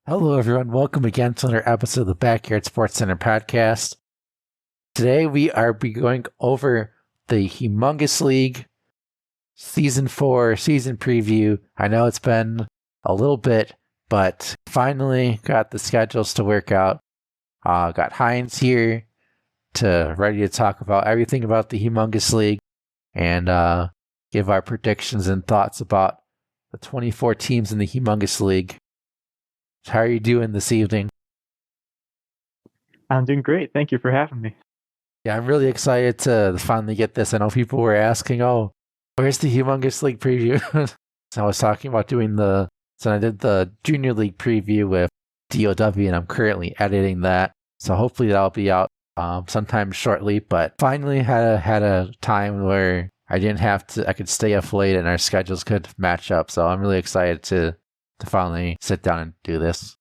Hello, everyone. Welcome again to another episode of the Backyard Sportscenter podcast. Today, we are going over the Humongous League Season 4 season preview. I know it's been a little bit, but finally got the schedules to work out. Got Heinz here ready to talk about everything about the Humongous League and give our predictions and thoughts about the 24 teams in the Humongous League. How are you doing this evening? I'm doing great. Thank you for having me. Yeah, I'm really excited to finally get this. I know people were asking, "Oh, where's the Humongous League preview?" So I was talking about so I did the Junior League preview with DOW, and I'm currently editing that. So hopefully that'll be out sometime shortly. But finally had a time where I could stay up late and our schedules could match up. So I'm really excited to finally sit down and do this.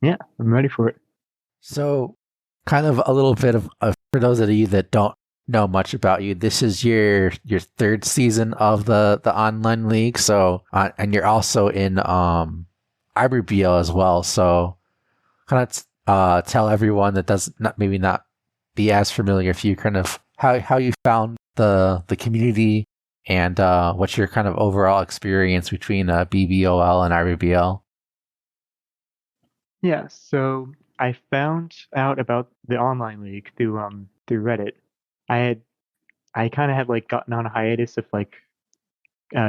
Yeah, I'm ready for it. So, kind of a little bit of for those of you that don't know much about you, this is your third season of the online league. So, and you're also in BBOL as well. So, kind of tell everyone that does not maybe not be as familiar if you kind of how you found the community and what's your kind of overall experience between BBOL and BBOL. Yeah, so I found out about the online league through Reddit. I kind of had like gotten on a hiatus of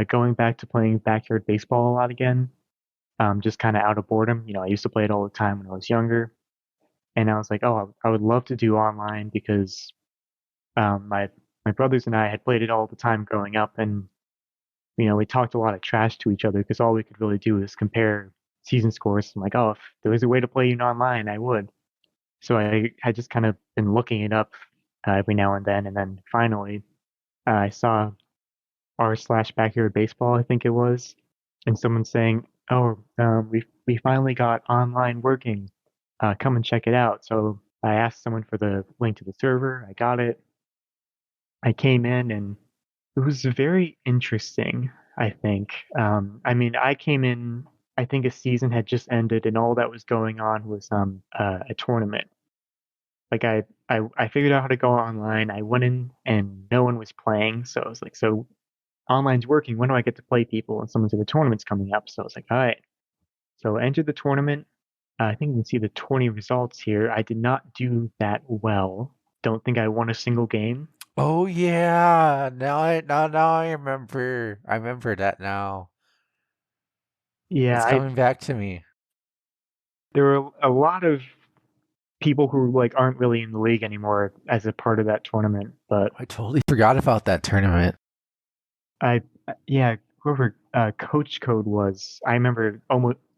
going back to playing backyard baseball a lot again. Just kind of out of boredom. I used to play it all the time when I was younger, and I was like, oh, I would love to do online because my brothers and I had played it all the time growing up, and we talked a lot of trash to each other because all we could really do is compare season scores. I'm like, oh, if there was a way to play you online, I would. So I had just kind of been looking it up every now and then finally I saw r/ backyard baseball, I think it was, and someone saying, oh, we finally got online working. Come and check it out. So I asked someone for the link to the server. I got it. I came in and it was very interesting, I think. I mean, I came in, I think a season had just ended and all that was going on was a tournament. Like I figured out how to go online. I went in and no one was playing, so I was like, so online's working. When do I get to play people? And someone said the tournament's coming up, so I was like, all right. So I entered the tournament. I think you can see the 20 results here. I did not do that well. Don't think I won a single game. Oh yeah, now I remember. I remember that now. Yeah, It's I coming back to me. there were a lot of people who like aren't really in the league anymore as a part of that tournament. But I totally forgot about that tournament. I, yeah, whoever coach code was, I remember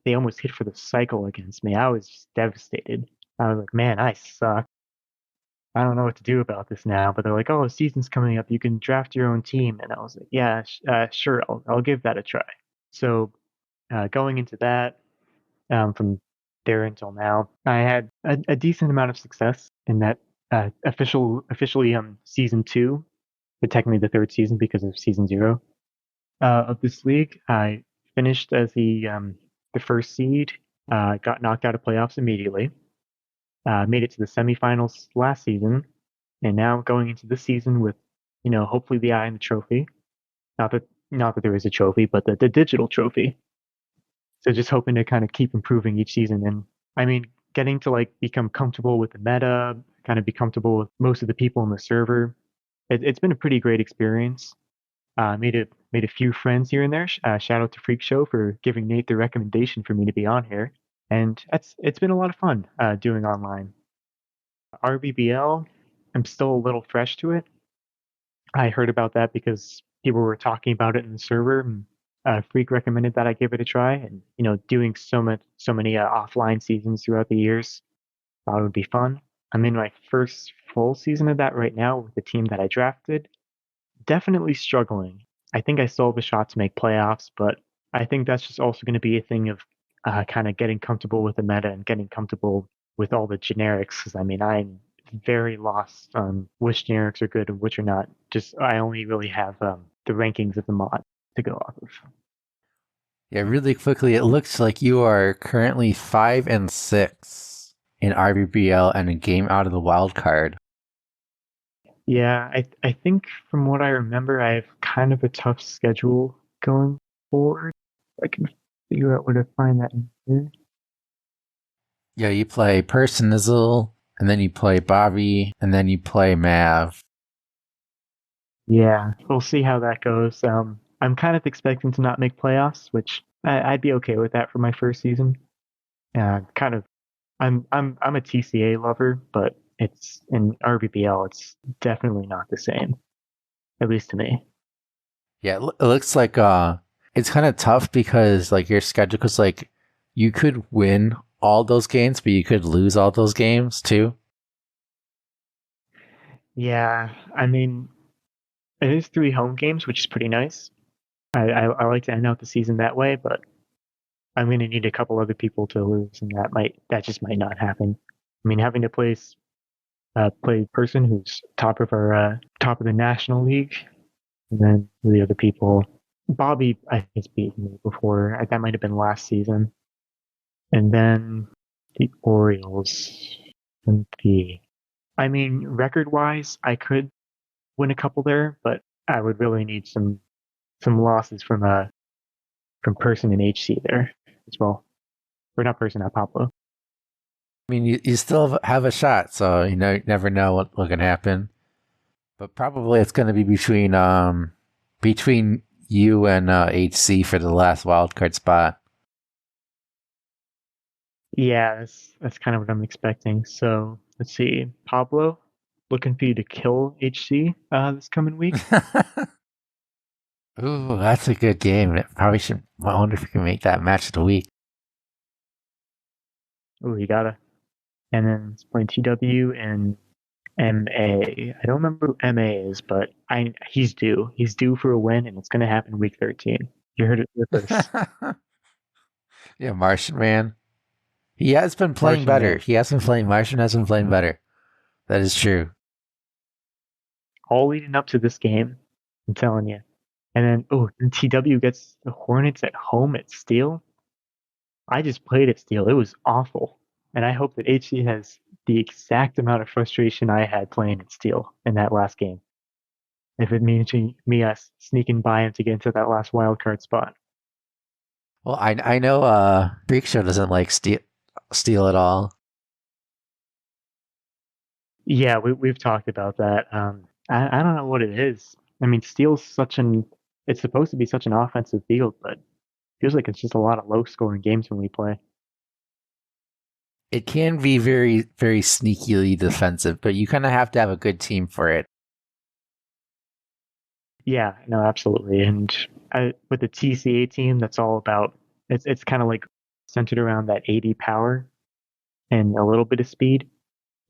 they almost hit for the cycle against me. I was just devastated. I was like, man, I suck. I don't know what to do about this now. But they're like, oh, season's coming up. You can draft your own team. And I was like, yeah, sure, I'll give that a try. So going into that, from there until now, I had a decent amount of success in that officially season two, but technically the third season because of season zero of this league. I finished as the first seed, got knocked out of playoffs immediately, made it to the semifinals last season, and now going into this season with hopefully the eye on the trophy. Not that there is a trophy, but the digital trophy. So just hoping to kind of keep improving each season. And I mean, getting to like become comfortable with the meta, kind of be comfortable with most of the people in the server. It's been a pretty great experience. Made a few friends here and there. Shout out to Freak Show for giving Nate the recommendation for me to be on here, and it's been a lot of fun doing online. RBBL, I'm still a little fresh to it. I heard about that because people were talking about it in the server, and Freak recommended that I give it a try. And doing so many offline seasons throughout the years, thought it would be fun. I'm in my first full season of that right now with the team that I drafted. Definitely struggling. I think I still have a shot to make playoffs, but I think that's just also going to be a thing of kind of getting comfortable with the meta and getting comfortable with all the generics. Because I mean, I'm very lost on which generics are good and which are not. Just I only really have the rankings of the mod to go off of. Yeah, really quickly, it looks like you are currently 5-6 in RBBL and a game out of the wild card. Yeah, I think from what I remember, I have kind of a tough schedule going forward. I can figure out where to find that in here. Yeah, you play Personizzle, and then you play Bobby, and then you play Mav. Yeah, we'll see how that goes. I'm kind of expecting to not make playoffs, which I'd be okay with that for my first season. Kind of, I'm a TCA lover, but it's in RBBL, it's definitely not the same, at least to me. Yeah, it looks like it's kind of tough because like your schedule, because like you could win all those games, but you could lose all those games too. Yeah, I mean, it is 3 home games, which is pretty nice. I like to end out the season that way, but I'm going to need a couple other people to lose, and that just might not happen. I mean, having to play person who's top of the national league, and then the other people. Bobby, I think, has beaten me before. That might have been last season, and then the Orioles and the. I mean, record wise, I could win a couple there, but I would really need some losses from person and HC there as well. Or not person, not Pablo. I mean, you still have a shot, so you know you never know what can happen. But probably it's going to be between you and HC for the last wildcard spot. Yeah, that's kind of what I'm expecting. So let's see, Pablo, looking for you to kill HC this coming week. Ooh, that's a good game. It probably should. I wonder if we can make that match of the week. Oh, you gotta. And then it's playing TW and MA. I don't remember who MA is, but he's due. He's due for a win, and it's gonna happen week 13. You heard it here first. Yeah, Martian Man. He has been playing Martian better. Man. He has been playing. Martian has been playing better. That is true. All leading up to this game, I'm telling you. And then then TW gets the Hornets at home at Steel. I just played at Steel. It was awful. And I hope that HC has the exact amount of frustration I had playing at Steel in that last game. If it means me us sneaking by him to get into that last wild card spot. Well, I know Freak Show doesn't like steel at all. Yeah, we've talked about that. I don't know what it is. I mean, Steel's it's supposed to be such an offensive field, but feels like it's just a lot of low scoring games when we play. It can be very, very sneakily defensive, but you kind of have to have a good team for it. Yeah, no, absolutely. And with the TCA team, that's all about. It's kind of like centered around that 80 power and a little bit of speed,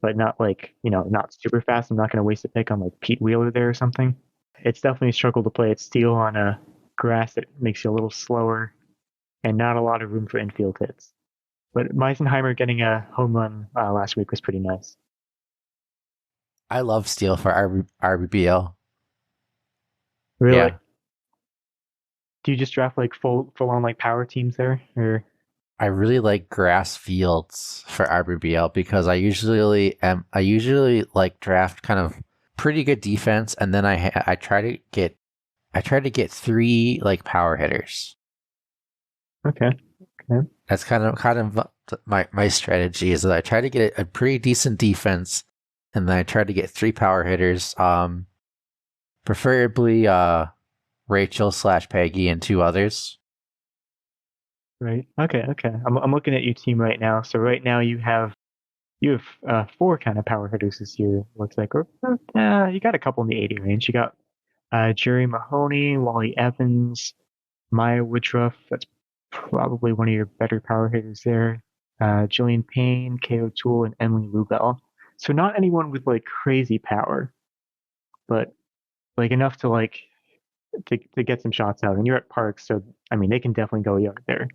but not like not super fast. I'm not going to waste a pick on like Pete Wheeler there or something. It's definitely a struggle to play at Steel on a grass that makes you a little slower and not a lot of room for infield hits. But Meisenheimer getting a home run last week was pretty nice. I love steel for RBBL. Really? Yeah, Do you just draft like full on like power teams there, or? I really like grass fields for RBBL because I usually like draft kind of pretty good defense, and then I try to get three like power hitters. Okay. Okay. That's kind of my strategy is that I try to get a pretty decent defense, and then I try to get three power hitters. Preferably Rachel slash Peggy and two others. Right. Okay. Okay. I'm looking at your team right now. So right now you have 4 kind of power hitters this year. Looks like, or you got a couple in the 80 range. You got Jerry Mahoney, Wally Evans, Maya Woodruff. That's probably one of your better power hitters there. Jillian Payne, Kay O'Toole, and Emily Lubell. So not anyone with like crazy power, but like enough to to get some shots out. And you're at Parks, so I mean they can definitely go yard there.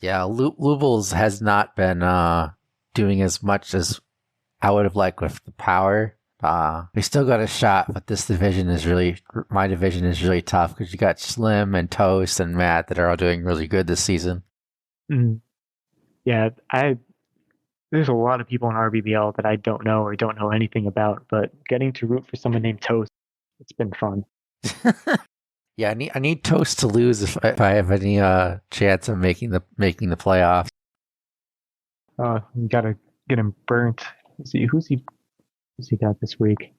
Yeah, Lubles has not been doing as much as I would have liked with the power. We still got a shot, but my division is really tough because you got Slim and Toast and Matt that are all doing really good this season. Mm, yeah, there's a lot of people in RBBL that I don't know or don't know anything about, but getting to root for someone named Toast, it's been fun. Yeah, I need Toast to lose if I have any chance of making the playoffs. You gotta get him burnt. Let's see, who's he got this week?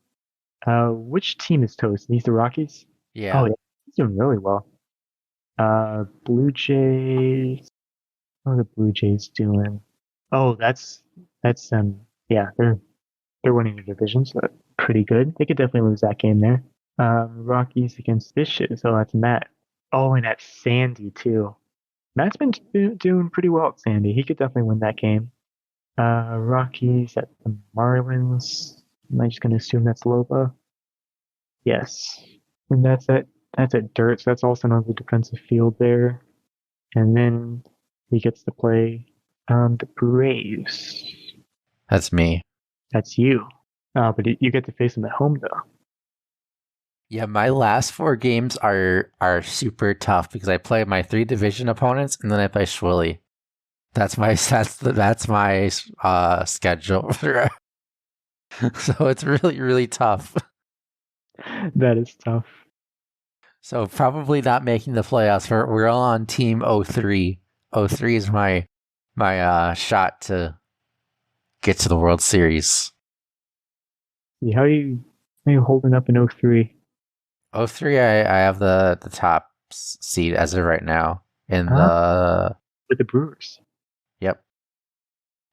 Which team is Toast? He's the Rockies? Oh, Yeah, yeah, he's doing really well. Blue Jays. How are the Blue Jays doing? Oh, that's yeah, they're winning the division, so that's pretty good. They could definitely lose that game there. Rockies against Fishes. Oh, that's Matt. Oh, and that's Sandy too. Matt's been doing pretty well at Sandy. He could definitely win that game. Rockies at the Marlins. Am I just gonna assume that's Loba? Yes. And that's at Dirt, so that's also another defensive field there. And then he gets to play the Braves. that's me. That's you. But you get to face them at home though. Yeah, my last 4 games are super tough because I play my 3 division opponents and then I play Schwilly. That's my schedule. So it's really tough. That is tough. So probably not making the playoffs. We're all on team 03. 03 is my shot to get to the World Series. See, how you holding up in 03? 03, I have the top seed as of right now in Huh? the With the Brewers. yep,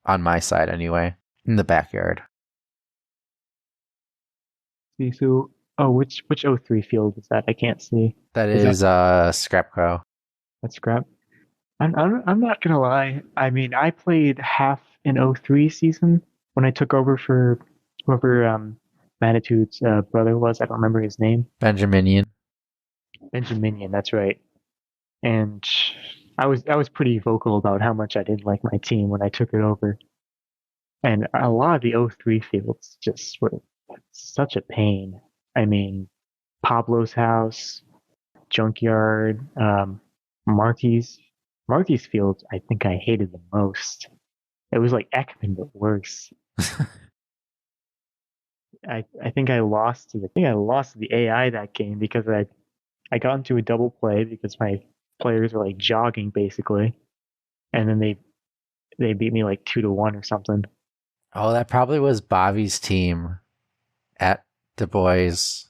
on my side anyway, in the backyard. See, so which 03 field is that? I can't see. That Is that is Scrapco. that's scrap? I'm not gonna lie. I mean, I played half in 03 season when I took over for whoever Manitude's brother was. I don't remember his name. Benjaminian. Benjaminian, that's right. And I was pretty vocal about how much I didn't like my team when I took it over. And a lot of the 03 fields just were such a pain. I mean, Pablo's house, Junkyard, Marty's. Marty's field, I think I hated the most. It was like Ekman, but worse. I think I lost to the AI that game because I got into a double play because my players were like jogging basically, and then they beat me like 2-1 or something. Oh, that probably was Bobby's team at Dubois.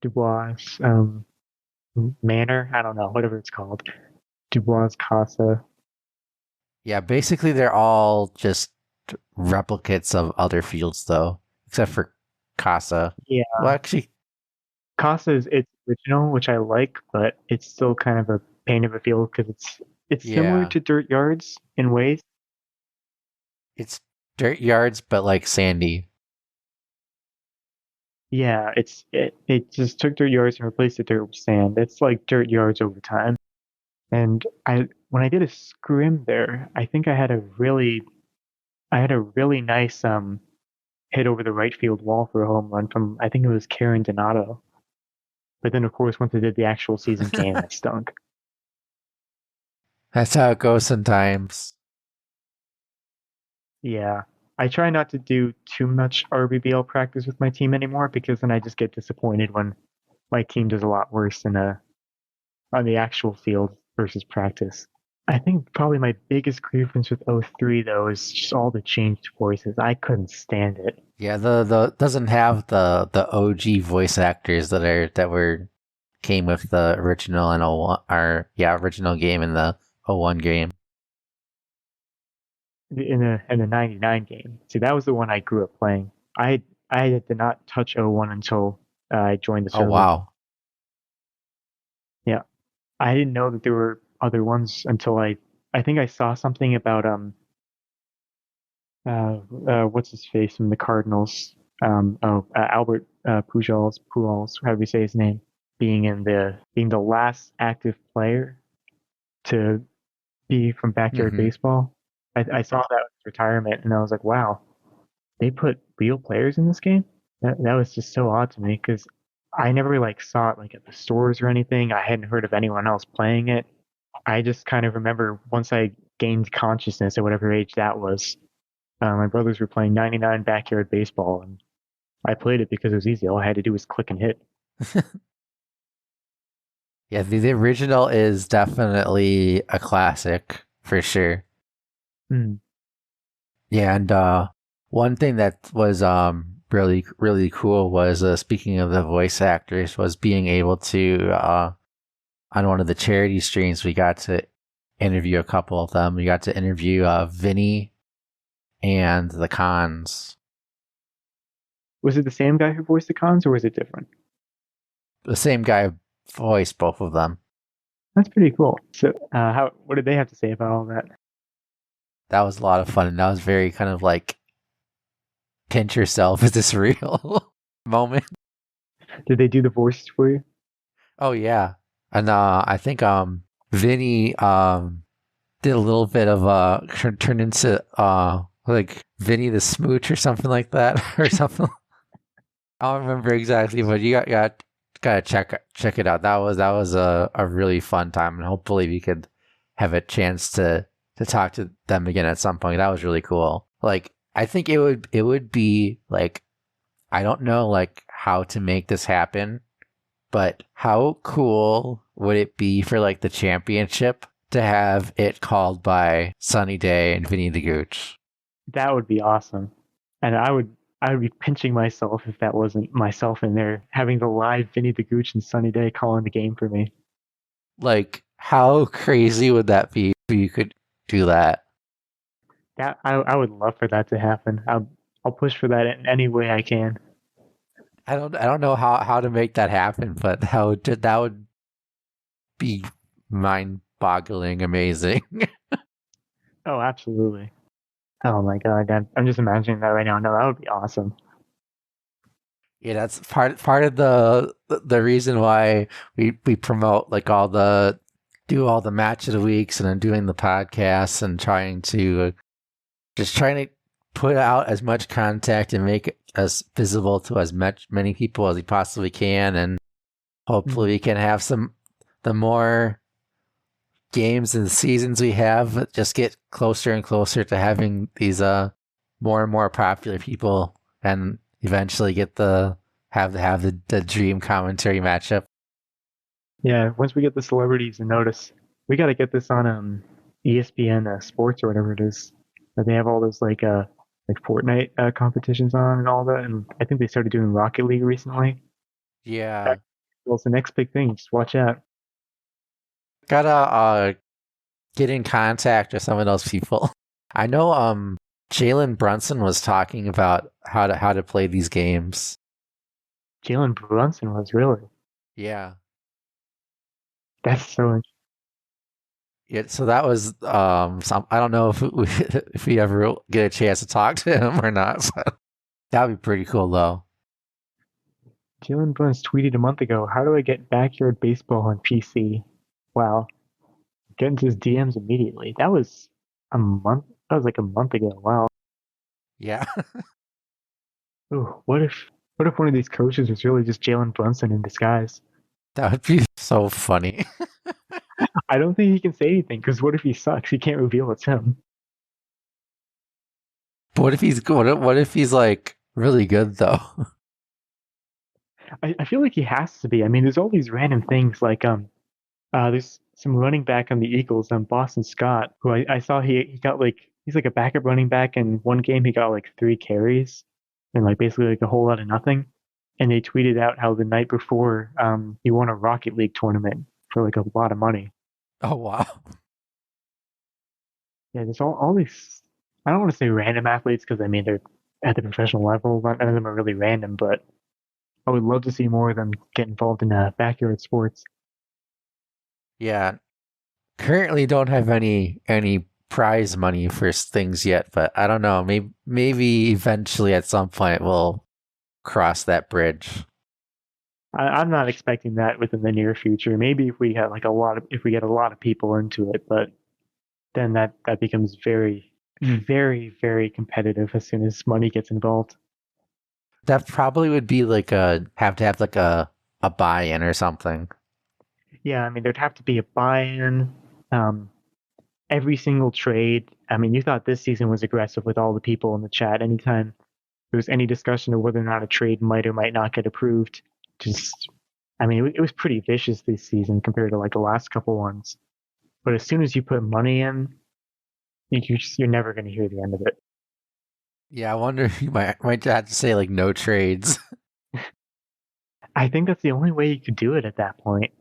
Dubois, Manor, I don't know, whatever it's called. Dubois Casa. Yeah, basically they're all just replicates of other fields though, except for Casa. Yeah, Well, actually, Casa is it's original, which I like, but it's still kind of a pain of a field because it's similar yeah, to dirt yards in ways. it's dirt yards, but like sandy. Yeah, it just took dirt yards and replaced the dirt with sand. It's like dirt yards over time. And I when I did a scrim there, I think I had a really nice hit over the right field wall for a home run from I think it was Karen Donato. But then of course once I did the actual season game, I stunk. That's how it goes sometimes. Yeah. I try not to do too much RBBL practice with my team anymore because then I just get disappointed when my team does a lot worse on the actual field versus practice. I think probably my biggest grievance with 03 though is just all the changed voices. I couldn't stand it. Yeah, the doesn't have the OG voice actors that were came with the original and 01, or yeah, original game in the 01 game. In the 99 game. See, that was the one I grew up playing. I did not touch 01 until I joined the Oh server. wow. Yeah. I didn't know that there were other ones until I think I saw something about what's his face from the Cardinals. Albert Pujols, however you say his name, being the last active player to be from backyard Hmm. baseball. I saw that with retirement, and I was like, wow. they put real players in this game. That was just so odd to me because I never like saw it like at the stores or anything. I hadn't heard of anyone else playing it. I just kind of remember once I gained consciousness at whatever age that was, my brothers were playing 99 backyard baseball, and I played it because it was easy. All I had to do was click and hit. Yeah, the original is definitely a classic for sure. Hmm. Yeah, and one thing that was really cool was speaking of the voice actors was being able to on one of the charity streams we got to interview a couple of them. We got to interview Vinny and the Cons. Was it the same guy who voiced the cons, or was it different? The same guy voiced both of them. That's pretty cool. So, how what did they have to say about all that? That was a lot of fun, and that was very kind of like pinch yourself. Is this real moment? Did they do the voices for you? Oh yeah, and I think Vinny did a little bit of turned into like Vinny the Smooch or something like that or something. I don't remember exactly, but you gotta check it out. That was a really fun time, and hopefully we could have a chance to talk to them again at some point. That was really cool. Like I think it would be like I don't know like how to make this happen, but how cool would it be for like the championship to have it called by Sunny Day and Vinny the Gooch? That would be awesome. And I would be pinching myself if that wasn't myself in there having the live Vinny the Gooch and Sunny Day calling the game for me. Like how crazy would that be if you could do that? That I would love for that to happen. I'll push for that in any way I can. I don't know how to make that happen, but that would be mind boggling amazing. Oh, absolutely. Oh my god, I'm just imagining that right now. No, that would be awesome. Yeah, that's part of the reason why we promote like all the do all the match of the weeks and then doing the podcasts and trying to put out as much content and make it as visible to as many people as we possibly can, and hopefully Mm. we can have the more games and seasons we have just get closer and closer to having these more and more popular people and eventually get the dream commentary matchup. Yeah, once we get the celebrities to notice, we got to get this on ESPN Sports or whatever it is. They have all those like Fortnite competitions on and all that, and I think they started doing Rocket League recently. Yeah, Well, it's the next big thing. Just watch out. gotta get in contact with some of those people. I know Jalen Brunson was talking about how to play these games. Jalen Brunson was really. Yeah. That's so. Yeah, so that was some. I don't know if if we ever get a chance to talk to him or not. But that'd be pretty cool, though. Jalen Brunson tweeted a month ago, "How do I get backyard baseball on PC?" Wow, get into his DMs immediately. That was a month. That was like a month ago. Wow. Yeah, Ooh, what if one of these coaches was really just Jalen Brunson in disguise? that would be so funny. I don't think he can say anything because what if he sucks? He can't reveal it's him. What if he's good? What if he's like really good though? I feel like he has to be. I mean, there's all these random things like there's some running back on the Eagles, Boston Scott, who I saw he got like he's like a backup running back, and one game he got like 3 carries and like basically like a whole lot of nothing. And they tweeted out how the night before he won a Rocket League tournament for like a lot of money. Oh wow. Yeah, there's all these. I don't want to say random athletes because I mean they're at the professional level. None of them are really random, but I would love to see more of them get involved in backyard sports. Yeah. Currently, don't have any prize money for things yet, but I don't know. Maybe eventually at some point we'll cross that bridge. I'm not expecting that within the near future. Maybe if we get a lot of people into it, but then that becomes very very, very competitive as soon as money gets involved. That probably would be like have to have like a buy-in or something. Yeah, I mean, there'd have to be a buy-in. Um, every single trade. I mean, you thought this season was aggressive with all the people in the chat. Anytime there was any discussion of whether or not a trade might or might not get approved, just, I mean, it was pretty vicious this season compared to like the last couple ones. But as soon as you put money in, you're never going to hear the end of it. Yeah, I wonder if you might have to say like no trades. I think that's the only way you could do it at that point.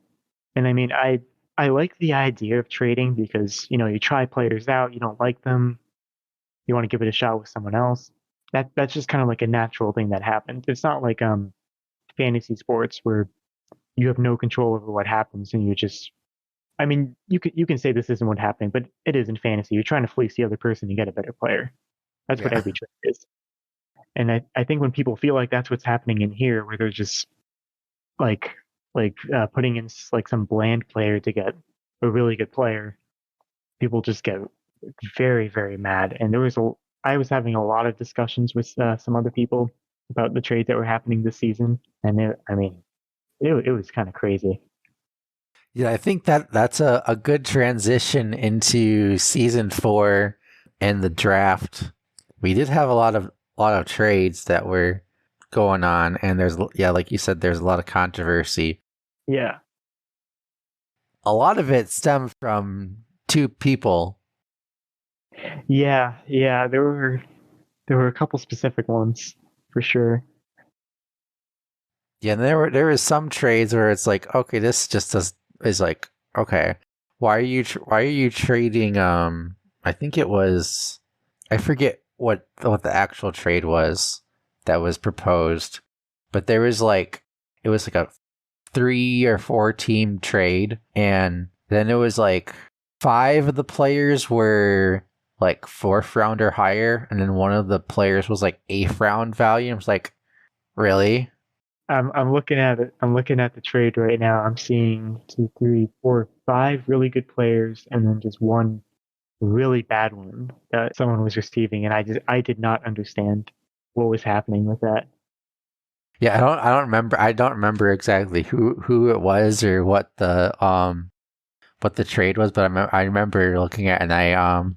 And I mean, I like the idea of trading because you try players out, you don't like them, you want to give it a shot with someone else. That's just kind of like a natural thing that happens. It's not like fantasy sports where you have no control over what happens and you just. I mean, you can say this isn't what happened, but it is in fantasy. You're trying to fleece the other person to get a better player. That's what Yeah. every trade is. And I think when people feel like that's what's happening in here, where they're just like putting in like some bland player to get a really good player, people just get very, very mad. And I was having a lot of discussions with some other people about the trades that were happening this season, and I mean, it was kind of crazy. Yeah, I think that's a good transition into season 4 and the draft. We did have a lot of trades that were going on, and there's yeah, like you said, there's a lot of controversy. Yeah, A lot of it stemmed from two people. yeah. There were a couple specific ones for sure. Yeah, and there was some trades where it's like, okay, this just is like, okay, why are you trading I think it was, I forget what the actual trade was that was proposed, but there was like, it was like a 3 or 4 team trade, and then it was like 5 of the players were like 4th round or higher, and then one of the players was like 8th round value. I was like, really? I'm looking at it. I'm looking at the trade right now. I'm seeing two, three, four, five really good players, and then just one really bad one that someone was receiving, and I did not understand what was happening with that. Yeah, I don't remember exactly who it was or what the trade was, but I remember looking at it, and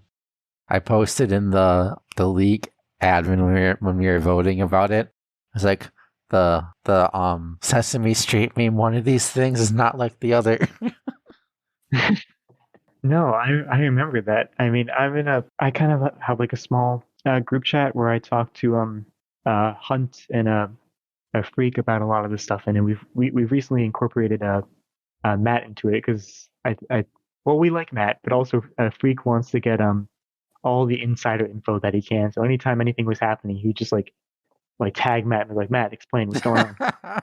I posted in the league admin when we were voting about it. It's like the Sesame Street meme. One of these things is not like the other. No, I remember that. I mean, I kind of have like a small group chat where I talk to Hunt and a Freak about a lot of this stuff, and then we've recently incorporated Matt into it because well, we like Matt, but also Freak wants to get all the insider info that he can. So anytime anything was happening, he would just like tag Matt and be like, Matt, explain what's going on.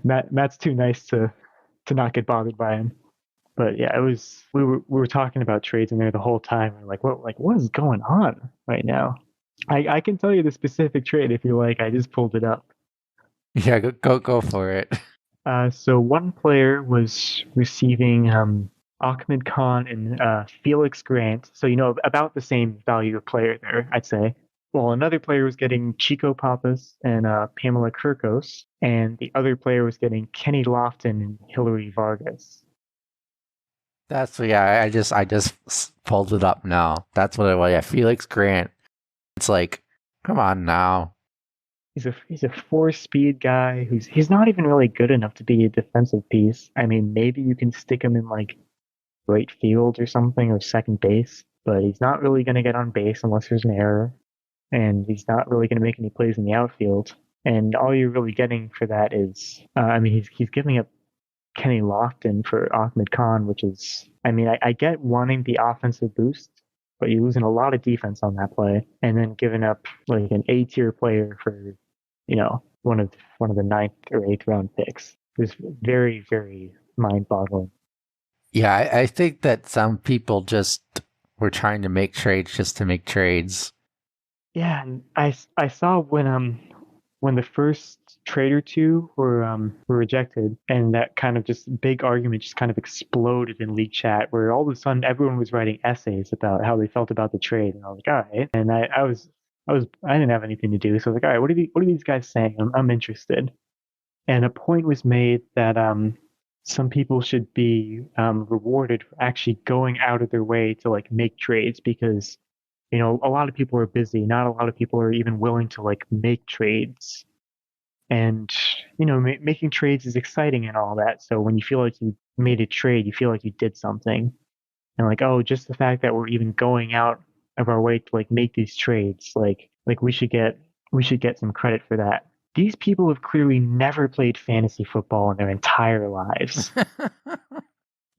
Matt's too nice to not get bothered by him. But yeah, it was we were talking about trades in there the whole time. We're like what is going on right now? I can tell you the specific trade if you like. I just pulled it up. Yeah, go for it. So one player was receiving Ahmed Khan and Felix Grant. So about the same value of player there, I'd say. Well, another player was getting Chico Pappas and Pamela Kirkos, and the other player was getting Kenny Lofton and Hillary Vargas. That's yeah. I just pulled it up now. That's what it was. Yeah, Felix Grant. It's like, come on now. He's a 4 speed guy he's not even really good enough to be a defensive piece. I mean, maybe you can stick him in like right field or something or second base, but he's not really going to get on base unless there's an error, and he's not really going to make any plays in the outfield. And all you're really getting for that is, I mean, he's giving up Kenny Lofton for Ahmed Khan, which is, I mean, I get wanting the offensive boost, but you're losing a lot of defense on that play, and then giving up like an A-tier player for, one of the ninth or eighth round picks. It's very, very mind-boggling. Yeah, I think that some people just were trying to make trades just to make trades. Yeah, and I saw when the first trade or two were rejected, and that kind of just big argument just kind of exploded in league chat, where all of a sudden everyone was writing essays about how they felt about the trade, and I was like, all right, and I didn't have anything to do, so I was like, all right, what are these guys saying? I'm interested, and a point was made that some people should be rewarded for actually going out of their way to like make trades because a lot of people are busy. Not a lot of people are even willing to like make trades. And making trades is exciting and all that. So when you feel like you made a trade, you feel like you did something. And like, oh, just the fact that we're even going out of our way to like make these trades, like we should get some credit for that. These people have clearly never played fantasy football in their entire lives.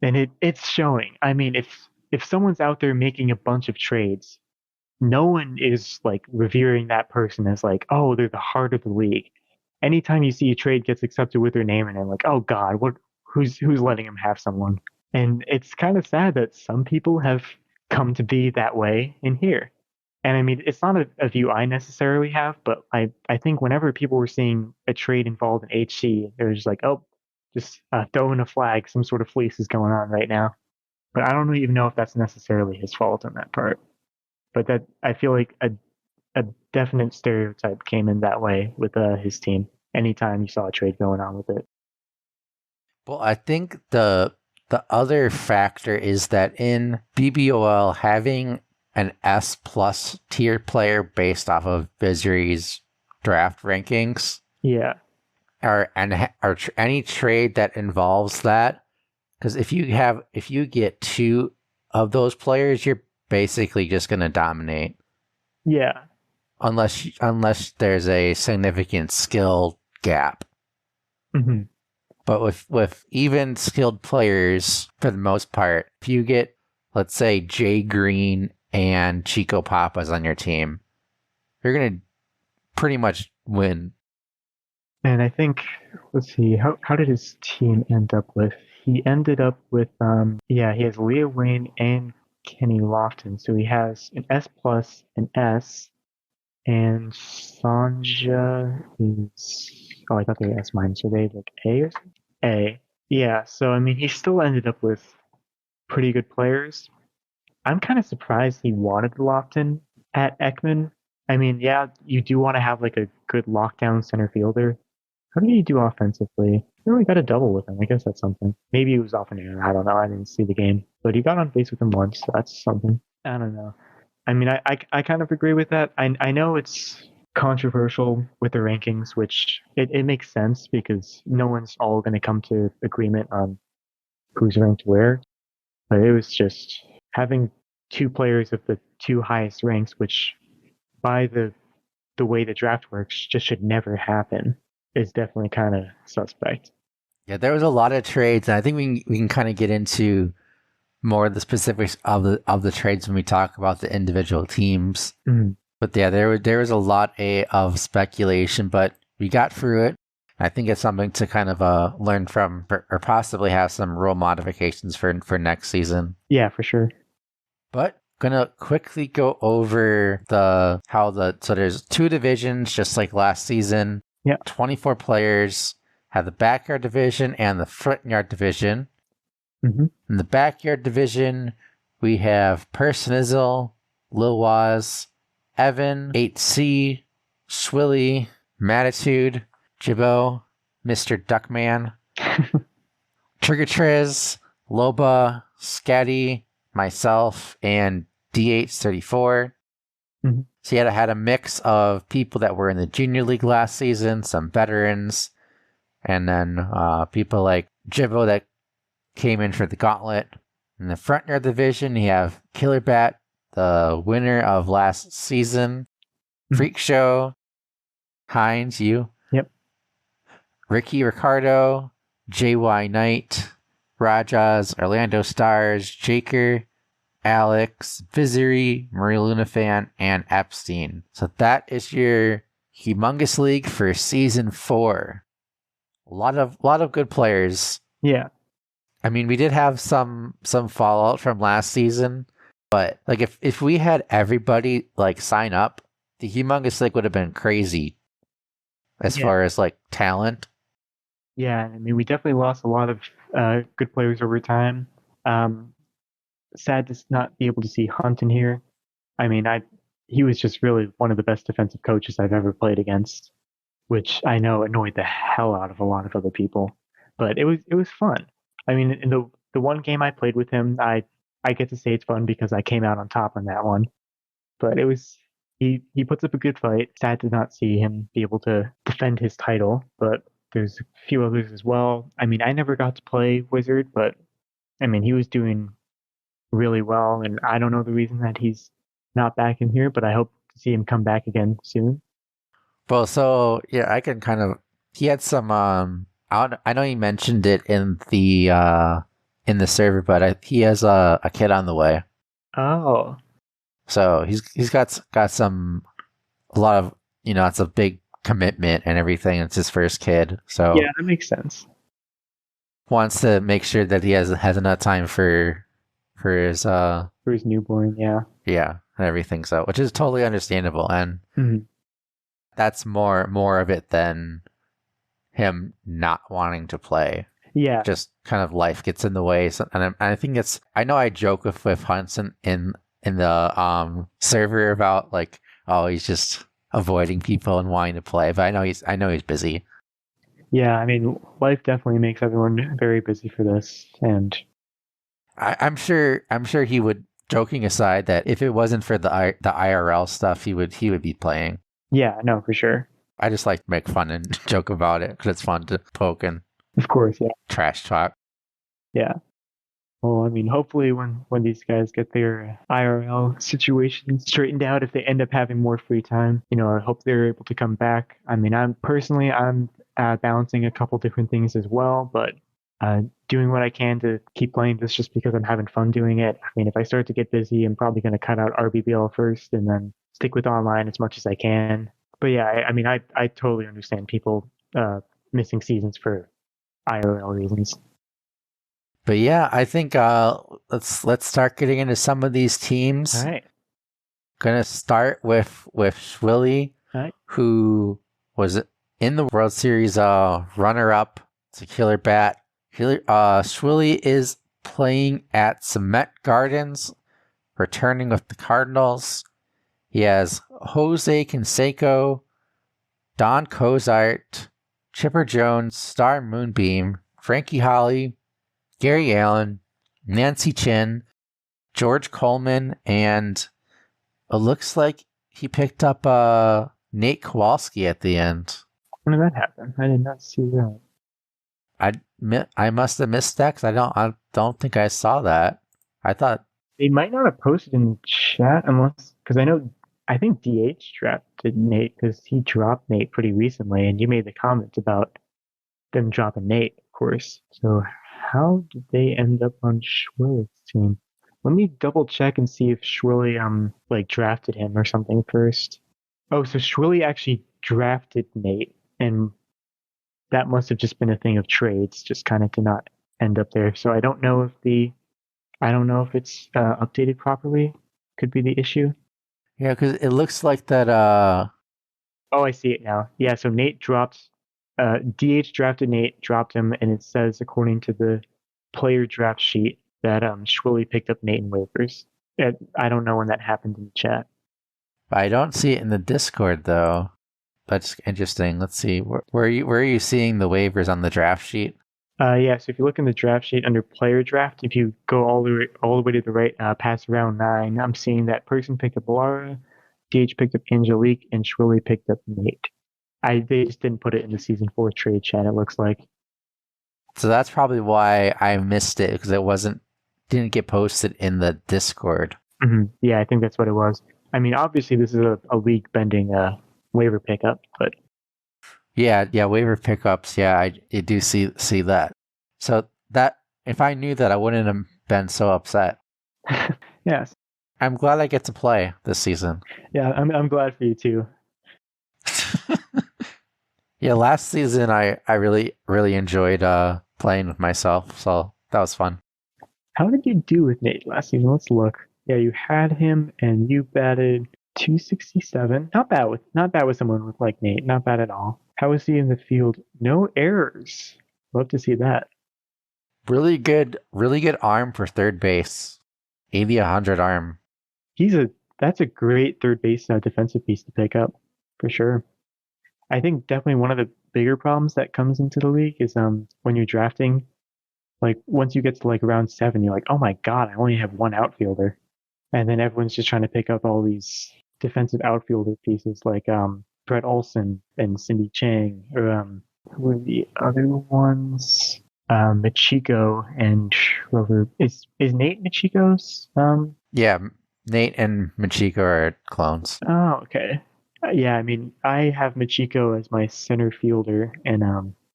And it's showing. I mean, if someone's out there making a bunch of trades, no one is like revering that person as like, oh, they're the heart of the league. Anytime you see a trade gets accepted with their name and they're like, oh God, who's letting him have someone? And it's kind of sad that some people have come to be that way in here. And I mean, it's not a view I necessarily have, but I think whenever people were seeing a trade involved in HC, they're just like, oh, just throwing a flag, some sort of fleece is going on right now. But I don't even know if that's necessarily his fault on that part. But that I feel like a definite stereotype came in that way with his team. Anytime you saw a trade going on with it. Well, I think the other factor is that in BBOL, having an S plus tier player based off of Vizuri's draft rankings, Yeah, or any trade that involves that, because if you get two of those players, you're basically just going to dominate. yeah, Unless there's a significant skill gap. hmm But with even skilled players, for the most part, if you get, let's say, Jay Green and Chico Papas on your team, you're going to pretty much win. And I think, let's see, how did his team end up with? He ended up with he has Leah Wayne and Kenny Lofton. So he has an S plus, an S, and Sanja is, oh, I thought they were S minus. Are they like A or something? A. Yeah, so I mean, he still ended up with pretty good players. I'm kind of surprised he wanted Lofton at Ekman. I mean, yeah, you do want to have like a good lockdown center fielder. How did he do offensively? He really got a double with him. I guess that's something. Maybe he was off an air. I don't know. I didn't see the game, but he got on base with him once. So that's something. I don't know. I mean, I kind of agree with that. I know it's controversial with the rankings, which it makes sense because no one's all going to come to agreement on who's ranked where. But it was just having two players of the two highest ranks, which by the way the draft works just should never happen, is definitely kind of suspect. Yeah, there was a lot of trades, and I think we can kind of get into more of the specifics of the trades when we talk about the individual teams. Mm. But yeah, there was a lot of speculation, but we got through it. I think it's something to kind of learn from, or possibly have some rule modifications for next season. Yeah, for sure. But gonna quickly go over so there's two divisions just like last season. Yeah. 24 players have the backyard division and the front yard division. Mm-hmm. In the backyard division, we have Personizel, Lil Waz, Evan, 8C, Swilly, Matitude, Jibbo, Mr. Duckman, Triggertriz, Loba, Scatty, myself, and DH34. Mm-hmm. So you had a mix of people that were in the junior league last season, some veterans, and then people like Jibbo that came in for the gauntlet. In the front yard division, you have Killer Bat, the winner of last season, Freak Show, Heinz, you. Yep. Ricky Ricardo, JY Knight, Rajas, Orlando Stars, Jaker, Alex, Vizuri, Marie Luna Fan, and Epstein. So that is your Humongous League for season 4. A lot of good players. Yeah. I mean, we did have some fallout from last season, but like if we had everybody like sign up, the Humongous League would have been crazy. as Yeah. far as like talent. Yeah, I mean, we definitely lost a lot of good players over time. Sad to not be able to see Hunt in here. I mean, he was just really one of the best defensive coaches I've ever played against, which I know annoyed the hell out of a lot of other people. But it was fun. I mean, in the one game I played with him, I get to say it's fun because I came out on top on that one. But it was he puts up a good fight. Sad to not see him be able to defend his title, but there's a few others as well. I mean, I never got to play Wizard, but I mean, he was doing really well, and I don't know the reason that he's not back in here, but I hope to see him come back again soon. Well, so yeah, I can kind of. He had some. I know he mentioned it in the server, but he has a kid on the way. Oh, So he's got some a lot of it's a big commitment and everything. It's his first kid, so yeah, that makes sense. wants to make sure that he has enough time for his For his newborn, yeah. yeah and everything. So which is totally understandable, and Mhm. that's more of it than him not wanting to play. Yeah, Just kind of life gets in the way. So, and I think it's. I know I joke with Hudson in the server about like, oh, he's just avoiding people and wanting to play, but I know he's busy. yeah. I mean, life definitely makes everyone very busy for this, and I'm sure he would. Joking aside, that if it wasn't for the IRL stuff, he would be playing. yeah, no, for sure. I just like to make fun and joke about it because it's fun to poke and Of course, yeah, trash talk. yeah. Well, I mean, hopefully when these guys get their IRL situation straightened out, if they end up having more free time, I hope they're able to come back. I mean, I'm balancing a couple different things as well, but doing what I can to keep playing this just because I'm having fun doing it. I mean, if I start to get busy, I'm probably going to cut out RBBL first and then stick with online as much as I can. But yeah, I mean, I totally understand people missing seasons for IRL reasons. But yeah, I think let's start getting into some of these teams. All right. Gonna start with Schwilly, All right. who was in the World Series runner up to Killer Bat. Schwilly is playing at Cement Gardens, returning with the Cardinals. He has Jose Canseco, Don Cozart, Chipper Jones, Star Moonbeam, Frankie Holly, Gary Allen, Nancy Chin, George Coleman, and it looks like he picked up Nate Kowalski at the end. When did that happen? I did not see that. I must have missed that because I don't think I saw that. I thought They might not have posted in the chat unless because I think DH drafted Nate because he dropped Nate pretty recently, and you made the comment about them dropping Nate, of course. So how did they end up on Schwilly's team? Let me double check and see if Schwilly like drafted him or something first. Oh, so Schwilly actually drafted Nate, and that must have just been a thing of trades, just kind of to not end up there. So I don't know if it's updated properly. Could be the issue. yeah, because it looks like that. Oh, I see it now. Yeah, so Nate dropped. DH drafted Nate, dropped him, and it says according to the player draft sheet that Schwilly picked up Nate in waivers. I don't know when that happened in the chat. I don't see it in the Discord though. That's interesting. Let's see. Where are you seeing the waivers on the draft sheet? Yeah, so if you look in the draft sheet under player draft, if you go all the way to the right, past round 9, I'm seeing that person picked up Laura, DH picked up Angelique, and Schwilly picked up Nate. They just didn't put it in the season 4 trade chat. It looks like. So that's probably why I missed it because it didn't get posted in the Discord. Mm-hmm. Yeah, I think that's what it was. I mean, obviously this is a league bending waiver pickup, but Yeah, waiver pickups. Yeah, I do see that. So that if I knew that, I wouldn't have been so upset. yes, I'm glad I get to play this season. yeah, I'm glad for you too. Yeah, last season I really enjoyed playing with myself, so that was fun. How did you do with Nate last season? Let's look. Yeah, you had him and you batted 267. Not bad with someone with like Nate. Not bad at all. How is he in the field? No errors. Love to see that. Really good arm for third base. 80-100 arm. That's a great third base defensive piece to pick up for sure. I think definitely one of the bigger problems that comes into the league is when you're drafting, like once you get to like round 7, you're like, oh my god, I only have one outfielder, and then everyone's just trying to pick up all these defensive outfielder pieces like Brett Olson and Cindy Chang, or who were the other ones? Machiko and whoever is Nate Machiko's Yeah, Nate and Machiko are clones. Oh, okay. Yeah, I mean, I have Machiko as my center fielder in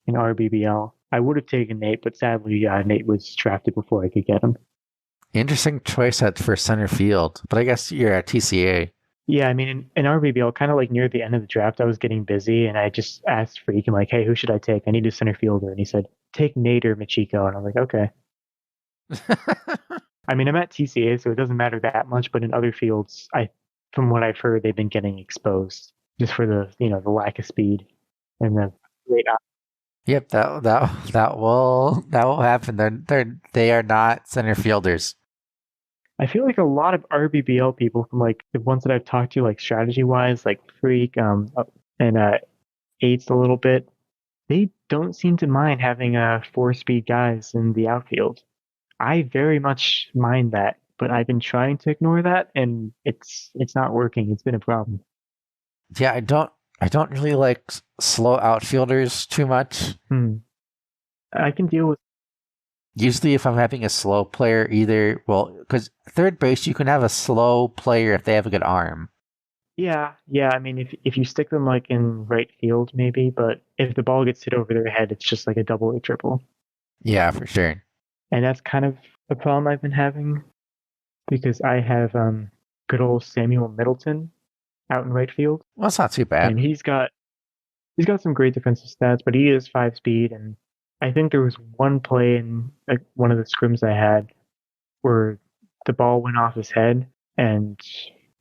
RBBL. I would have taken Nate, but sadly, Nate was drafted before I could get him. Interesting choice for center field, but I guess you're at TCA. Yeah, I mean, in RBBL, kind of like near the end of the draft, I was getting busy, and I just asked Freak, I'm like, hey, who should I take? I need a center fielder. And he said, take Nate or Machiko. And I'm like, okay. I mean, I'm at TCA, so it doesn't matter that much, but in other fields, from what I've heard, they've been getting exposed just for the lack of speed and the late. Yep, that will happen. They are not center fielders. I feel like a lot of RBBL people from like the ones that I've talked to, like strategy wise, like Freak, and Aids a little bit, they don't seem to mind having 4-speed guys in the outfield. I very much mind that, but I've been trying to ignore that, and it's not working. It's been a problem. Yeah, I don't really like slow outfielders too much. I can deal with. Usually, if I'm having a slow player, because third base, you can have a slow player if they have a good arm. Yeah. I mean, if you stick them like in right field, maybe, but if the ball gets hit over their head, it's just like a double or triple. Yeah, for sure. And that's kind of a problem I've been having because I have good old Samuel Middleton out in right field. Well, it's not too bad. And he's got some great defensive stats, but he is 5-speed. And I think there was one play in like one of the scrims I had where the ball went off his head, and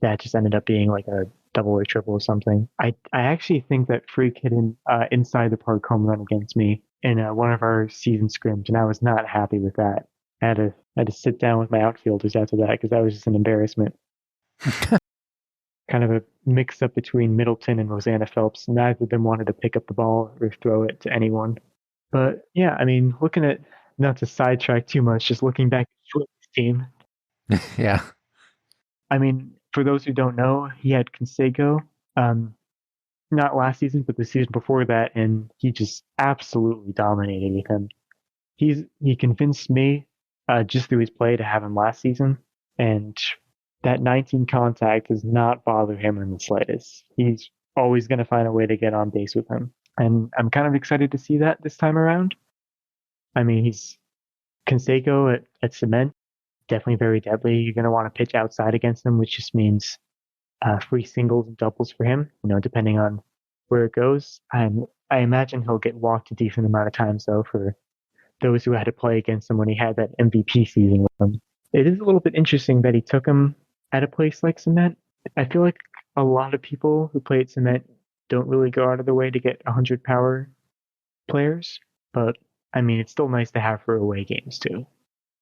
that just ended up being like a double or triple or something. I actually think that Freak hit an inside the park home run against me in one of our season scrims, and I was not happy with that. I had to sit down with my outfielders after that because that was just an embarrassment. Kind of a mix up between Middleton and Rosanna Phelps. Neither of them wanted to pick up the ball or throw it to anyone. But yeah, I mean, looking at, not to sidetrack too much, just looking back at Shorty's team. Yeah. I mean, for those who don't know, he had Canseco, not last season, but the season before that, and he just absolutely dominated with him. He convinced me just through his play to have him last season, and that 19 contact does not bother him in the slightest. He's always going to find a way to get on base with him, and I'm kind of excited to see that this time around. I mean, he's Canseco at cement, definitely very deadly. You're going to want to pitch outside against him, which just means free singles and doubles for him, depending on where it goes. I imagine he'll get walked a decent amount of times, though, for those who had to play against him when he had that MVP season with him. It is a little bit interesting that he took him at a place like Cement. I feel like a lot of people who play at Cement don't really go out of their way to get 100 power players, but I mean, it's still nice to have for away games, too.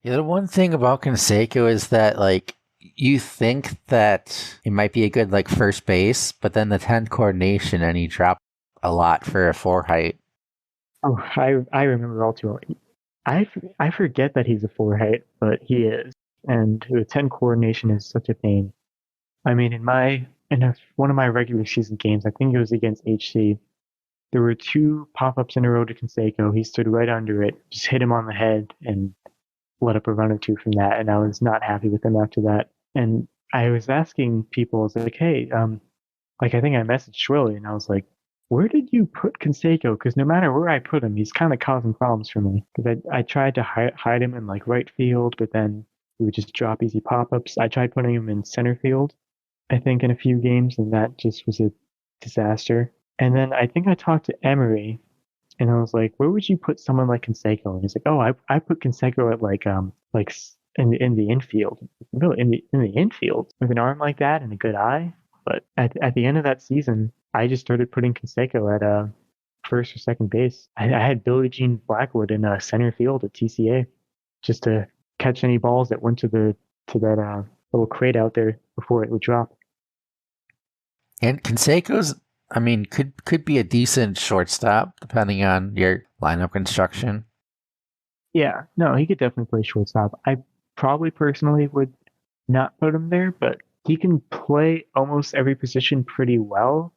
Yeah, the one thing about Canseco is that, like, you think that it might be a good, like, first base, but then the 10 coordination, and he dropped a lot for a 4 height. Oh, I remember all too well. I forget that he's a 4 height, but he is. And the 10 coordination is such a pain. I mean, in one of my regular season games, I think it was against HC, there were 2 pop-ups in a row to Canseco. He stood right under it, just hit him on the head, and let up a run or 2 from that. And I was not happy with him after that. And I was asking people, I was like, hey, like I think I messaged Shwilly, and I was like, where did you put Canseco? Because no matter where I put him, he's kind of causing problems for me. Because I tried to hide him in like right field, but then he would just drop easy pop-ups. I tried putting him in center field, I think, in a few games, and that just was a disaster. And then I think I talked to Emery, and I was like, where would you put someone like Canseco? And he's like, oh, I put Canseco at like in the infield. Really, in the infield with an arm like that and a good eye. but at the end of that season, I just started putting Canseco at first or second base. I had Billie Jean Blackwood in center field at TCA just to catch any balls that went to that little crate out there before it would drop. And Canseco's, I mean, could be a decent shortstop depending on your lineup construction. Yeah, no, he could definitely play shortstop. I probably personally would not put him there, but he can play almost every position pretty well.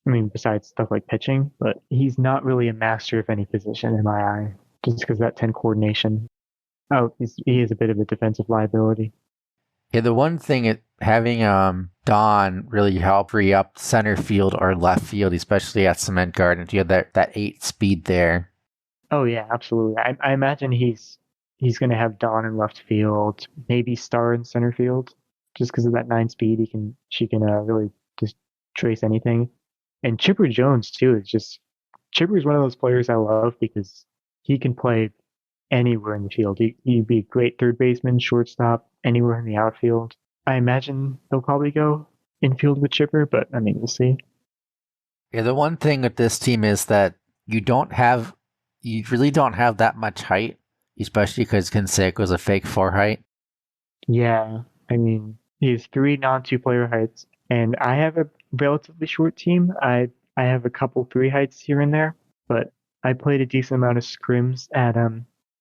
I mean, besides stuff like pitching, but he's not really a master of any position in my eye, just because that 10 coordination. Oh, he is a bit of a defensive liability. Yeah, the one thing having Don really help free up center field or left field, especially at Cement Garden. You have that 8 speed there. Oh yeah, absolutely. I imagine he's going to have Don in left field, maybe Star in center field, just because of that 9 speed. She can really just trace anything. And Chipper Jones too is just Chipper is one of those players I love because he can play anywhere in the field. He'd be a great third baseman, shortstop, anywhere in the outfield. I imagine they'll probably go infield with Chipper, but I mean, we'll see. Yeah, the one thing with this team is that you really don't have that much height, especially because Canseco's a fake 4 height. Yeah, I mean, he has 3 non-2-player heights, and I have a relatively short team. I have a couple 3 heights here and there, but I played a decent amount of scrims at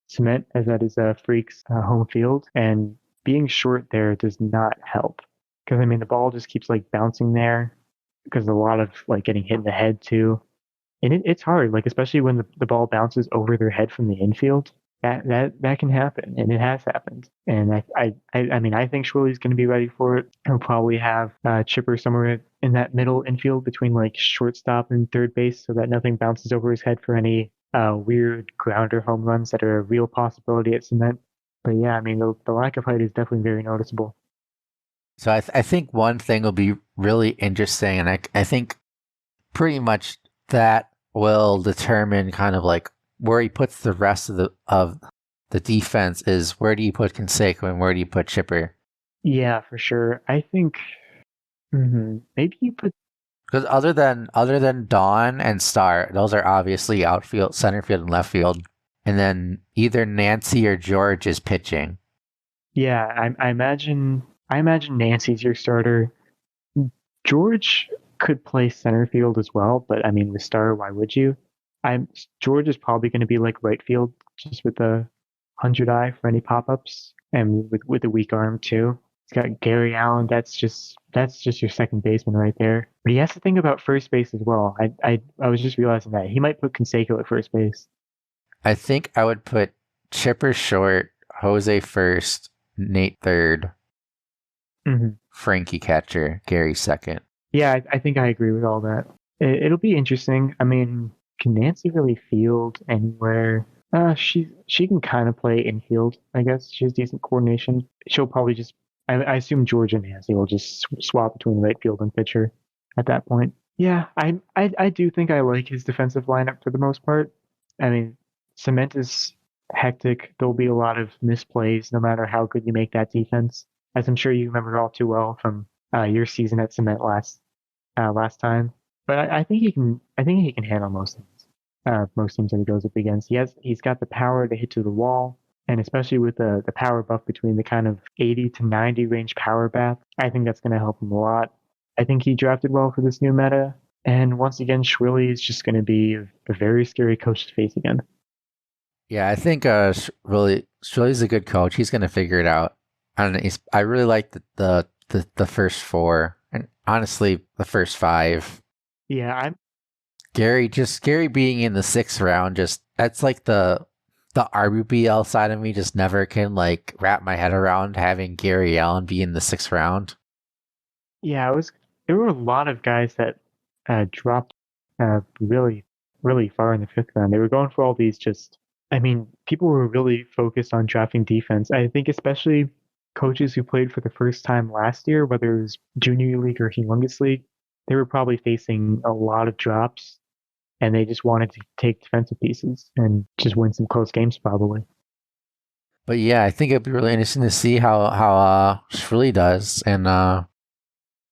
Cement, as that is Freak's home field, and being short there does not help because I mean the ball just keeps like bouncing there because a lot of like getting hit in the head too, and it's hard, like especially when the ball bounces over their head from the infield. That can happen, and it has happened. And I mean, I think Schwilly's going to be ready for it. He'll probably have Chipper somewhere in that middle infield between like shortstop and third base, so that nothing bounces over his head for any weird grounder home runs that are a real possibility at Cement. But yeah, I mean, the lack of height is definitely very noticeable. So I think one thing will be really interesting, and I think pretty much that will determine kind of like where he puts the rest of the defense is where do you put Canseco and where do you put Chipper? Yeah, for sure. I think maybe you put. Because other than Dawn and Star, those are obviously outfield, center field, and left field, and then either Nancy or George is pitching. Yeah, I imagine Nancy's your starter. George could play center field as well, but I mean, with Star, why would you? George is probably going to be like right field, just with the 100 eye for any pop ups, and with a weak arm too. He's got Gary Allen. That's just your second baseman right there. But he has to think about first base as well. I was just realizing that he might put Canseco at first base. I think I would put Chipper short, Jose first, Nate third, Frankie catcher, Gary second. Yeah, I think I agree with all that. It'll be interesting. I mean, can Nancy really field anywhere? She can kind of play infield, I guess. She has decent coordination. She'll probably just. I assume George and Nancy will just swap between right field and pitcher at that point. Yeah, I do think I like his defensive lineup for the most part. I mean, Cement is hectic. There'll be a lot of misplays no matter how good you make that defense, as I'm sure you remember all too well from your season at Cement last time. But I think he can. I think he can handle most things. Most teams that he goes up against. He's got the power to hit to the wall, and especially with the power buff between the kind of 80 to 90 range power bath, I think that's going to help him a lot. I think he drafted well for this new meta, and once again, Schwilly is just going to be a very scary coach to face again. Yeah, I think Shirley's a good coach. He's going to figure it out. And I really like the first 4, and honestly, the first 5. Yeah, Gary being in the 6th round, just that's like the RBBL side of me just never can like wrap my head around having Gary Allen be in the 6th round. Yeah, there were a lot of guys that dropped really, really far in the 5th round. They were going for all these I mean, people were really focused on drafting defense. I think especially coaches who played for the first time last year, whether it was Junior League or Humongous League, they were probably facing a lot of drops, and they just wanted to take defensive pieces and just win some close games probably. But yeah, I think it'd be really interesting to see how Shrilly does, and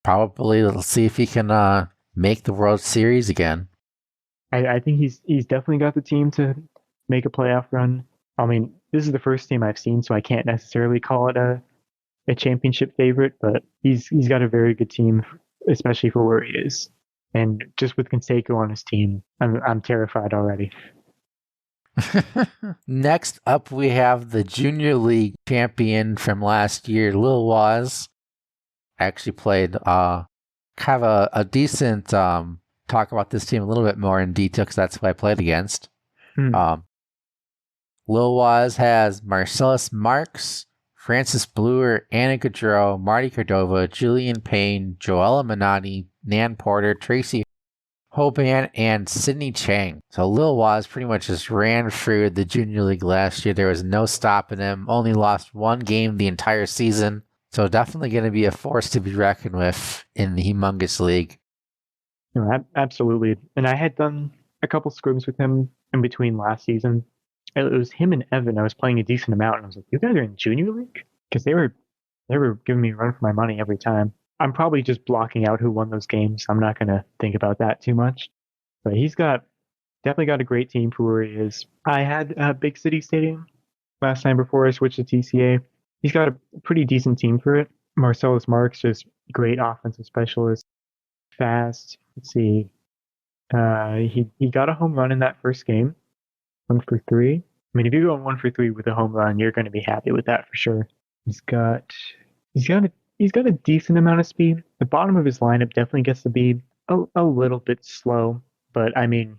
probably let's see if he can make the World Series again. I think he's definitely got the team to make a playoff run. I mean, this is the first team I've seen, so I can't necessarily call it a championship favorite, but he's got a very good team, especially for where he is. And just with Canseco on his team, I'm terrified already. Next up, we have the Junior League champion from last year, Lil Waz. Actually played kind of a decent talk about this team a little bit more in detail because that's who I played against. Lil Waz has Marcellus Marks, Francis Bluer, Anna Gaudreau, Marty Cordova, Julian Payne, Joella Minotti, Nan Porter, Tracy Hoban, and Sydney Chang. So Lil Waz pretty much just ran through the Junior League last year. There was no stopping him. Only lost one game the entire season. So definitely going to be a force to be reckoned with in the Humongous League. No, absolutely. And I had done a couple scrims with him in between last season. It was him and Evan. I was playing a decent amount, and I was like, "You guys are in Junior League?" Because they were giving me a run for my money every time. I'm probably just blocking out who won those games. I'm not going to think about that too much. But he's definitely got a great team for where he is. I had a Big City Stadium last time before I switched to TCA. He's got a pretty decent team for it. Marcellus Marks, just great offensive specialist, fast. Let's see. He got a home run in that first game, 1 for 3. I mean, if you're going 1 for 3 with a home run, you're going to be happy with that for sure. He's got a decent amount of speed. The bottom of his lineup definitely gets to be a little bit slow, but I mean,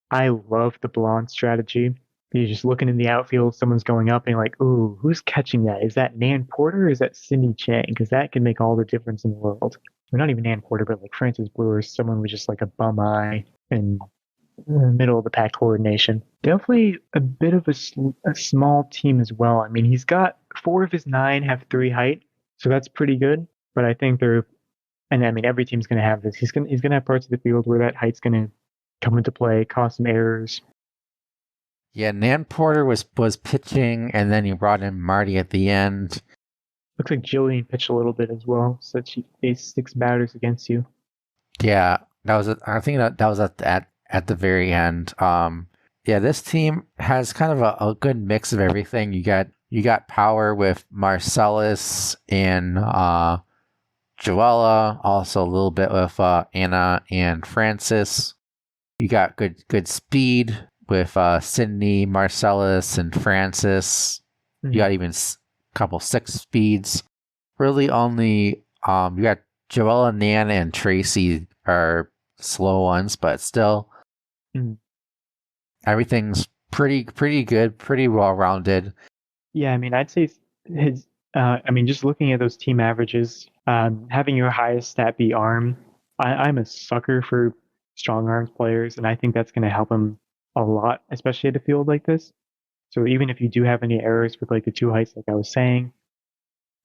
I love the blonde strategy. You're just looking in the outfield, someone's going up, and you're like, ooh, who's catching that? Is that Nan Porter or is that Cindy Chang? Because that can make all the difference in the world. Or not even Nan Porter, but like Francis Brewer, someone with just like a bum eye and middle of the pack coordination. Definitely a bit of a small team as well. I mean, he's got 4 of his 9 have 3 height, so that's pretty good. But I think and I mean, every team's going to have this. He's going to have parts of the field where that height's going to come into play, cause some errors. Yeah, Nan Porter was pitching, and then you brought in Marty at the end. Looks like Jillian pitched a little bit as well, so that she faced 6 batters against you. Yeah, I think that was at the very end. Yeah, this team has kind of a good mix of everything. You got power with Marcellus and Joella, also a little bit with Anna and Francis. You got good speed with Sydney, Marcellus, and Francis. You got even a couple 6 speeds. Really only you got Joella, Nan, and Tracy are slow ones, but still everything's pretty good, pretty well rounded. Yeah, I mean, I'd say his. I mean, just looking at those team averages, having your highest stat be arm. I'm a sucker for strong arms players, and I think that's going to help him a lot, especially at a field like this. So even if you do have any errors with like the 2 heights, like I was saying,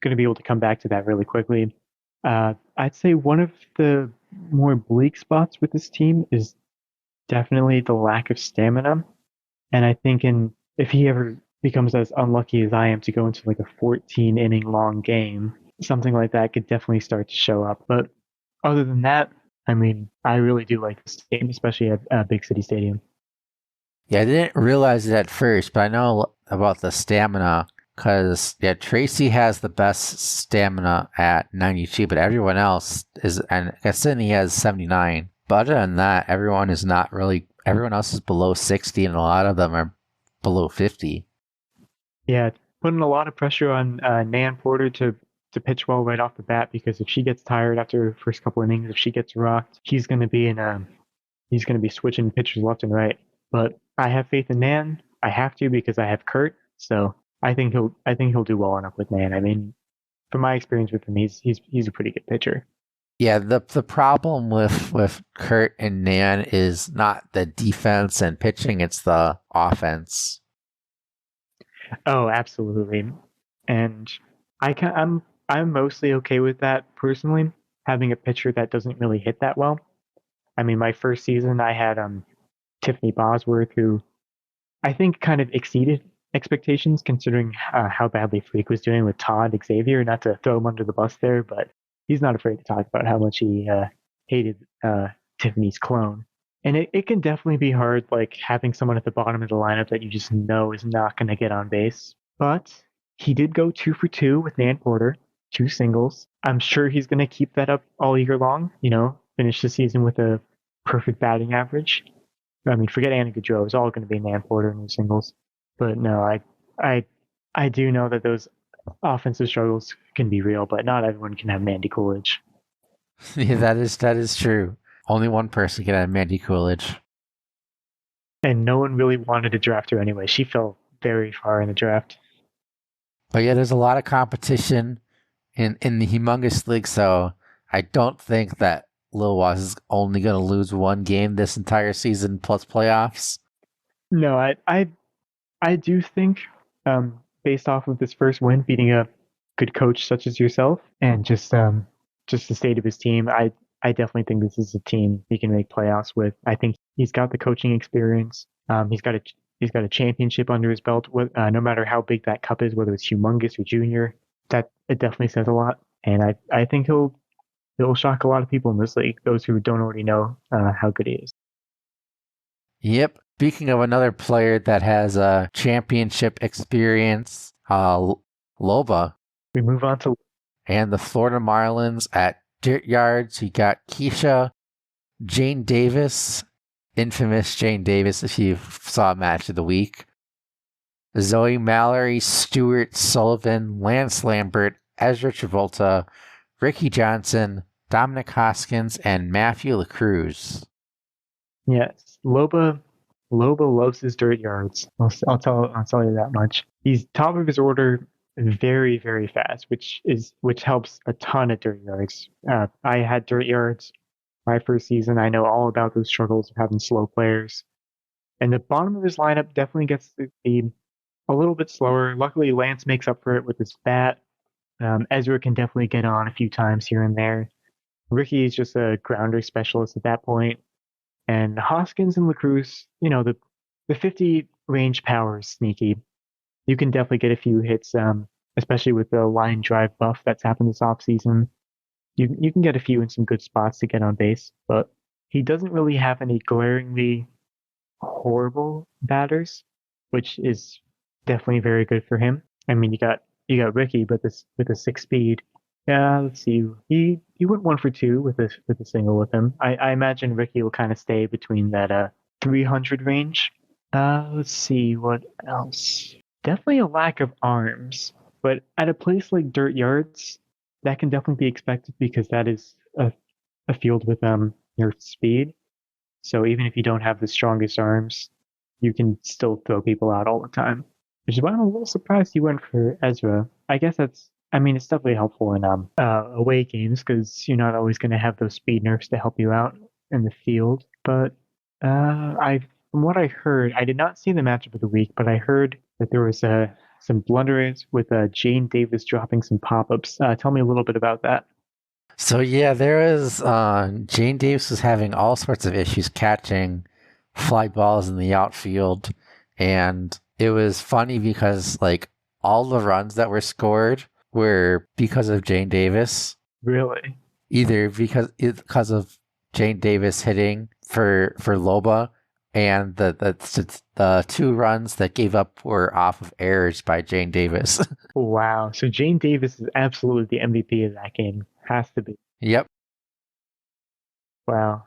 going to be able to come back to that really quickly. I'd say one of the more bleak spots with this team is definitely the lack of stamina. And I think if he ever becomes as unlucky as I am to go into like a 14 inning long game, something like that could definitely start to show up. But other than that, I mean, I really do like this game, especially at Big City Stadium. Yeah, I didn't realize it at first, but I know about the stamina because Tracy has the best stamina at 92, but everyone else is, and I guess Sydney has 79. But other than that, everyone is not really. Everyone else is below 60, and a lot of them are below 50. Yeah, putting a lot of pressure on Nan Porter to pitch well right off the bat, because if she gets tired after the first couple innings, if she gets rocked, he's going to be switching pitchers left and right. But I have faith in Nan. I have to because I have Kurt. So I think he'll do well enough with Nan. I mean, from my experience with him, he's a pretty good pitcher. Yeah, the problem with Kurt and Nan is not the defense and pitching; it's the offense. Oh, absolutely. And I'm mostly okay with that personally. Having a pitcher that doesn't really hit that well. I mean, my first season, I had Tiffany Bosworth, who I think kind of exceeded expectations considering how badly Freak was doing with Todd Xavier. Not to throw him under the bus there, but he's not afraid to talk about how much he hated Tiffany's clone. And it can definitely be hard, like having someone at the bottom of the lineup that you just know is not going to get on base. But he did go 2 for 2 with Nan Porter, 2 singles. I'm sure he's going to keep that up all year long. Finish the season with a perfect batting average. I mean, forget Anna Gaudreau. It's all going to be Nan Porter and his singles. But no, I, I do know that those offensive struggles can be real, but not everyone can have Mandy Coolidge. Yeah, that is true. Only one person can have Mandy Coolidge. And no one really wanted to draft her anyway. She fell very far in the draft. But yeah, there's a lot of competition in the Humongous League, so I don't think that Lil Waz is only going to lose one game this entire season plus playoffs. No, I do think, based off of this first win, beating a good coach such as yourself, and just the state of his team, I definitely think this is a team he can make playoffs with. I think he's got the coaching experience. He's got a championship under his belt. No matter how big that cup is, whether it's humongous or junior, that it definitely says a lot. And I think he'll shock a lot of people in this league, those who don't already know how good he is. Yep. Speaking of another player that has a championship experience, Loba. We move on to And the Florida Marlins at Dirt Yards. You got Keisha, Jane Davis, infamous Jane Davis if you saw Match of the Week, Zoe Mallory, Stuart Sullivan, Lance Lambert, Ezra Travolta, Ricky Johnson, Dominic Hoskins, and Matthew LaCruz. Yes, Loba loves his dirt yards. I'll tell you that much. He's top of his order, very very fast, which helps a ton at dirt yards. I had dirt yards my first season. I know all about those struggles of having slow players. And the bottom of his lineup definitely gets to be a little bit slower. Luckily, Lance makes up for it with his bat. Ezra can definitely get on a few times here and there. Ricky is just a grounder specialist at that point. And Hoskins and LaCruz, the 50 range power is sneaky. You can definitely get a few hits, especially with the line drive buff that's happened this offseason. You can get a few in some good spots to get on base, but he doesn't really have any glaringly horrible batters, which is definitely very good for him. I mean, you got Ricky, but this with a 6 speed. Yeah, let's see. He went 1 for 2 with a single with him. I imagine Ricky will kind of stay between that 300 range. Let's see what else. Definitely a lack of arms, but at a place like Dirt Yards, that can definitely be expected because that is a field with your speed. So even if you don't have the strongest arms, you can still throw people out all the time. Which is why I'm a little surprised you went for Ezra. I guess it's definitely helpful in away games because you're not always going to have those speed nerfs to help you out in the field. But from what I heard, I did not see the matchup of the week, but I heard that there was some blunders with Jane Davis dropping some pop-ups. Tell me a little bit about that. So yeah, there was Jane Davis was having all sorts of issues catching fly balls in the outfield, and it was funny because like all the runs that were scored were because of Jane Davis. Really? Either because of Jane Davis hitting for Loba, and the 2 runs that gave up were off of errors by Jane Davis. Wow. So Jane Davis is absolutely the MVP of that game. Has to be. Yep. Wow.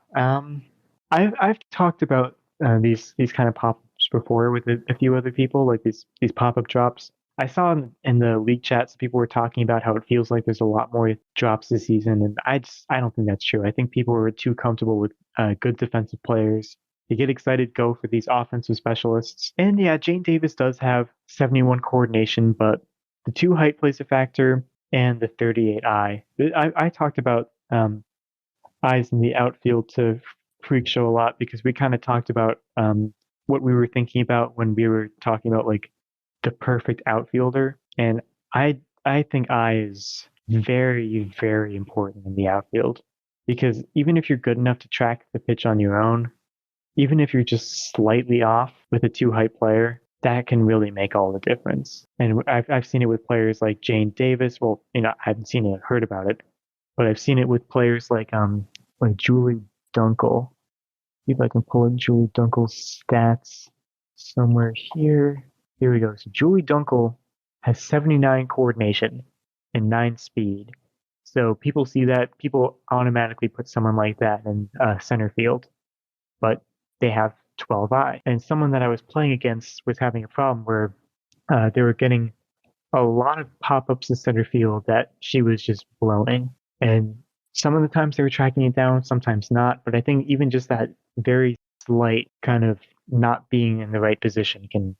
I've talked about these kind of pop-ups before with a few other people, like these pop-up drops. I saw in the league chats people were talking about how it feels like there's a lot more drops this season, and I don't think that's true. I think people are too comfortable with good defensive players. They get excited, go for these offensive specialists. And yeah, Jane Davis does have 71 coordination, but the 2 height plays a factor, and the 38 eye. I talked about eyes in the outfield to Freak Show a lot because we kind of talked about what we were thinking about when we were talking about like the perfect outfielder, and I think eye is very very important in the outfield because even if you're good enough to track the pitch on your own, even if you're just slightly off with a 2 height player, that can really make all the difference. And I've seen it with players like Jane Davis. Well, I haven't seen it, heard about it. but I've seen it with players like Julie Dunkel. See if I can pull up Julie Dunkel's stats somewhere here. Here we go. So Julie Dunkel has 79 coordination and 9 speed. So people see that, people automatically put someone like that in center field, but they have 12i. And someone that I was playing against was having a problem where they were getting a lot of pop-ups in center field that she was just blowing. And some of the times they were tracking it down, sometimes not. But I think even just that very slight kind of not being in the right position can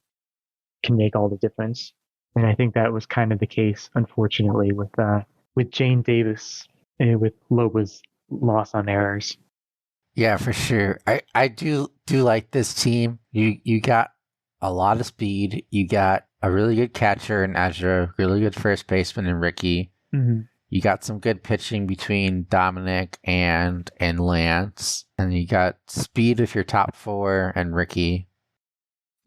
make all the difference. And I think that was kind of the case, unfortunately, with Jane Davis and with Loba's loss on errors. Yeah, for sure. I do like this team. You got a lot of speed. You got a really good catcher in Ezra, really good first baseman in Ricky. Mm-hmm. You got some good pitching between Dominic and Lance, and you got speed with your top 4 and Ricky.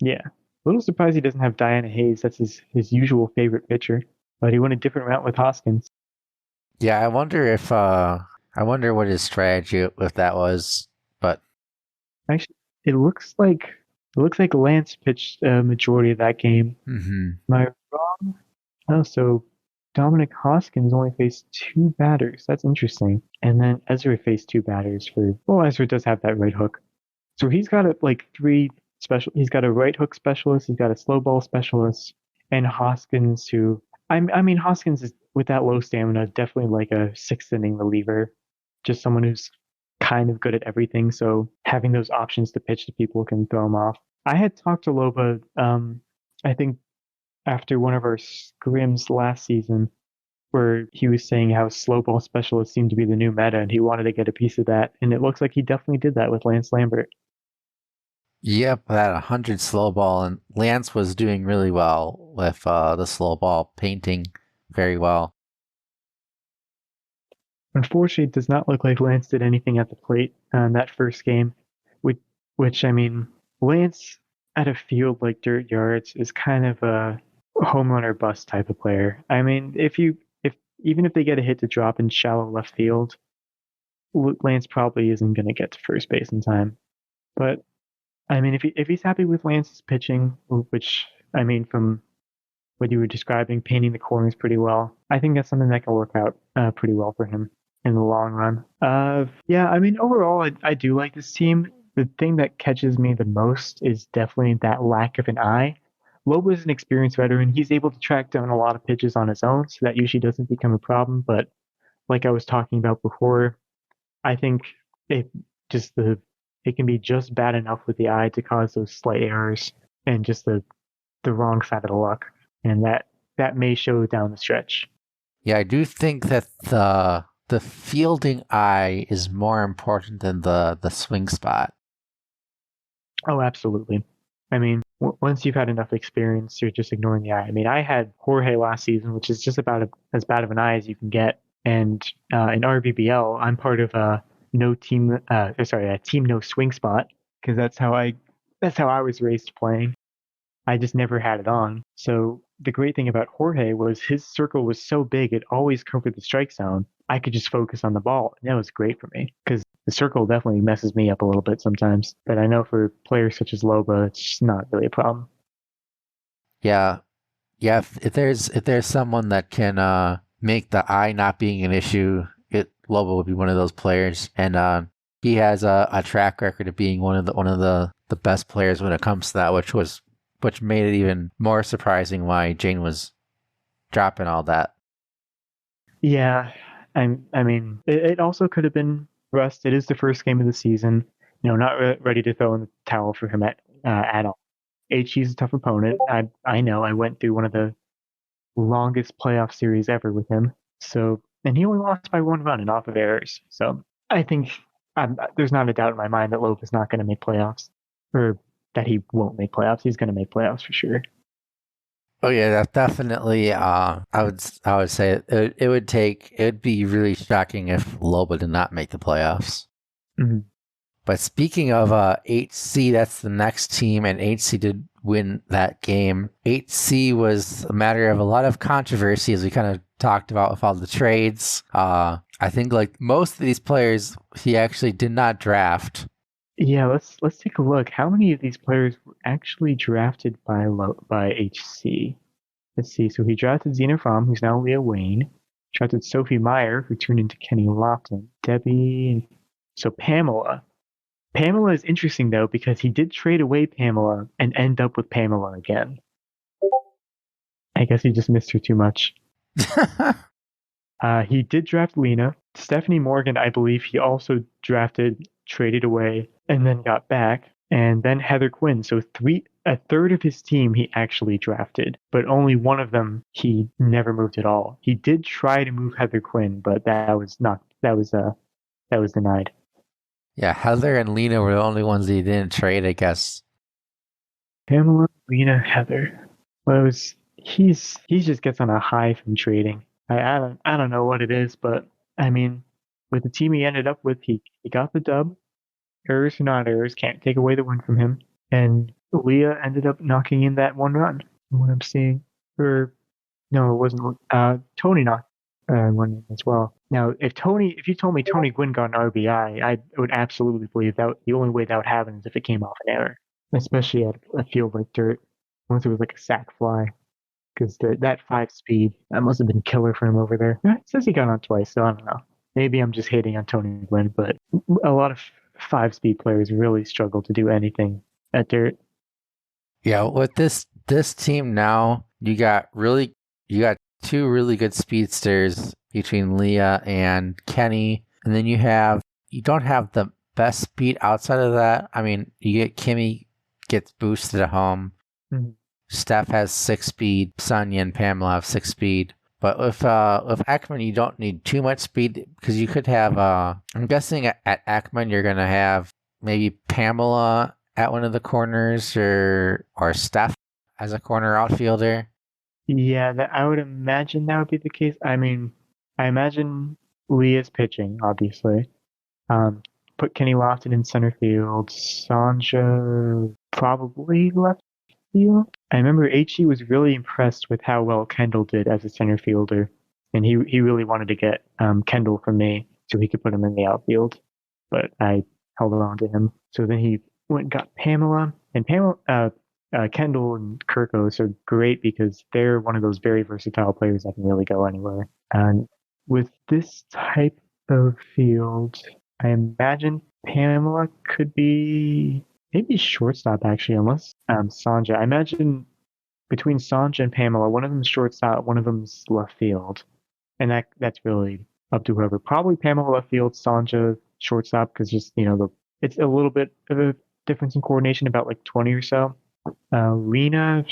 Yeah, a little surprised he doesn't have Diana Hayes. That's his usual favorite pitcher, but he went a different route with Hoskins. Yeah, I wonder what his strategy with that was, but actually, it looks like Lance pitched a majority of that game. Mm-hmm. Am I wrong? Oh, so Dominic Hoskins only faced 2 batters. That's interesting. And then Ezra faced 2 batters Ezra does have that right hook. So he's got he's got a right hook specialist, he's got a slow ball specialist, and Hoskins who, I mean, Hoskins is, with that low stamina, definitely like a 6th inning reliever. Just someone who's kind of good at everything. So having those options to pitch to people can throw him off. I had talked to Loba, I think, after one of our scrims last season, where he was saying how slow ball specialists seemed to be the new meta, and he wanted to get a piece of that. And it looks like he definitely did that with Lance Lambert. Yep, that 100 slow ball, and Lance was doing really well with the slow ball, painting very well. Unfortunately, it does not look like Lance did anything at the plate in that first game, which I mean, Lance at a field like Dirt Yards is kind of a home run or bust type of player. I mean, even if they get a hit to drop in shallow left field, Lance probably isn't going to get to first base in time. But I mean, if he's happy with Lance's pitching, which I mean, from what you were describing, painting the corners pretty well, I think that's something that can work out pretty well for him in the long run. Yeah, I mean, overall, I do like this team. The thing that catches me the most is definitely that lack of an eye. Lobo is an experienced veteran. He's able to track down a lot of pitches on his own, so that usually doesn't become a problem. But like I was talking about before, I think it can be just bad enough with the eye to cause those slight errors and just the wrong side of the luck, and that may show down the stretch. Yeah, I do think that the fielding eye is more important than the swing spot. Oh, absolutely. I mean, once you've had enough experience, you're just ignoring the eye. I mean, I had Jorge last season, which is just about as bad of an eye as you can get. And in our BBL, I'm part of a team no swing spot, because that's how I was raised playing. I just never had it on. So the great thing about Jorge was his circle was so big, it always covered the strike zone. I could just focus on the ball, and that was great for me, because the circle definitely messes me up a little bit sometimes. But I know for players such as Loba, it's just not really a problem. Yeah. If there's someone that can make the eye not being an issue, Loba would be one of those players, and he has a track record of being one of the best players when it comes to that, which made it even more surprising why Jane was dropping all that. Yeah, I mean, it also could have been rust. It is the first game of the season. Not ready to throw in the towel for him at all. HG's a tough opponent. I know. I went through one of the longest playoff series ever with him. So, and he only lost by 1 run and off of errors. So I think there's not a doubt in my mind that Loba's not going to make playoffs, or that he won't make playoffs. He's going to make playoffs for sure. Oh yeah, that definitely. I would say it would be really shocking if Loba did not make the playoffs. Mm-hmm. But speaking of HC, that's the next team, and HC did win that game. HC was a matter of a lot of controversy, as we kind of talked about with all the trades. I think like most of these players, he actually did not draft. Yeah, let's take a look. How many of these players were actually drafted by HC? Let's see. So he drafted Zena Fromm, who's now Leah Wayne. Drafted Sophie Meyer, who turned into Kenny Lofton. Debbie. So Pamela. Pamela is interesting though because he did trade away Pamela and end up with Pamela again. I guess he just missed her too much. He did draft Lena. Stephanie Morgan, I believe he also drafted, traded away, and then got back. And then Heather Quinn. So a third of his team he actually drafted, but only one of them he never moved at all. He did try to move Heather Quinn, but that was denied. Yeah, Heather and Lena were the only ones that he didn't trade, I guess. Pamela, Lena, Heather. Well, he just gets on a high from trading. I don't know what it is, but I mean, with the team he ended up with, he got the dub. Errors or not errors, can't take away the win from him. And Leah ended up knocking in that one run, from what I'm seeing. Or no, it wasn't. Tony knocked one in as well. Now, if you told me Tony Gwynn got an RBI, I would absolutely believe that. The only way that would happen is if it came off an error, especially at a field like dirt, once it was like a sack fly. Because that 5-speed, that must have been killer for him over there. It says he got on twice, so I don't know. Maybe I'm just hating on Tony Gwynn, but a lot of 5-speed players really struggle to do anything at dirt. Yeah, with this team now, you got two really good speedsters between Leah and Kenny, and then you don't have the best speed outside of that. I mean, you get Kimmy gets boosted at home. Mm-hmm. Steph has 6 speed. Sonya and Pamela have 6 speed. But with Ekman, you don't need too much speed because you could have. I'm guessing at Ekman you're gonna have maybe Pamela at one of the corners or Steph as a corner outfielder. Yeah, I would imagine that would be the case. I mean, I imagine Leah's pitching, obviously. Put Kenny Lofton in center field. Sanja probably left field. I remember HE was really impressed with how well Kendall did as a center fielder, and he really wanted to get Kendall from me so he could put him in the outfield, but I held on to him. So then he went and got Pamela, and Kendall and Kirkos are great because they're one of those very versatile players that can really go anywhere. And with this type of field, I imagine Pamela could be maybe shortstop actually, unless Sanja. I imagine between Sanja and Pamela, one of them's shortstop, one of them's left field, and that's really up to whoever. Probably Pamela left field, Sanja shortstop, because just it's a little bit of a difference in coordination, about like 20 or so. Lena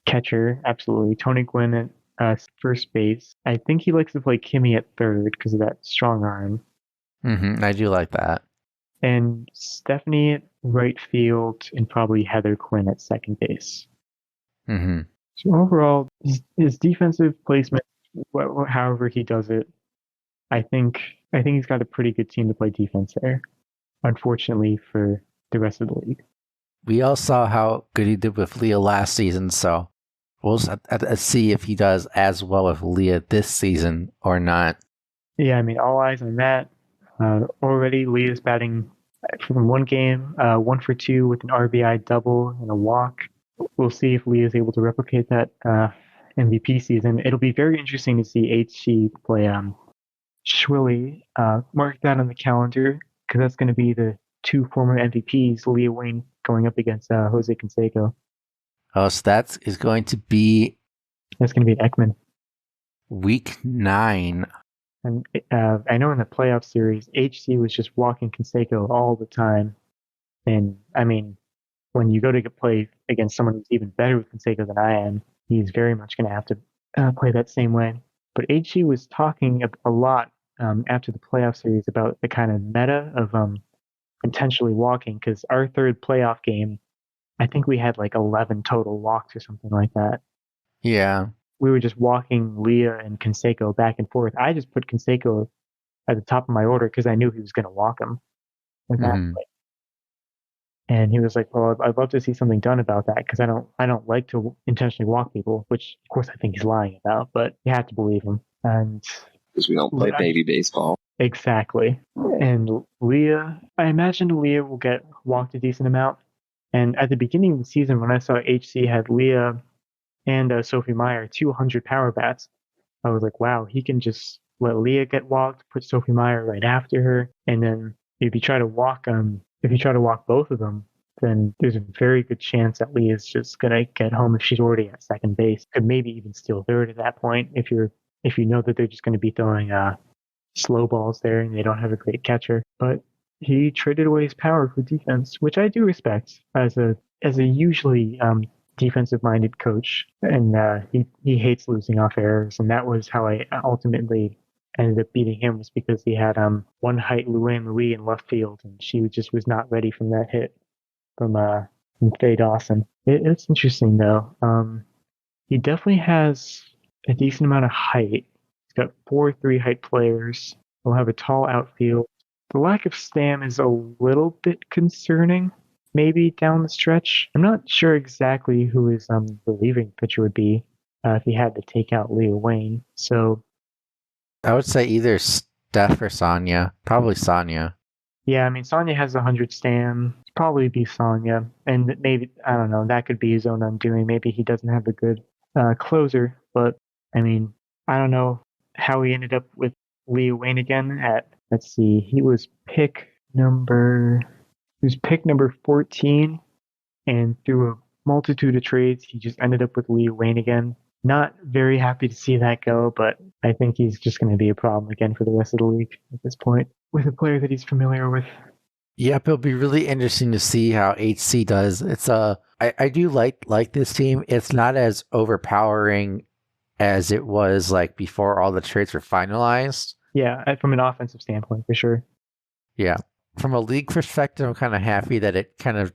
catcher, absolutely. Tony Gwynn at first base. I think he likes to play Kimmy at third because of that strong arm. I do like that. And Stephanie at right field, and probably Heather Quinn at second base. So overall, his defensive placement, however he does it, I think he's got a pretty good team to play defense there. Unfortunately for the rest of the league. We all saw how good he did with Leah last season, so we'll just have to see if he does as well with Leah this season or not. Yeah, I mean, all eyes on that. Already, Leah's batting from one game, 1 for 2 with an RBI double and a walk. We'll see if Leah's able to replicate that MVP season. It'll be very interesting to see HC play Schwilly. Mark that on the calendar because that's going to be the 2 former MVPs, Leah Wayne going up against Jose Canseco. Oh, so that's going to be at Ekman. Week 9. And I know in the playoff series, HC was just walking Canseco all the time. And I mean, when you go to play against someone who's even better with Canseco than I am, he's very much going to have to play that same way. But HC was talking a lot after the playoff series about the kind of meta of intentionally walking, because our third playoff game, I think we had like 11 total walks or something like that. Yeah. We were just walking Leah and Canseco back and forth. I just put Canseco at the top of my order because I knew he was going to walk him. And he was like, "Well, I'd love to see something done about that because I don't like to intentionally walk people," which of course I think he's lying about, but you have to believe him. And because we don't play baby baseball. Exactly. And Leah, I imagine Leah will get walked a decent amount. And at the beginning of the season, when I saw HC had Leah and Sophie Meyer 200 power bats, I was like, wow, he can just let Leah get walked, put Sophie Meyer right after her, and then if you try to walk both of them, then there's a very good chance that Leah's just gonna get home if she's already at second base. Could maybe even steal third at that point if you know that they're just gonna be throwing slow balls there and they don't have a great catcher. But he traded away his power for defense, which I do respect as a usually defensive minded coach, and he hates losing off errors, and that was how I ultimately ended up beating him, was because he had one height Luann Louis in left field, and she just was not ready from that hit from Faye Dawson. It's interesting though. He definitely has a decent amount of height. He's got 4 3 height players. He'll have a tall outfield. The lack of stam is a little bit concerning, maybe down the stretch. I'm not sure exactly who his relieving pitcher would be if he had to take out Leo Wayne. So I would say either Steph or Sonya. Probably Sonya. yeah, I mean Sonya has 100 stam. Probably be Sonya, and maybe I don't know. That could be his own undoing. Maybe he doesn't have a good closer, but I mean I don't know how he ended up with Leo Wayne again. Let's see, he was pick number 14, and through a multitude of trades, he just ended up with Leo Wayne again. Not very happy to see that go, but I think he's just going to be a problem again for the rest of the league at this point with a player that he's familiar with. Yep, it'll be really interesting to see how HC does. I do like this team. It's not as overpowering as it was like before all the trades were finalized. Yeah, from an offensive standpoint, for sure. Yeah. From a league perspective, I'm kind of happy that it kind of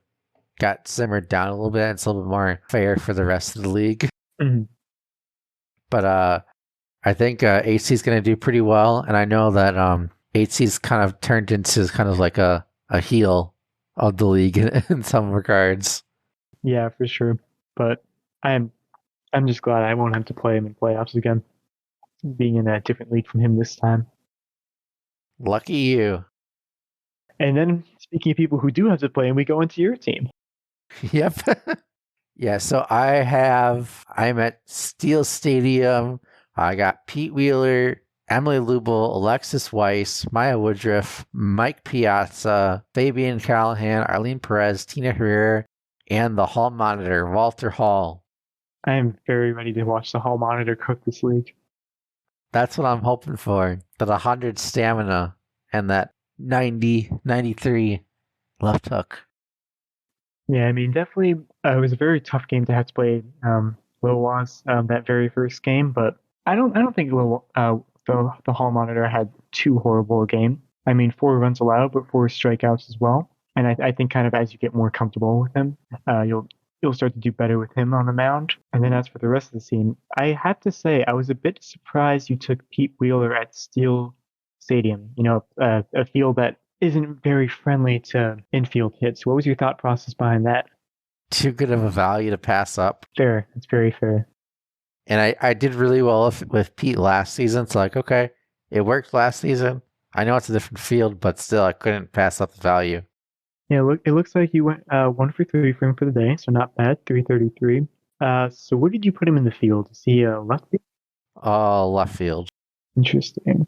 got simmered down a little bit. It's a little bit more fair for the rest of the league. Mm-hmm. But I think HC's going to do pretty well. And I know that HC's kind of turned into kind of like a heel of the league in some regards. Yeah, for sure. But I'm just glad I won't have to play him in playoffs again, being in a different league from him this time. Lucky you. And then, speaking of people who do have to play, and we go into your team. Yep. Yeah, so I'm at Steel Stadium. I got Pete Wheeler, Emily Lubel, Alexis Weiss, Maya Woodruff, Mike Piazza, Fabian Callahan, Arlene Perez, Tina Herrera, and the Hall Monitor, Walter Hall. I am very ready to watch the Hall Monitor cook this league. That's what I'm hoping for. That 100 stamina and that 93 left hook. Yeah, I mean, definitely, it was a very tough game to have to play Lil Waz that very first game, but I don't think the Hall Monitor had too horrible a game. I mean, 4 runs allowed, but 4 strikeouts as well. And I think kind of as you get more comfortable with him, you'll start to do better with him on the mound. And then as for the rest of the team, I have to say I was a bit surprised you took Pete Wheeler at Steel Stadium. You know, a field that isn't very friendly to infield hits. What was your thought process behind that? Too good of a value to pass up. Fair. It's very fair. And I did really well with Pete last season. So like, okay, it worked last season. I know it's a different field, but still I couldn't pass up the value. Yeah, look, it looks like you went 1 for 3 for him for the day, so not bad. 333. So what did you put him in the field? Is he left field? Left field. Interesting.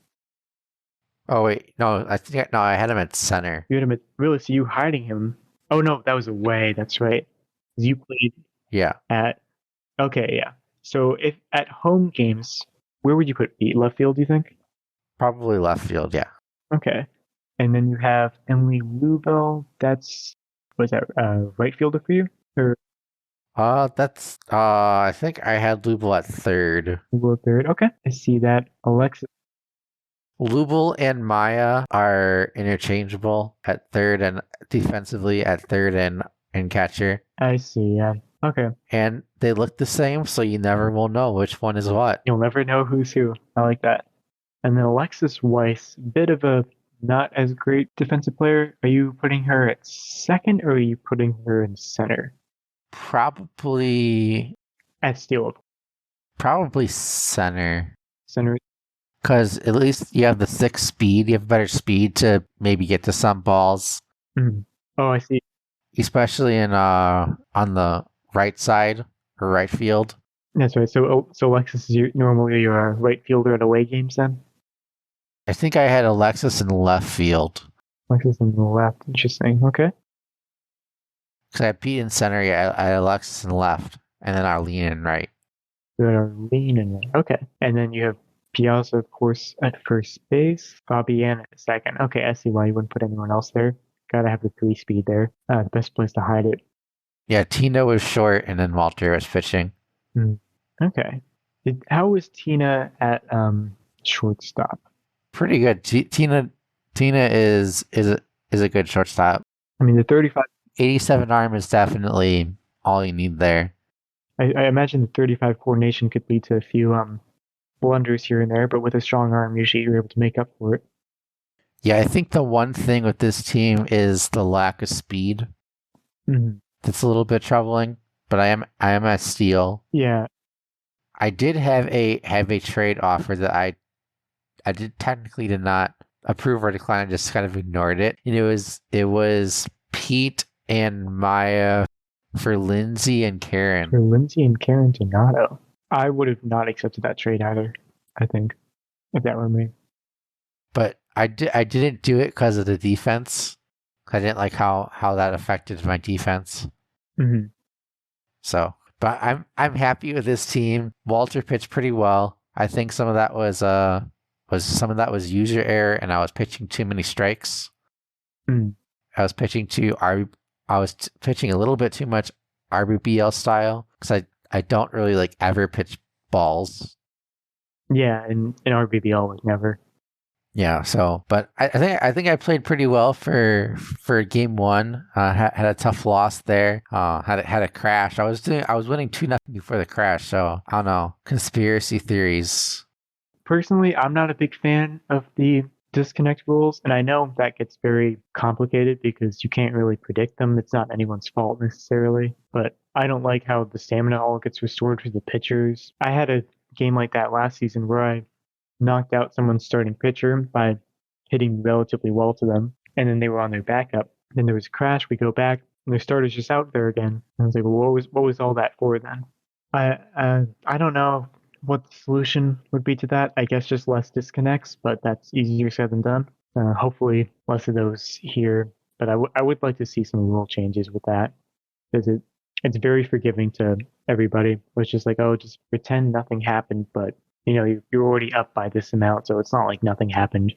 Oh wait, no, I had him at center. You had him at really? So you hiding him? Oh no, that was away. That's right. 'Cause you played Yeah, at. Okay, yeah. So if at home games, where would you put Pete? Left field? Do you think? probably left field. Yeah. Okay. And then you have Emily Lubel. Was that right fielder for you? Or That's I think I had Lubel at third. Lubel third? Okay, I see that. Alexis. Lubel and Maya are interchangeable at third and defensively at third and catcher. I see. Yeah. Okay. And they look the same, so you never will know which one is what. You'll never know who's who. I like that. And then Alexis Weiss, bit of a not as great defensive player. Are you putting her at second, or are you putting her in center? Probably At Steel. center. Center. because at least you have the 6 speed. You have better speed to maybe get to some balls, Oh, I see. especially in on the right side or right field. That's right. So Alexis is normally your right fielder at away games then? I think I had Alexis in left field Alexis in the left. Interesting. Okay. because I had Pete in center. Yeah, I had Alexis in left, and then Arlene in right. Lean in right. Okay. And then you have Piazza, of course, at first base. Fabian at second. Okay, I see why you wouldn't put anyone else there. Gotta have the 3 speed there. The best place to hide it. Yeah, Tina was short, and then Walter was pitching. Okay. How was Tina at shortstop? Pretty good. Tina is a good shortstop. I mean, the 35. 87 arm is definitely all you need there. I imagine the 35 coordination could lead to a few blunders here and there, but with a strong arm, usually you're able to make up for it. Yeah, I think the one thing with this team is the lack of speed. That's a little bit troubling, but I am at Steel. Yeah. I did have a trade offer that I did not approve or decline. I just kind of ignored it. And it was Pete and Maya for Lindsay and Karen. For Lindsay and Karen Donato. I would have not accepted that trade either, I think, if that were me. But I didn't do it because of the defense. I didn't like how that affected my defense. So, but I'm happy with this team. Walter pitched pretty well. I think some of that was user error, and I was pitching too many strikes. I was pitching pitching a little bit too much BBOL style because I don't really like ever pitch balls. Yeah, and RBBL was never. Yeah, so but I think I played pretty well for game 1. Had a tough loss there. Had a crash. I was winning 2-0 before the crash. So I don't know, conspiracy theories. Personally, I'm not a big fan of the disconnect rules, and I know that gets very complicated because you can't really predict them. It's not anyone's fault necessarily, but I don't like how the stamina all gets restored for the pitchers. I had a game like that last season where I knocked out someone's starting pitcher by hitting relatively well to them, and then they were on their backup. Then there was a crash. We go back, and their starter's just out there again. And I was like, well, what was all that for then? I don't know what the solution would be to that. I guess just less disconnects, but that's easier said than done. Hopefully, less of those here. But I would like to see some rule changes with that because it's very forgiving to everybody. It's just like, oh, just pretend nothing happened, but you're already up by this amount, so it's not like nothing happened.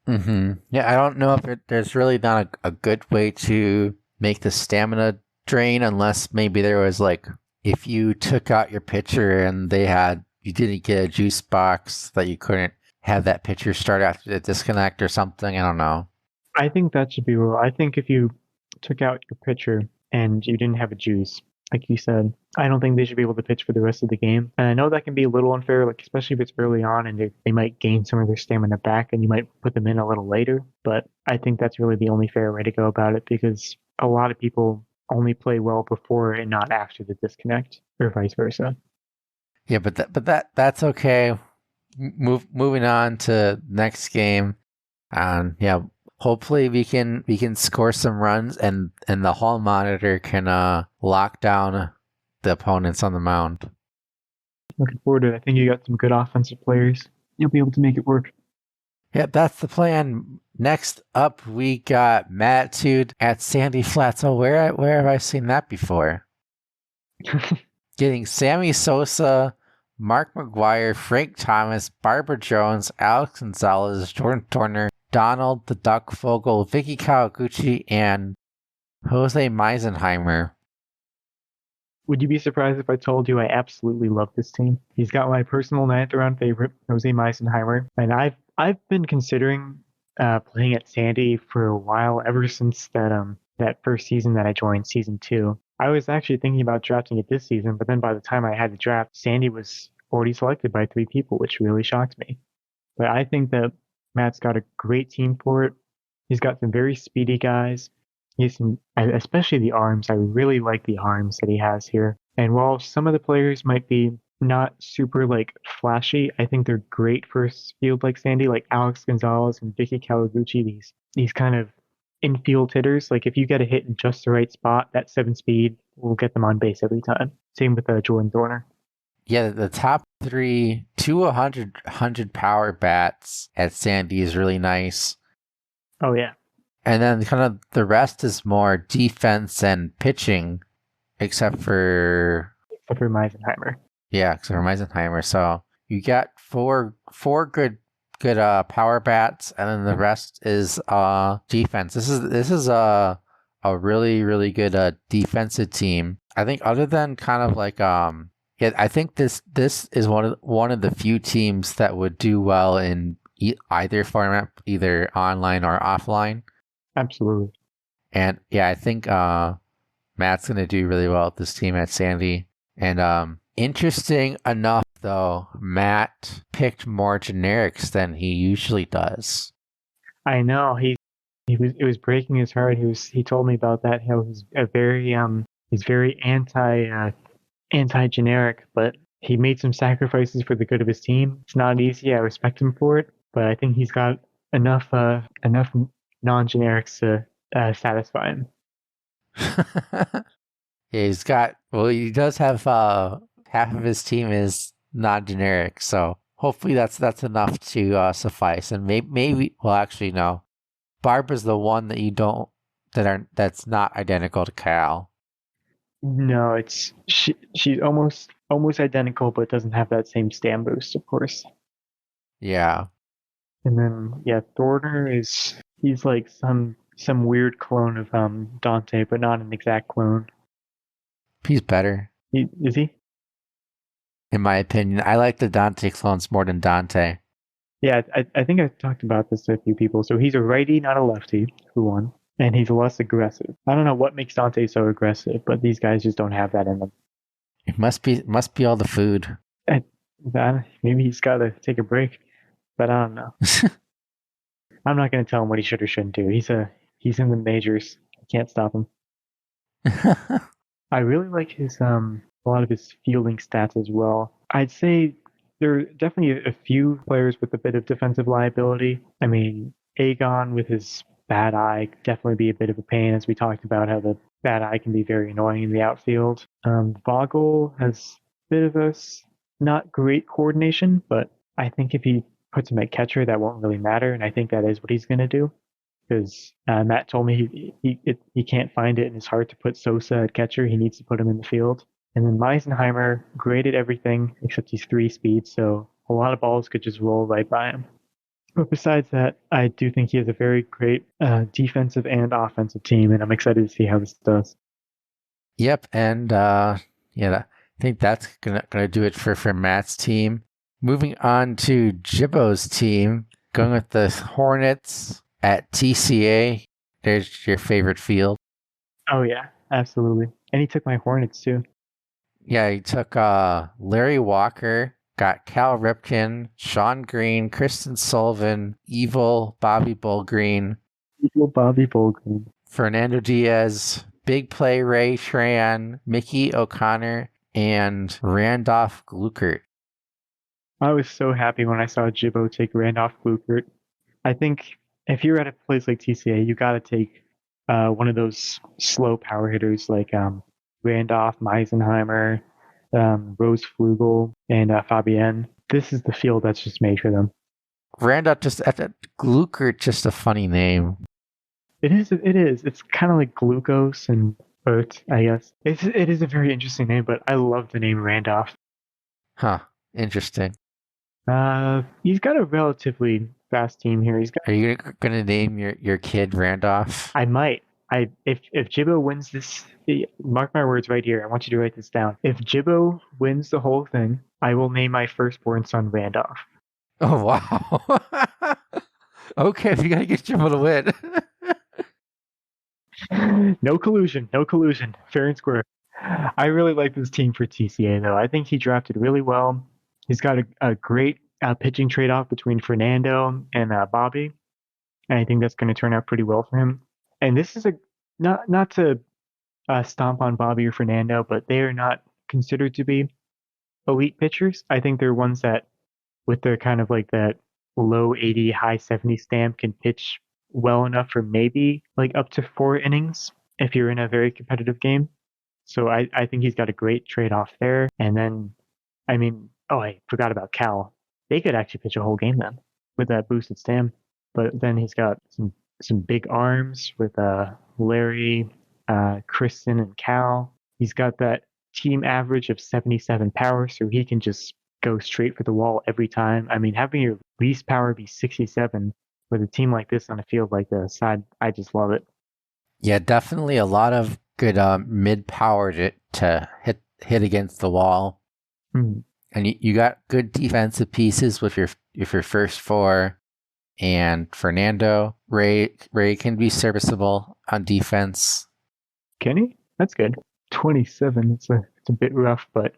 Yeah, I don't know if there's really not a good way to make the stamina drain unless maybe there was like, if you took out your pitcher and you didn't get a juice box that you couldn't have that pitcher start after the disconnect or something. I don't know. I think that should be a rule. I think if you took out your pitcher and you didn't have a juice, like you said, I don't think they should be able to pitch for the rest of the game. And I know that can be a little unfair, like especially if it's early on and they might gain some of their stamina back and you might put them in a little later. But I think that's really the only fair way to go about it because a lot of people only play well before and not after the disconnect, or vice versa. Yeah, but that's okay. Moving on to next game. Yeah, hopefully we can score some runs and the hall monitor can lock down the opponents on the mound. Looking forward to it. I think you got some good offensive players. You'll be able to make it work. Yeah, that's the plan. Next up, we got Mattitude at Sandy Flats. Oh, where have I seen that before? Getting Sammy Sosa, Mark McGuire, Frank Thomas, Barbara Jones, Alex Gonzalez, Jordan Turner, Donald the Duck Vogel, Vicky Kawaguchi, and Jose Meisenheimer. Would you be surprised if I told you I absolutely love this team? He's got my personal 9th round favorite, Jose Meisenheimer, and I've been considering playing at Sandy for a while, ever since that first season that I joined, season 2. I was actually thinking about drafting it this season, but then by the time I had to draft, Sandy was already selected by 3 people, which really shocked me. But I think that Matt's got a great team for it. He's got some very speedy guys. Especially the arms. I really like the arms that he has here. And while some of the players might be not super like flashy. I think they're great for a field like Sandy, like Alex Gonzalez and Vicky Kawaguchi. These kind of infield hitters. Like if you get a hit in just the right spot, that 7 speed will get them on base every time. Same with Jordan Dorner. Yeah, the top three, 100 power bats at Sandy is really nice. Oh yeah. And then kind of the rest is more defense and pitching, except for Meisenheimer. Yeah, except for Meisenheimer. So you got four good power bats, and then the rest is defense. This is a really good defensive team. I think other than kind of like yeah, I think this is one of the few teams that would do well in either format, either online or offline. Absolutely. And yeah, I think Matt's gonna do really well with this team at Sandy. And interesting enough, though, Matt picked more generics than he usually does. I know it was breaking his heart. He told me about that. How he's very anti generic, but he made some sacrifices for the good of his team. It's not easy. I respect him for it, but I think he's got enough non generics to satisfy him. Yeah, he does have half of his team is non-generic, so hopefully that's enough to suffice. And maybe well, actually no, Barbara's the one that you don't that's not identical to Cal. No, she's almost identical, but doesn't have that same stam boost, of course. Yeah. And then yeah, Thorner he's like some weird clone of Dante, but not an exact clone. He's better. Is he? In my opinion, I like the Dante clones more than Dante. Yeah, I think I've talked about this to a few people. So he's a righty, not a lefty, for one, and he's less aggressive. I don't know what makes Dante so aggressive, but these guys just don't have that in them. It must be all the food. Maybe he's got to take a break, but I don't know. I'm not going to tell him what he should or shouldn't do. He's in the majors. I can't stop him. I really like his a lot of his fielding stats as well. I'd say there are definitely a few players with a bit of defensive liability. I mean, Aegon with his bad eye could definitely be a bit of a pain, as we talked about how the bad eye can be very annoying in the outfield. Vogel has a bit of a not great coordination, but I think if he puts him at catcher, that won't really matter, and I think that is what he's going to do. Because Matt told me he can't find it in his heart to put Sosa at catcher. He needs to put him in the field. And then Meisenheimer graded everything except he's 3 speed, so a lot of balls could just roll right by him. But besides that, I do think he has a very great defensive and offensive team, and I'm excited to see how this does. Yep, and yeah, I think that's gonna do it for Matt's team. Moving on to Jibbo's team, going with the Hornets at TCA. There's your favorite field. Oh yeah, absolutely. And he took my Hornets too. Yeah, he took Larry Walker, got Cal Ripken, Sean Green, Kristen Sullivan, Evil Bobby Bullgreen, Fernando Diaz, Big Play Ray Tran, Mickey O'Connor, and Randolph Gluckert. I was so happy when I saw Jibbo take Randolph Gluckert. I think if you're at a place like TCA, you got to take one of those slow power hitters like Randolph, Meisenheimer, Rose Flugel, and Fabienne. This is the field that's just made for them. Randolph Gluckert, just a funny name. It is. It's kind of like glucose and oat, I guess. It is a very interesting name, but I love the name Randolph. Huh. Interesting. He's got a relatively fast team here. Are you gonna name your kid Randolph? I might. If Jibbo wins this, mark my words right here. I want you to write this down. If Jibbo wins the whole thing, I will name my firstborn son Randolph. Oh wow. Okay, we gotta get Jibbo to win. No collusion. Fair and square. I really like this team for TCA though. I think he drafted really well. He's got a great pitching trade-off between Fernando and Bobby, and I think that's going to turn out pretty well for him. And this is not to stomp on Bobby or Fernando, but they are not considered to be elite pitchers. I think they're ones that, with their kind of like that low 80, high 70 stamp, can pitch well enough for maybe like up to 4 innings if you're in a very competitive game. So I think he's got a great trade off there. And then, I mean, oh, I forgot about Cal. They could actually pitch a whole game then with that boosted stamp. But then he's got some big arms with Larry, Kristen, and Cal. He's got that team average of 77 power, so he can just go straight for the wall every time. I mean, having your least power be 67 with a team like this on a field like this, I just love it. Yeah, definitely a lot of good mid power to hit against the wall. Hmm. And you got good defensive pieces with your first four, and Fernando. Ray can be serviceable on defense. Can he? That's good. 27. It's a bit rough, but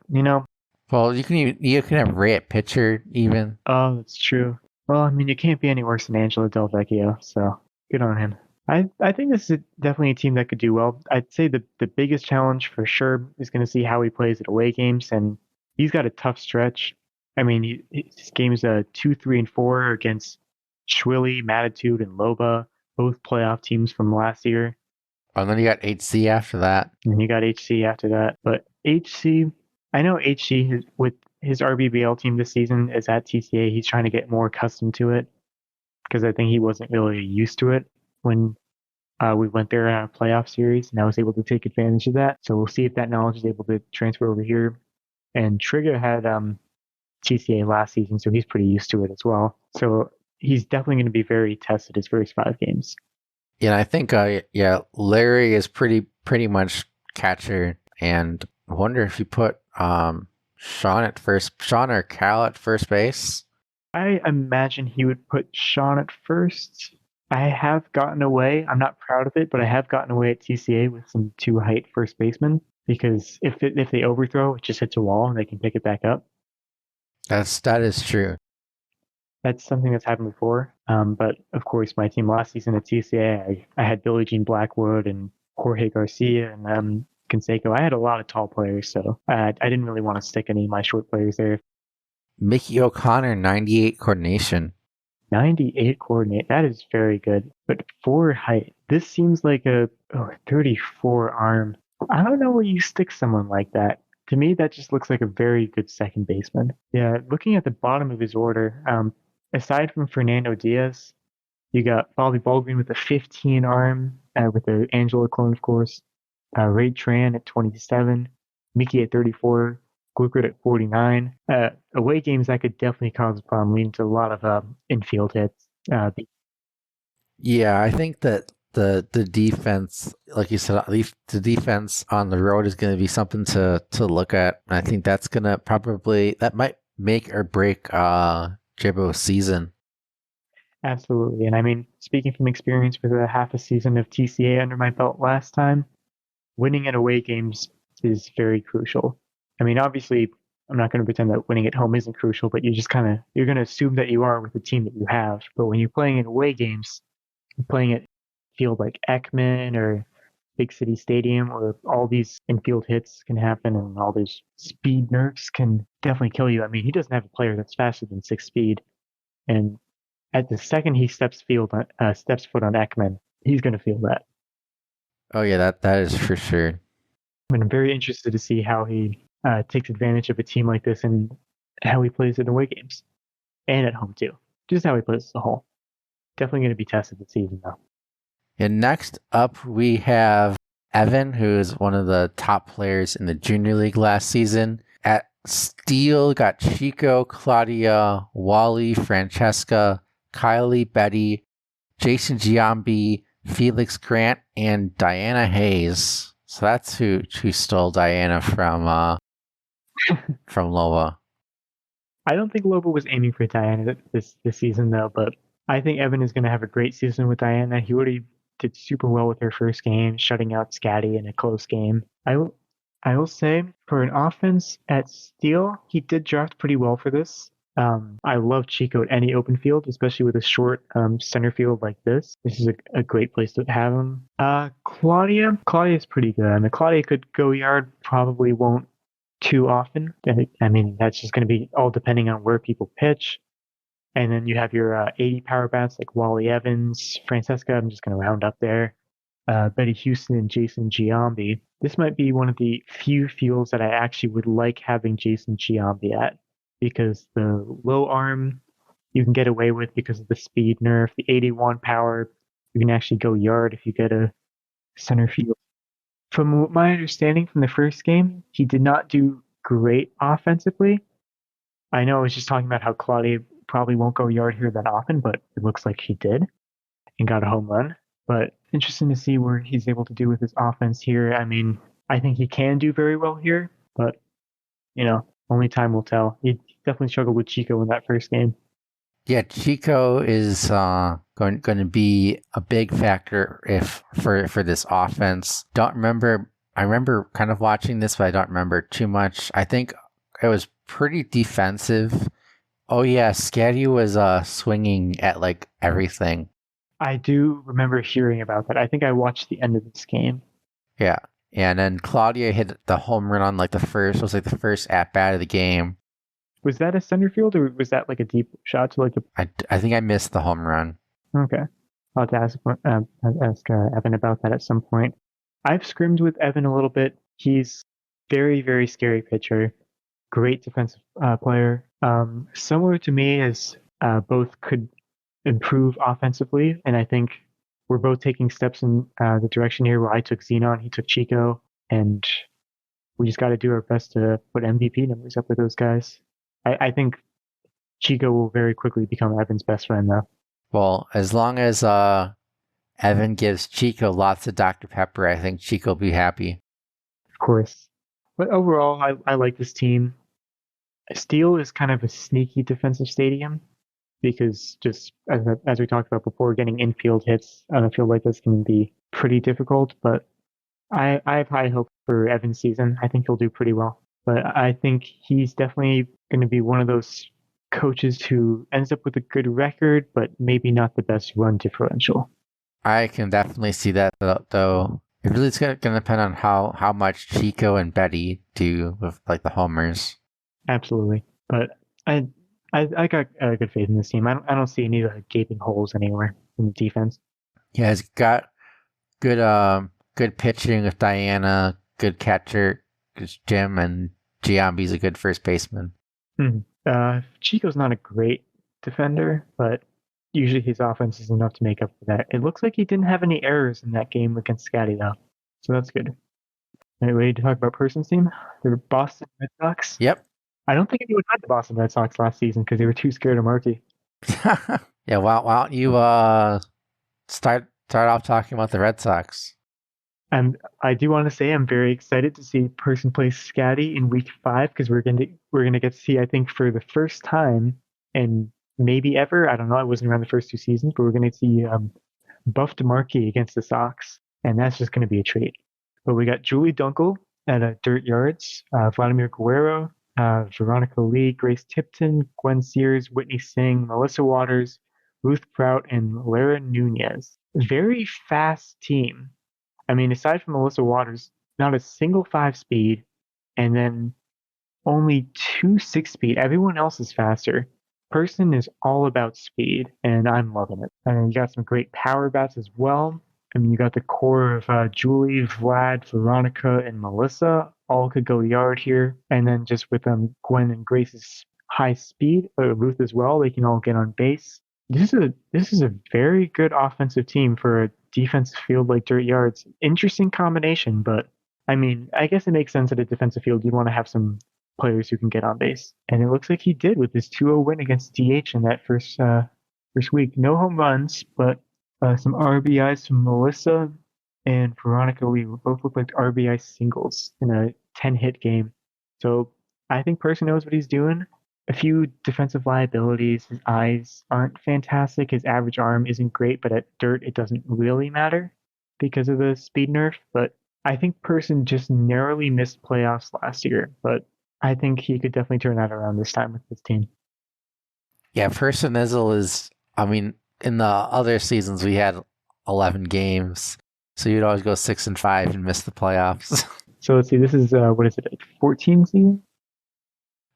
Well, you can have Ray at pitcher even. Oh, that's true. Well, I mean, you can't be any worse than Angelo Del Vecchio, so good on him. I think this is definitely a team that could do well. I'd say the biggest challenge for sure is going to see how he plays at away games, and he's got a tough stretch. I mean, his games 2, 3, and 4 are against Schwilly, Matitude, and Loba, both playoff teams from last year. And then you got HC after that. And you got HC after that. But HC, I know HC with his RBBL team this season is at TCA. He's trying to get more accustomed to it because I think he wasn't really used to it when we went there in a playoff series, and I was able to take advantage of that. So we'll see if that knowledge is able to transfer over here. And Trigger had TCA last season, so he's pretty used to it as well. So he's definitely going to be very tested his first 5 games. Yeah, I think Larry is pretty much catcher, and I wonder if you put Sean or Cal at first base. I imagine he would put Sean at first. I have gotten away. I'm not proud of it, but I have gotten away at TCA with some 2 height first basemen because if they overthrow, it just hits a wall and they can pick it back up. That is true. That's something that's happened before. But of course, my team last season at TCA, I had Billie Jean Blackwood and Jorge Garcia and Canseco. I had a lot of tall players, so I didn't really want to stick any of my short players there. Mickey O'Connor, 98 coordination. 98 coordinate. That is very good. But 4 height. This seems like a 34 arm. I don't know where you stick someone like that. To me, that just looks like a very good second baseman. Yeah, looking at the bottom of his order, aside from Fernando Diaz, you got Bobby Baldwin with a 15 arm, with the Angelo clone, of course. Ray Tran at 27, Mickey at 34, Gluckert at 49. Away games, that could definitely cause a problem, leading to a lot of infield hits. Yeah, I think that the defense, like you said, at least the defense on the road is going to be something to look at. I think that's going to that might make or break Jibbo's season. Absolutely. And I mean, speaking from experience with a half a season of TCA under my belt last time, winning at away games is very crucial. I mean, obviously, I'm not going to pretend that winning at home isn't crucial, but you're going to assume that you are with the team that you have. But when you're playing in away games, you're playing at field like Ekman or Big City Stadium, where all these infield hits can happen and all these speed nerfs can definitely kill you. I mean, he doesn't have a player that's faster than 6 speed. And at the second he steps foot on Ekman, he's going to feel that. Oh yeah, that is for sure. I mean, I'm very interested to see how he takes advantage of a team like this and how he plays in away games and at home too. Just how he plays as a whole. Definitely going to be tested this season though. And next up, we have Evan, who is one of the top players in the junior league last season. At Steel, got Chico, Claudia, Wally, Francesca, Kylie, Betty, Jason Giambi, Felix Grant, and Diana Hayes. So that's who stole Diana from Loba. I don't think Loba was aiming for Diana this season though, but I think Evan is going to have a great season with Diana. He already did super well with her first game, shutting out Scatty in a close game. I will say for an offense at Steel, he did draft pretty well for this. I love Chico at any open field, especially with a short center field like this. This is a great place to have him. Claudia's pretty good. I mean, Claudia could go yard, probably won't too often. I mean, that's just going to be all depending on where people pitch. And then you have your 80 power bats like Wally Evans, Francesca. I'm just going to round up there. Betty Houston and Jason Giambi. This might be one of the few fields that I actually would like having Jason Giambi at, because the low arm you can get away with because of the speed nerf, the 81 power, you can actually go yard if you get a center field. From my understanding from the first game, he did not do great offensively. I know I was just talking about how Claudia probably won't go yard here that often, but it looks like he did and got a home run. But interesting to see where he's able to do with his offense here. I mean, I think he can do very well here, but, only time will tell. He definitely struggled with Chico in that first game. Yeah, Chico is going to be a big factor for this offense. Don't remember. I remember kind of watching this, but I don't remember too much. I think it was pretty defensive. Oh yeah, Scatty was swinging at like everything. I do remember hearing about that. I think I watched the end of this game. Yeah, and then Claudia hit the home run on like the first at bat of the game. Was that a center field, or was that like a deep shot to like a... I think I missed the home run. Okay. I'll have to ask Evan about that at some point. I've scrimmed with Evan a little bit. He's very, very scary pitcher. Great defensive player. Similar to me, as both could improve offensively, and I think we're both taking steps in the direction here where I took Xenon, he took Chico, and we just got to do our best to put MVP numbers up with those guys. I think Chico will very quickly become Evan's best friend, though. Well, as long as Evan gives Chico lots of Dr. Pepper, I think Chico will be happy. Of course. But overall, I like this team. Steel is kind of a sneaky defensive stadium because, just as we talked about before, getting infield hits on a field like this can be pretty difficult. But I have high hope for Evan's season. I think he'll do pretty well. But I think he's definitely going to be one of those coaches who ends up with a good record, but maybe not the best run differential. I can definitely see that, though. It really is going to depend on how much Chico and Betty do with like the homers. Absolutely, but I got good faith in this team. I don't see any gaping holes anywhere in the defense. Yeah, it's got good pitching with Diana, good catcher, Jim, and Giambi's a good first baseman. Chico's not a great defender, but usually his offense is enough to make up for that. It looks like he didn't have any errors in that game against Scotty, though, so that's good. Right, ready to talk about person's team? The Boston Red Sox? Yep. I don't think anyone had the Boston Red Sox last season because they were too scared of Marky. Yeah, why don't you start off talking about the Red Sox? And I do want to say I'm very excited to see Person play Scatty in Week 5 because we're gonna get to see, I think, for the first time and maybe ever, I don't know, I wasn't around the first 2 seasons, but we're gonna see Buff DeMarquis against the Sox, and that's just gonna be a treat. But we got Julie Dunkel at Dirt Yards, Vladimir Guerrero, Veronica Lee, Grace Tipton, Gwen Sears, Whitney Singh, Melissa Waters, Ruth Prout, and Lara Nunez. Very fast team. I mean, aside from Melissa Waters, not a single 5-speed, and then only 2 6-speed. Everyone else is faster. Person is all about speed, and I'm loving it. And you got some great power bats as well. I mean, you got the core of Julie, Vlad, Veronica, and Melissa. All could go yard here. And then just with Gwen and Grace's high speed, Ruth as well, they can all get on base. This is a very good offensive team for a defensive field like Dirt Yards. Interesting combination, but I mean, I guess it makes sense at a defensive field. You want to have some players who can get on base. And it looks like he did with his 2-0 win against DH in that first week. No home runs, but some RBIs from Melissa and Veronica Lee both look like RBI singles in a 10-hit game. So I think Person knows what he's doing. A few defensive liabilities. His eyes aren't fantastic. His average arm isn't great, but at Dirt, it doesn't really matter because of the speed nerf. But I think Person just narrowly missed playoffs last year, but I think he could definitely turn that around this time with this team. Yeah, Person is, I mean, in the other seasons, we had 11 games, so you'd always go 6-5 and miss the playoffs. So let's see. This is what is it? 14 season.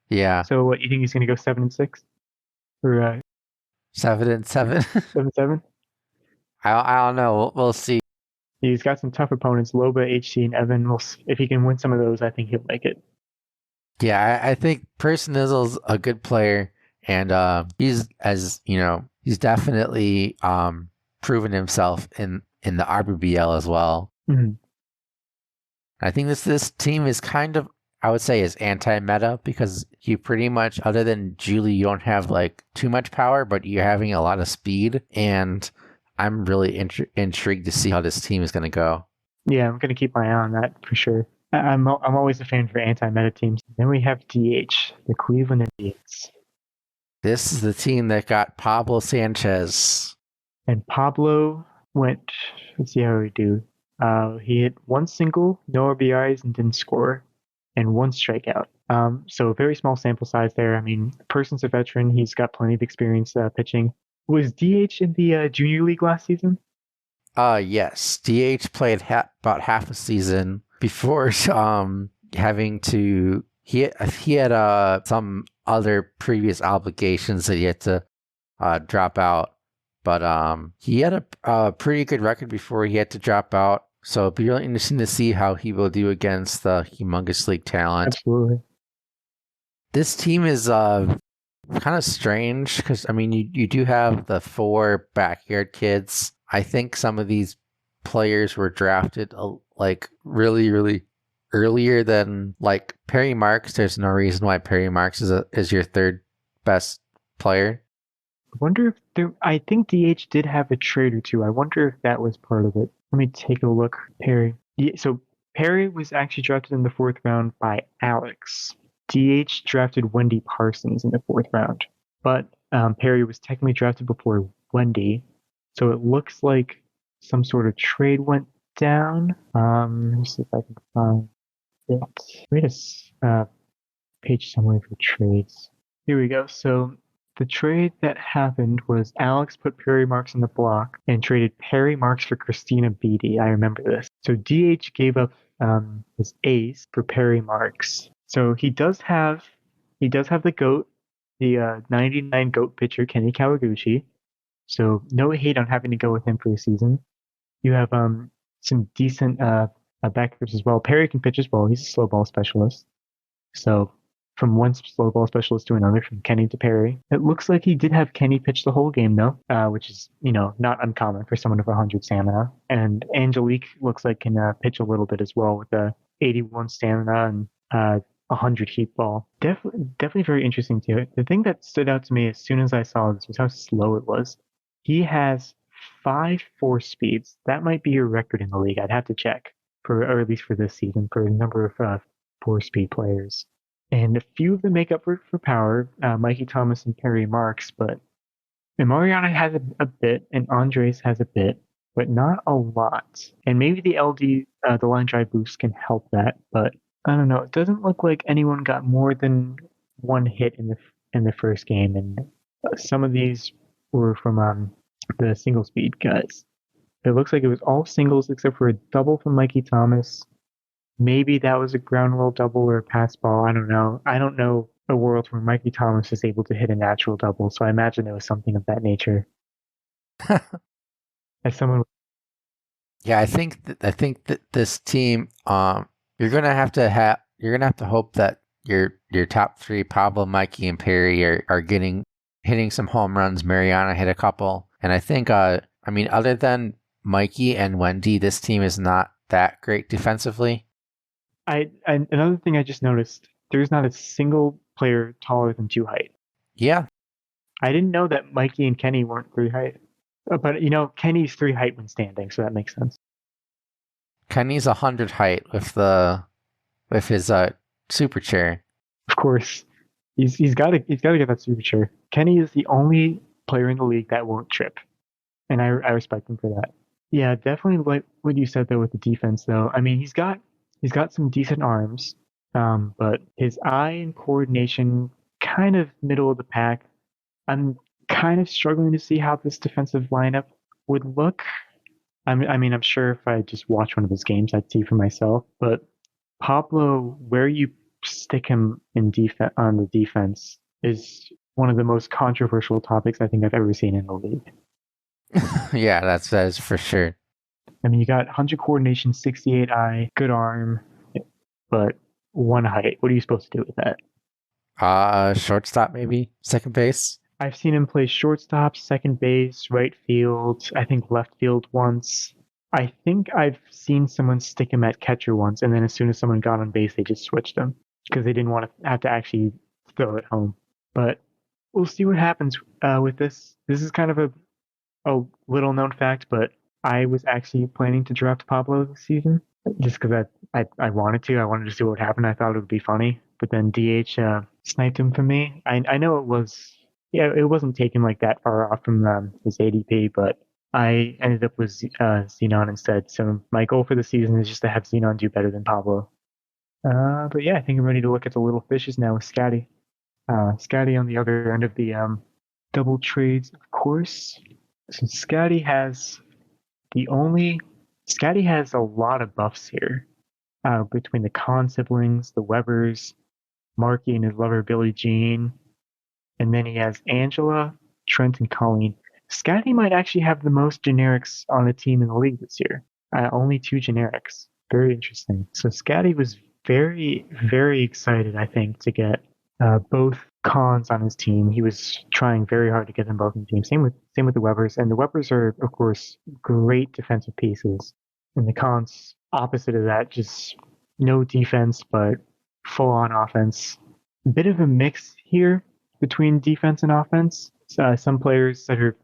Yeah, So what you think he's going to go 7-6 or 7-7. 7-7? I don't know. We'll see. He's got some tough opponents: Loba, HC, and Evan. If he can win some of those, I think he'll make it. Yeah, I think Personizzle's a good player, and he's he's definitely proven himself in the RBBL as well. Mm-hmm. I think this team is kind of, I would say, is anti-meta because you pretty much, other than Julie, you don't have like too much power, but you're having a lot of speed, and I'm really intrigued to see how this team is going to go. Yeah, I'm going to keep my eye on that for sure. I'm always a fan for anti-meta teams. Then we have DH, the Cleveland Indians. This is the team that got Pablo Sanchez. And Pablo went, let's see how we do. He hit one single, no RBIs, and didn't score, and one strikeout. So a very small sample size there. I mean, the person's a veteran. He's got plenty of experience pitching. Was DH in the junior league last season? Yes. DH played about half a season before having to he had some other previous obligations that he had to drop out, but he had a pretty good record before he had to drop out. So it'll be really interesting to see how he will do against the Humongous League talent. Absolutely. This team is kind of strange because, I mean, you do have the 4 backyard kids. I think some of these players were drafted like really, really earlier than like Perry Marks. There's no reason why Perry Marks is your 3rd best player. I wonder if I think DH did have a trade or two. I wonder if that was part of it. Let me take a look. Perry. Yeah, so Perry was actually drafted in the 4th round by Alex. DH drafted Wendy Parsons in the 4th round, but Perry was technically drafted before Wendy, so it looks like some sort of trade went down. Let me see if I can find it. Read a page summary for trades. Here we go. So the trade that happened was Alex put Perry Marks in the block and traded Perry Marks for Christina Beatty. I remember this. So DH gave up his ace for Perry Marks. So he does have the GOAT, the 99 GOAT pitcher Kenny Kawaguchi. So no hate on having to go with him for the season. You have some decent backers as well. Perry can pitch as well. He's a slow ball specialist. So from one slow ball specialist to another, from Kenny to Perry. It looks like he did have Kenny pitch the whole game though, which is not uncommon for someone of 100 stamina. And Angelique looks like can pitch a little bit as well with the 81 stamina and 100 heat ball. Definitely very interesting too. The thing that stood out to me as soon as I saw this was how slow it was. He has 5 force speeds. That might be your record in the league. I'd have to check or at least for this season, for a number of 4-speed players. And a few of them make up for power, Mikey Thomas and Perry Marks, but Mariana has a bit, and Andres has a bit, but not a lot. And maybe the LD, the line drive boost, can help that, but I don't know. It doesn't look like anyone got more than one hit in the first game, and some of these were from the single speed guys. It looks like it was all singles except for a double from Mikey Thomas. Maybe that was a ground roll double or a pass ball. I don't know. I don't know a world where Mikey Thomas is able to hit a natural double, so I imagine it was something of that nature. As someone, Yeah, I think that this team, you're gonna have to hope that your top 3, Pablo, Mikey, and Perry, are hitting some home runs. Mariana hit a couple, and I think I mean, other than Mikey and Wendy, this team is not that great defensively. another thing I just noticed: there's not a single player taller than 2 height. Yeah, I didn't know that Mikey and Kenny weren't 3 height, but Kenny's 3 height when standing, so that makes sense. Kenny's 100 height with his super chair. Of course, he's got to get that super chair. Kenny is the only player in the league that won't trip, and I respect him for that. Yeah, definitely like what you said though with the defense though. I mean, he's got some decent arms, but his eye and coordination kind of middle of the pack. I'm kind of struggling to see how this defensive lineup would look. I mean, I'm sure if I just watch one of his games, I'd see for myself. But Pablo, where you stick him in on the defense is one of the most controversial topics I think I've ever seen in the league. Yeah, that is for sure. I mean, you got 100 coordination, 68 eye, good arm, but 1 height. What are you supposed to do with that? Shortstop maybe, second base. I've seen him play shortstop, second base, right field, I think left field once. I think I've seen someone stick him at catcher once, and then as soon as someone got on base, they just switched him because they didn't want to have to actually throw it home. But we'll see what happens with this. This is kind of a little known fact, but I was actually planning to draft Pablo this season just because I wanted to. I wanted to see what happened. I thought it would be funny, but then DH sniped him for me. I know it was, yeah, it wasn't taken like that far off from his ADP, but I ended up with Xenon instead. So my goal for the season is just to have Xenon do better than Pablo. But yeah, I think I'm ready to look at the little fishes now with Scotty. Scotty on the other end of the double trades, of course. So Scotty has a lot of buffs here between the Khan siblings, the Webbers, Marky and his lover Billie Jean, and then he has Angela, Trent, and Colleen. Scotty might actually have the most generics on a team in the league this year. Only 2 generics. Very interesting. So Scotty was very, very excited, I think, to get both Khans on his team. He was trying very hard to get them both on the team. Same with the Webbers, and the Webbers are, of course, great defensive pieces. And the Khans, opposite of that, just no defense but full on offense. A bit of a mix here between defense and offense. Some players that are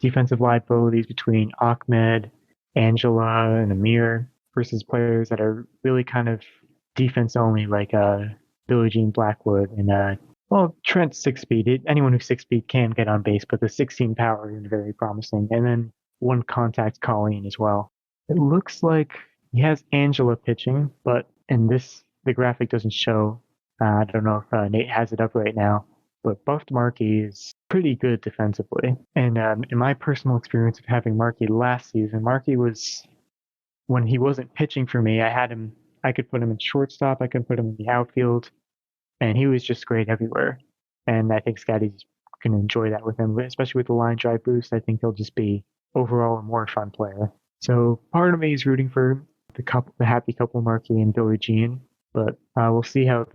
defensive liabilities between Ahmed, Angela, and Amir versus players that are really kind of defense only, like Billie Jean Blackwood and well, Trent's 6 speed. Anyone who's 6 speed can get on base, but the 16 power is very promising. And then 1 contact Colleen as well. It looks like he has Angela pitching, but in this the graphic doesn't show. I don't know if Nate has it up right now, but buffed Markey is pretty good defensively. And in my personal experience of having Markey last season, Markey was, when he wasn't pitching for me, I could put him in shortstop, I could put him in the outfield, and he was just great everywhere. And I think Scotty's going to enjoy that with him, especially with the line drive boost. I think he'll just be overall a more fun player. So part of me is rooting for the happy couple, Markey and Billie Jean, but we'll see how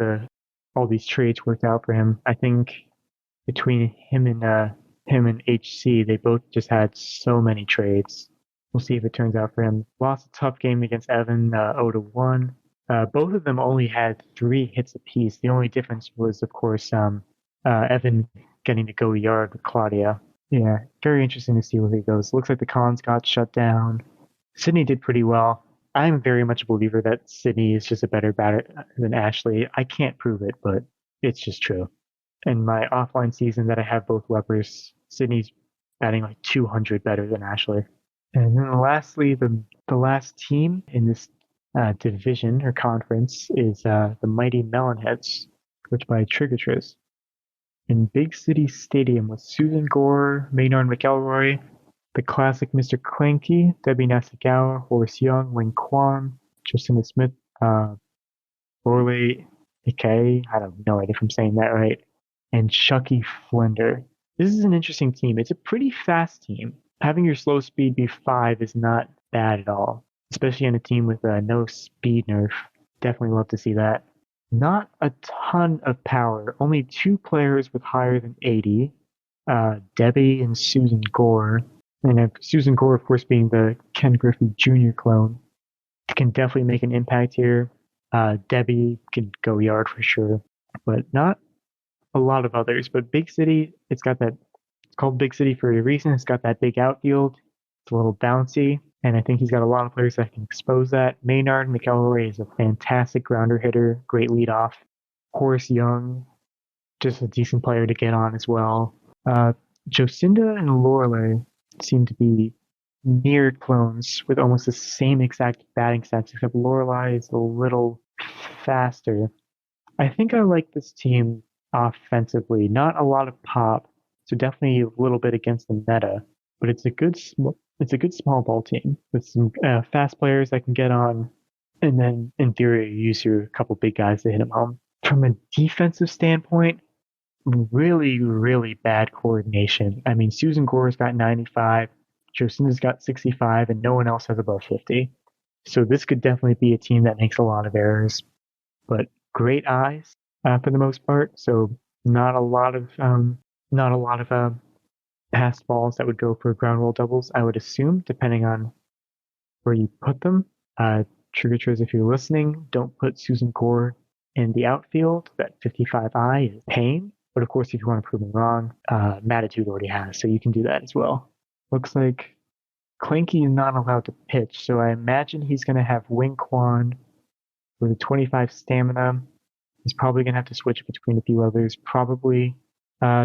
all these trades worked out for him. I think between him and HC, they both just had so many trades. We'll see if it turns out for him. Lost a tough game against Evan, 0-1. Both of them only had 3 hits apiece. The only difference was, of course, Evan getting to go yard with Claudia. Yeah, very interesting to see where he goes. Looks like the Cons got shut down. Sydney did pretty well. I'm very much a believer that Sydney is just a better batter than Ashley. I can't prove it, but it's just true. In my offline season that I have both Webbers, Sydney's batting like 200 better than Ashley. And then lastly, the last team in this division or conference is the mighty Melonheads, coached by Trigatris. In Big City Stadium with Susan Gore, Maynard McElroy, the classic Mr. Clanky, Debbie Nasukawa, Horace Young, Wayne Kwan, Jacinda Smith, Orley Ike, I don't know if I'm saying that right, and Chucky Flender. This is an interesting team. It's a pretty fast team. Having your slow speed be 5 is not bad at all, especially on a team with no speed nerf. Definitely love to see that. Not a ton of power. Only 2 players with higher than 80. Debbie and Susan Gore. And Susan Gore, of course, being the Ken Griffey Jr. clone, can definitely make an impact here. Debbie can go yard for sure, but not a lot of others. But Big City, it's called Big City for a reason. It's got that big outfield. It's a little bouncy, and I think he's got a lot of players that can expose that. Maynard McElroy is a fantastic grounder hitter, great leadoff. Horace Young, just a decent player to get on as well. Jocinda and Lorelei seem to be near clones with almost the same exact batting stats, except Lorelei is a little faster. I think I like this team offensively. Not a lot of pop, so definitely a little bit against the meta, but it's a good small ball team with some fast players that can get on And then in theory, you use your couple big guys to hit him home. From a defensive standpoint, really, really bad coordination. I mean, Susan Gore's got 95, Jocinda's got 65, and no one else has above 50. So this could definitely be a team that makes a lot of errors, but great eyes for the most part. So not a lot of pass balls that would go for ground roll doubles. I would assume, depending on where you put them. Trigators, if you're listening, don't put Susan Gore in the outfield. That 55I is pain. But of course, if you want to prove me wrong, Mattitude already has, so you can do that as well. Looks like Clanky is not allowed to pitch, so I imagine he's going to have Wing Quan with a 25 stamina. He's probably going to have to switch between a few others. Probably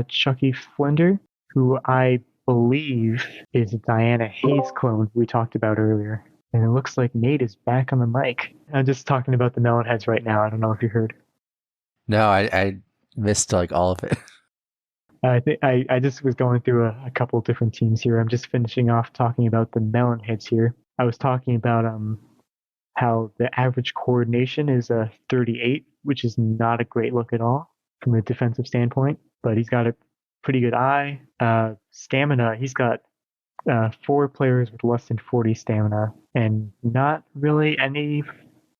Chucky Flender, who I believe is a Diana Hayes clone we talked about earlier. And it looks like Nate is back on the mic. I'm just talking about the Melonheads right now. I don't know if you heard. No, I missed like all of it. I think I just was going through a couple different teams here. I'm just finishing off talking about the Melonheads here. I was talking about how the average coordination is a 38, which is not a great look at all from a defensive standpoint. But he's got a pretty good eye. Stamina, he's got 4 players with less than 40 stamina, and not really any.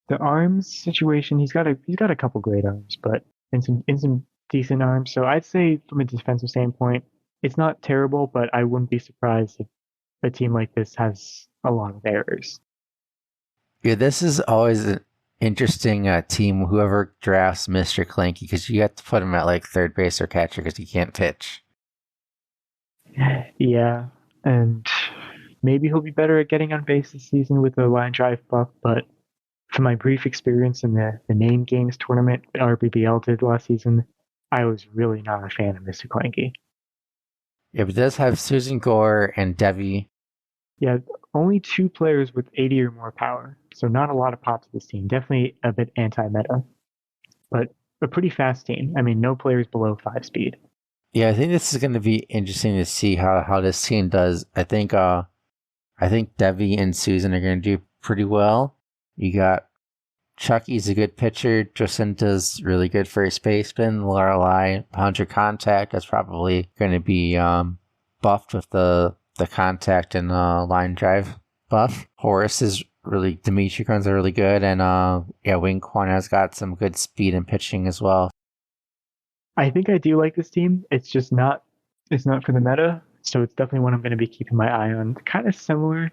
The arms situation, he's got a couple great arms, but in some decent arms. So I'd say from a defensive standpoint, it's not terrible, but I wouldn't be surprised if a team like this has a lot of errors. Yeah, this is always an interesting team, whoever drafts Mr. Clanky, because you have to put him at like third base or catcher because he can't pitch. Yeah, and maybe he'll be better at getting on base this season with the line drive buff, but from my brief experience in the name games tournament our BBL did last season, I was really not a fan of Mr. Clanky. Yeah, but it does have Susan Gore and Devi. Yeah, only 2 players with 80 or more power, so not a lot of pop to this team. Definitely a bit anti-meta, but a pretty fast team. I mean, no players below 5 speed. Yeah, I think this is going to be interesting to see how this team does. I think Devi and Susan are going to do pretty well. You got Chucky's a good pitcher. Jacinta's really good first baseman. Lorelei, 100 contact. That's probably going to be buffed with the contact and line drive buff. Horace is really, Dimitri guns are really good. And Wing Quan has got some good speed and pitching as well. I think I do like this team. It's just not for the meta. So it's definitely one I'm going to be keeping my eye on. Kind of similar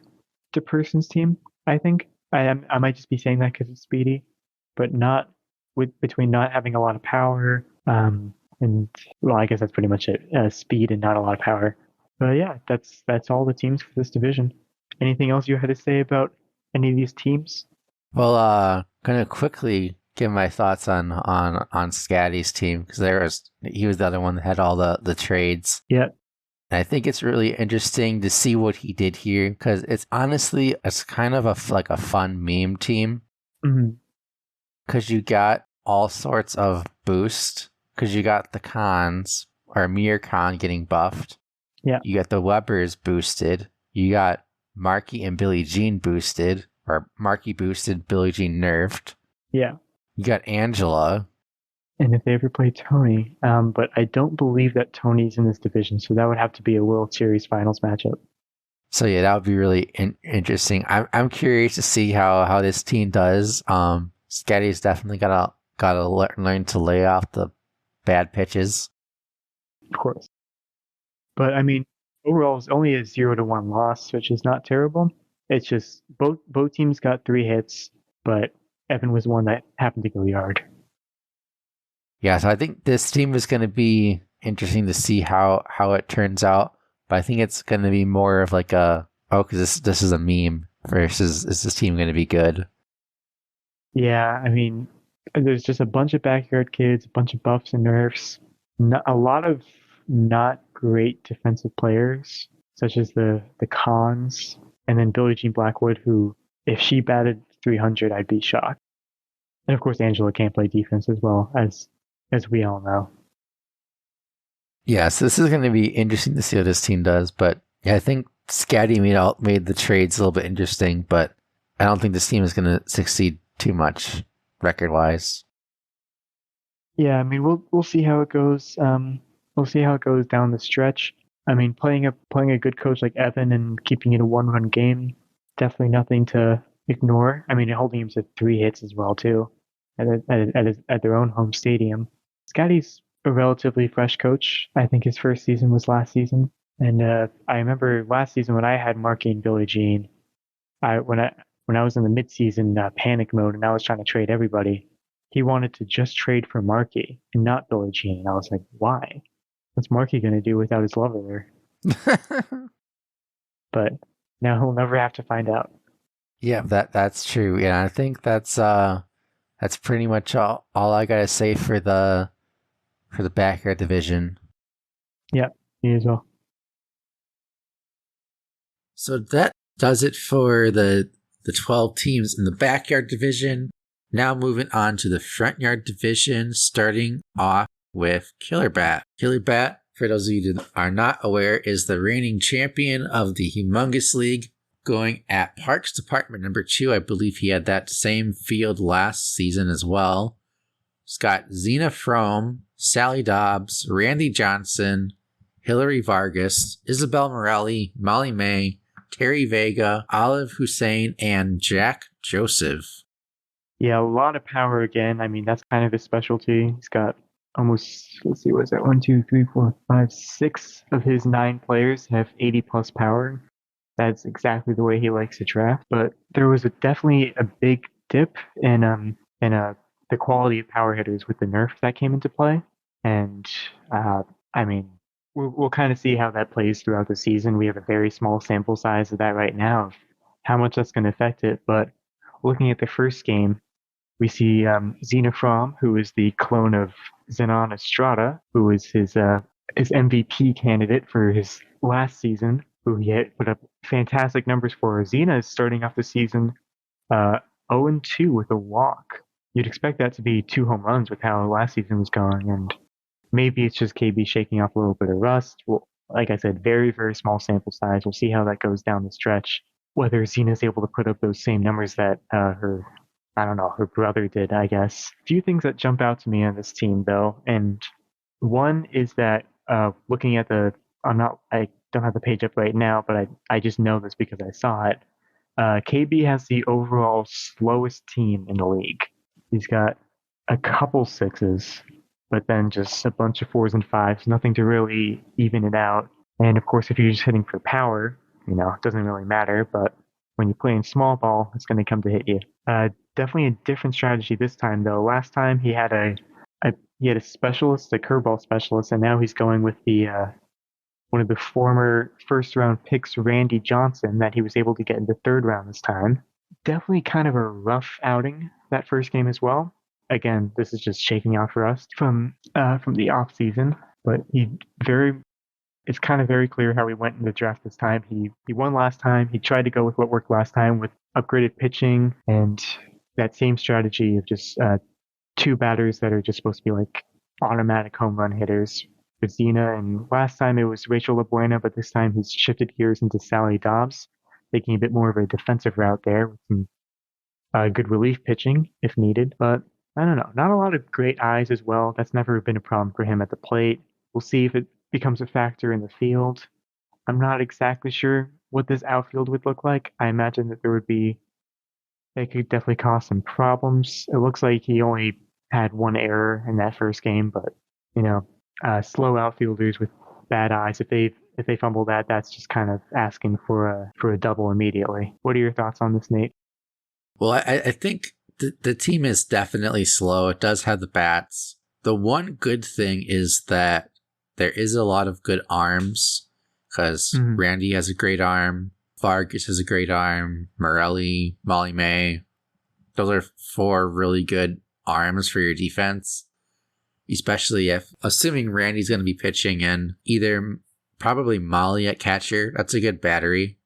to Person's team, I think. I might just be saying that because it's speedy, but not between not having a lot of power and, well, I guess that's pretty much it. Speed and not a lot of power. But yeah, that's all the teams for this division. Anything else you had to say about any of these teams? Well, gonna quickly give my thoughts on Scatty's team, because he was the other one that had all the trades. Yeah. And I think it's really interesting to see what he did here, because it's kind of a fun meme team. Because you got all sorts of boost. Because you got the Khans, or Amir Khan getting buffed. Yeah. You got the Webbers boosted. You got Marky and Billie Jean boosted, or Marky boosted, Billie Jean nerfed. Yeah. You got Angela. And if they ever play Tony, but I don't believe that Tony's in this division, so that would have to be a World Series Finals matchup. So yeah, that would be really interesting. I'm curious to see how this team does. Scatty's definitely gotta learn to lay off the bad pitches. Of course, but I mean, overall, it's only a 0-1 loss, which is not terrible. It's just both teams got 3 hits, but Evan was the one that happened to go yard. Yeah, so I think this team is going to be interesting to see how it turns out. But I think it's going to be more of like because this is a meme versus is this team going to be good? Yeah, I mean, there's just a bunch of backyard kids, a bunch of buffs and nerfs, a lot of not great defensive players, such as the Khans, and then Billie Jean Blackwood, who, if she batted 300, I'd be shocked. And of course, Angela can't play defense as well, as we all know. Yeah, so this is going to be interesting to see how this team does. But yeah, I think Scatty made the trades a little bit interesting, but I don't think this team is going to succeed too much record-wise. Yeah, I mean we'll see how it goes. We'll see how it goes down the stretch. I mean, playing a good coach like Evan and keeping it a one-run game, definitely nothing to ignore. I mean, holding him to 3 hits as well too, at their own home stadium. Scotty's a relatively fresh coach. I think his first season was last season, and I remember last season when I had Marky and Billie Jean. When I was in the midseason panic mode and I was trying to trade everybody, he wanted to just trade for Marky and not Billie Jean. And I was like, why? What's Marky going to do without his lover there? But now he'll never have to find out. Yeah, that's true. Yeah, I think that's pretty much all I gotta say for the backyard division. Yeah, me as well. So that does it for the 12 teams in the backyard division. Now moving on to the front yard division, starting off with Killer Bat. Killer Bat, for those of you that are not aware, is the reigning champion of the Humongous League, going at Parks Department number 2. I believe he had that same field last season as well. He's got Zena Frome, Sally Dobbs, Randy Johnson, Hillary Vargas, Isabel Morelli, Molly May, Terry Vega, Olive Hussein, and Jack Joseph. Yeah, a lot of power again. I mean, that's kind of his specialty. He's got almost, let's see, what is that? 1, 2, 3, 4, 5, 6 of his 9 players have 80 plus power. That's exactly the way he likes to draft. But there was definitely a big dip in the quality of power hitters with the nerf that came into play. And I mean, we'll kind of see how that plays throughout the season. We have a very small sample size of that right now, of how much that's going to affect it. But looking at the first game, we see Zena Fromm, who is the clone of Zenon Estrada, who is his MVP candidate for his last season, who he had put up fantastic numbers for. Zena is starting off the season 0-2 with a walk. You'd expect that to be 2 home runs with how last season was going, and maybe it's just KB shaking off a little bit of rust. Well, like I said, very, very small sample size. We'll see how that goes down the stretch. Whether Zena's able to put up those same numbers that her brother did, I guess. A few things that jump out to me on this team, though, and one is that looking at I don't have the page up right now, but I just know this because I saw it. KB has the overall slowest team in the league. He's got a couple 6s, but then just a bunch of 4s and 5s, nothing to really even it out. And of course, if you're just hitting for power, it doesn't really matter, but when you're playing small ball, it's going to come to hit you. Definitely a different strategy this time, though. Last time he had a specialist, a curveball specialist, and now he's going with the one of the former first-round picks, Randy Johnson, that he was able to get in the 3rd round this time. Definitely kind of a rough outing that first game as well. Again, this is just shaking off rust from the off season, but it's kind of very clear how he went in the draft this time. He won last time. He tried to go with what worked last time with upgraded pitching and that same strategy of just 2 batters that are just supposed to be like automatic home run hitters with Zena. And last time it was Rachel LaBuena, but this time he's shifted gears into Sally Dobbs, taking a bit more of a defensive route there with some good relief pitching if needed. But I don't know, not a lot of great eyes as well. That's never been a problem for him at the plate. We'll see if it becomes a factor in the field. I'm not exactly sure what this outfield would look like. I imagine that it could definitely cause some problems. It looks like he only had 1 error in that first game, but slow outfielders with bad eyes, if they fumble that's just kind of asking for a double immediately. What are your thoughts on this, Nate? Well, I think the team is definitely slow. It does have the bats. The one good thing is that there is a lot of good arms, because Randy has a great arm, Vargas has a great arm, Morelli, Molly May. Those are 4 really good arms for your defense, especially if, assuming Randy's going to be pitching in either probably Molly at catcher. That's a good battery.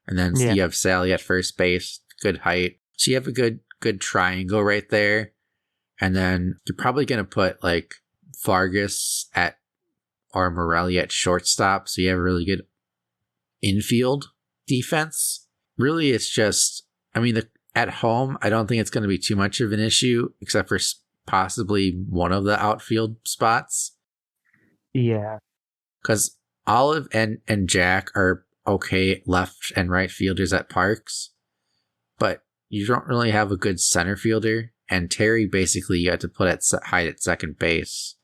And then you have Sally at first base, good height. So you have a good triangle right there. And then you're probably going to put like Vargas or Morelli at shortstop, so you have a really good infield defense. Really, it's just, At home, I don't think it's going to be too much of an issue, except for possibly one of the outfield spots. Yeah. Because Olive and Jack are okay left and right fielders at Parks, but you don't really have a good center fielder. And Terry, basically, you have to put at hide at second base.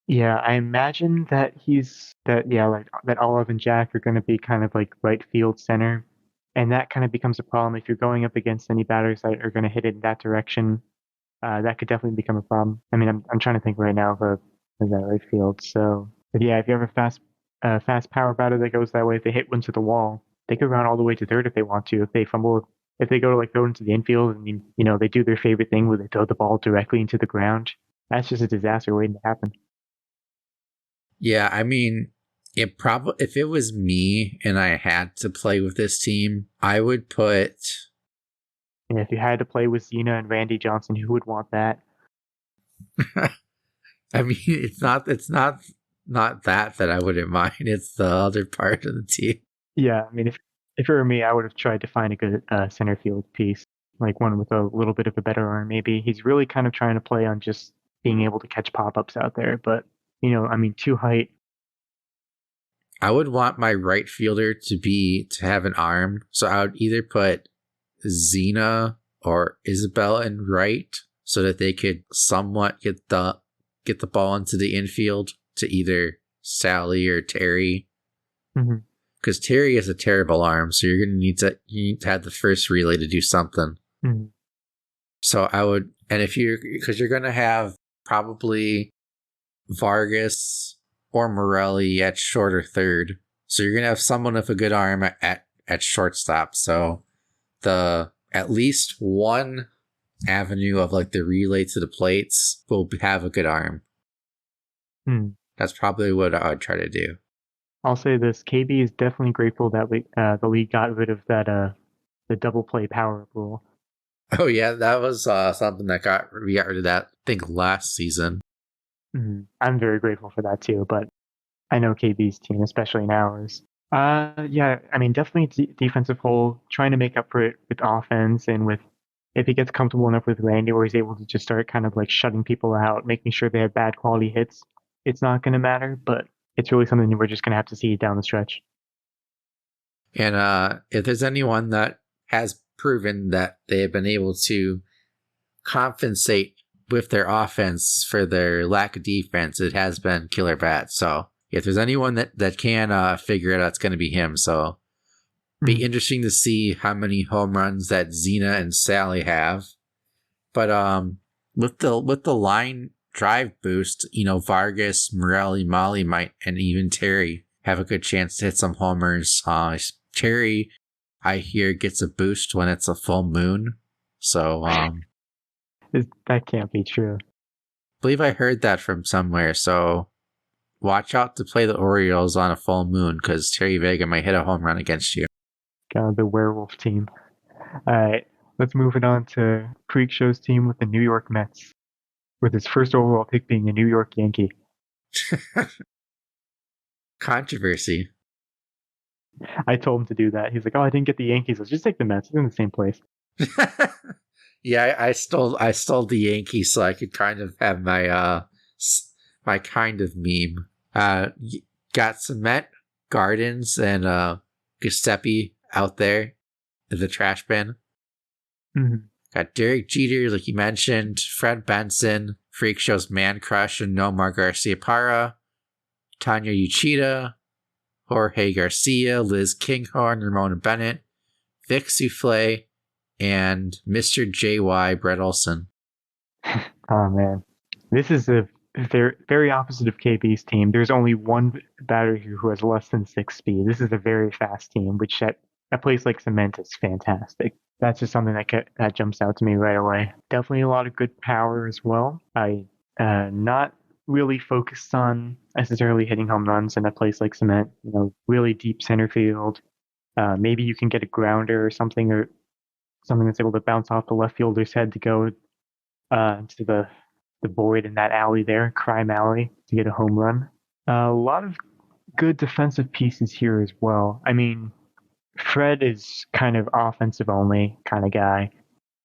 Yeah, I imagine that that Olive and Jack are going to be kind of like right field center, and that kind of becomes a problem if you're going up against any batters that are going to hit it in that direction. That could definitely become a problem. I mean, I'm trying to think right now of that right field. So, but yeah, if you have a fast power batter that goes that way, if they hit one to the wall, they could run all the way to third if they want to. If they fumble, if they go to like throw into the infield and they do their favorite thing where they throw the ball directly into the ground, that's just a disaster waiting to happen. Yeah, I mean, if it was me and I had to play with this team, I would put. And if you had to play with Zena and Randy Johnson, who would want that? I mean, it's not that I wouldn't mind. It's the other part of the team. Yeah, I mean, if it were me, I would have tried to find a good center field piece, like one with a little bit of a better arm. Maybe he's really kind of trying to play on just being able to catch pop-ups out there. But I mean, to height. I would want my right fielder to have an arm, so I would either put Xena or Isabel in right, so that they could somewhat get the ball into the infield to either Sally or Terry. Because Terry has a terrible arm, so you need to have the first relay to do something. Mm-hmm. So I would, and because you're going to have probably Vargas or Morelli at short or third, so you're going to have someone with a good arm at shortstop. So at least one avenue of like the relay to the plates will have a good arm. That's probably what I would try to do. I'll say this: KB is definitely grateful that the league got rid of that the double play power rule. Oh yeah, that was something that we got rid of that, I think, last season. I'm very grateful for that too, but I know KB's team, especially in ours. Yeah, I mean, definitely defensive hole, trying to make up for it with offense and if he gets comfortable enough with Randy where he's able to just start kind of like shutting people out, making sure they have bad quality hits, it's not going to matter, but it's really something we're just going to have to see down the stretch. And if there's anyone that has proven that they have been able to compensate with their offense for their lack of defense, it has been Killer Bat. So if there's anyone that can figure it out, it's going to be him. So be interesting to see how many home runs that Xena and Sally have. But with the line drive boost, Vargas, Morelli, Molly might, and even Terry have a good chance to hit some homers. Terry, I hear, gets a boost when it's a full moon. So that can't be true. I believe I heard that from somewhere. So watch out to play the Orioles on a full moon, because Terry Vega might hit a home run against you. The werewolf team. All right, let's move it on to Creek Show's team with the New York Mets, with his first overall pick being a New York Yankee. Controversy. I told him to do that. He's like, "Oh, I didn't get the Yankees. Let's just take the Mets. It's in the same place." Yeah, I stole the Yankees so I could kind of have my kind of meme. Got Cement, Gardens, and Giuseppe out there in the trash bin. Got Derek Jeter, like you mentioned, Fred Benson, Freak Show's man crush, and Nomar Garciaparra, Tanya Uchida, Jorge Garcia, Liz Kinghorn, Ramona Bennett, Vic Souffle, and Mr. JY Brett Olson. Oh man, this is a very, very opposite of KB's team. There's only one batter here who has less than 6 speed. This is a very fast team, which at a place like Cement is fantastic. That's just something that jumps out to me right away. Definitely a lot of good power as well. I not really focused on necessarily hitting home runs in a place like Cement. Really deep center field. Maybe you can get a grounder or something that's able to bounce off the left fielder's head to go to the void in that alley there, Crime Alley, to get a home run. A lot of good defensive pieces here as well. I mean, Fred is kind of offensive only kind of guy.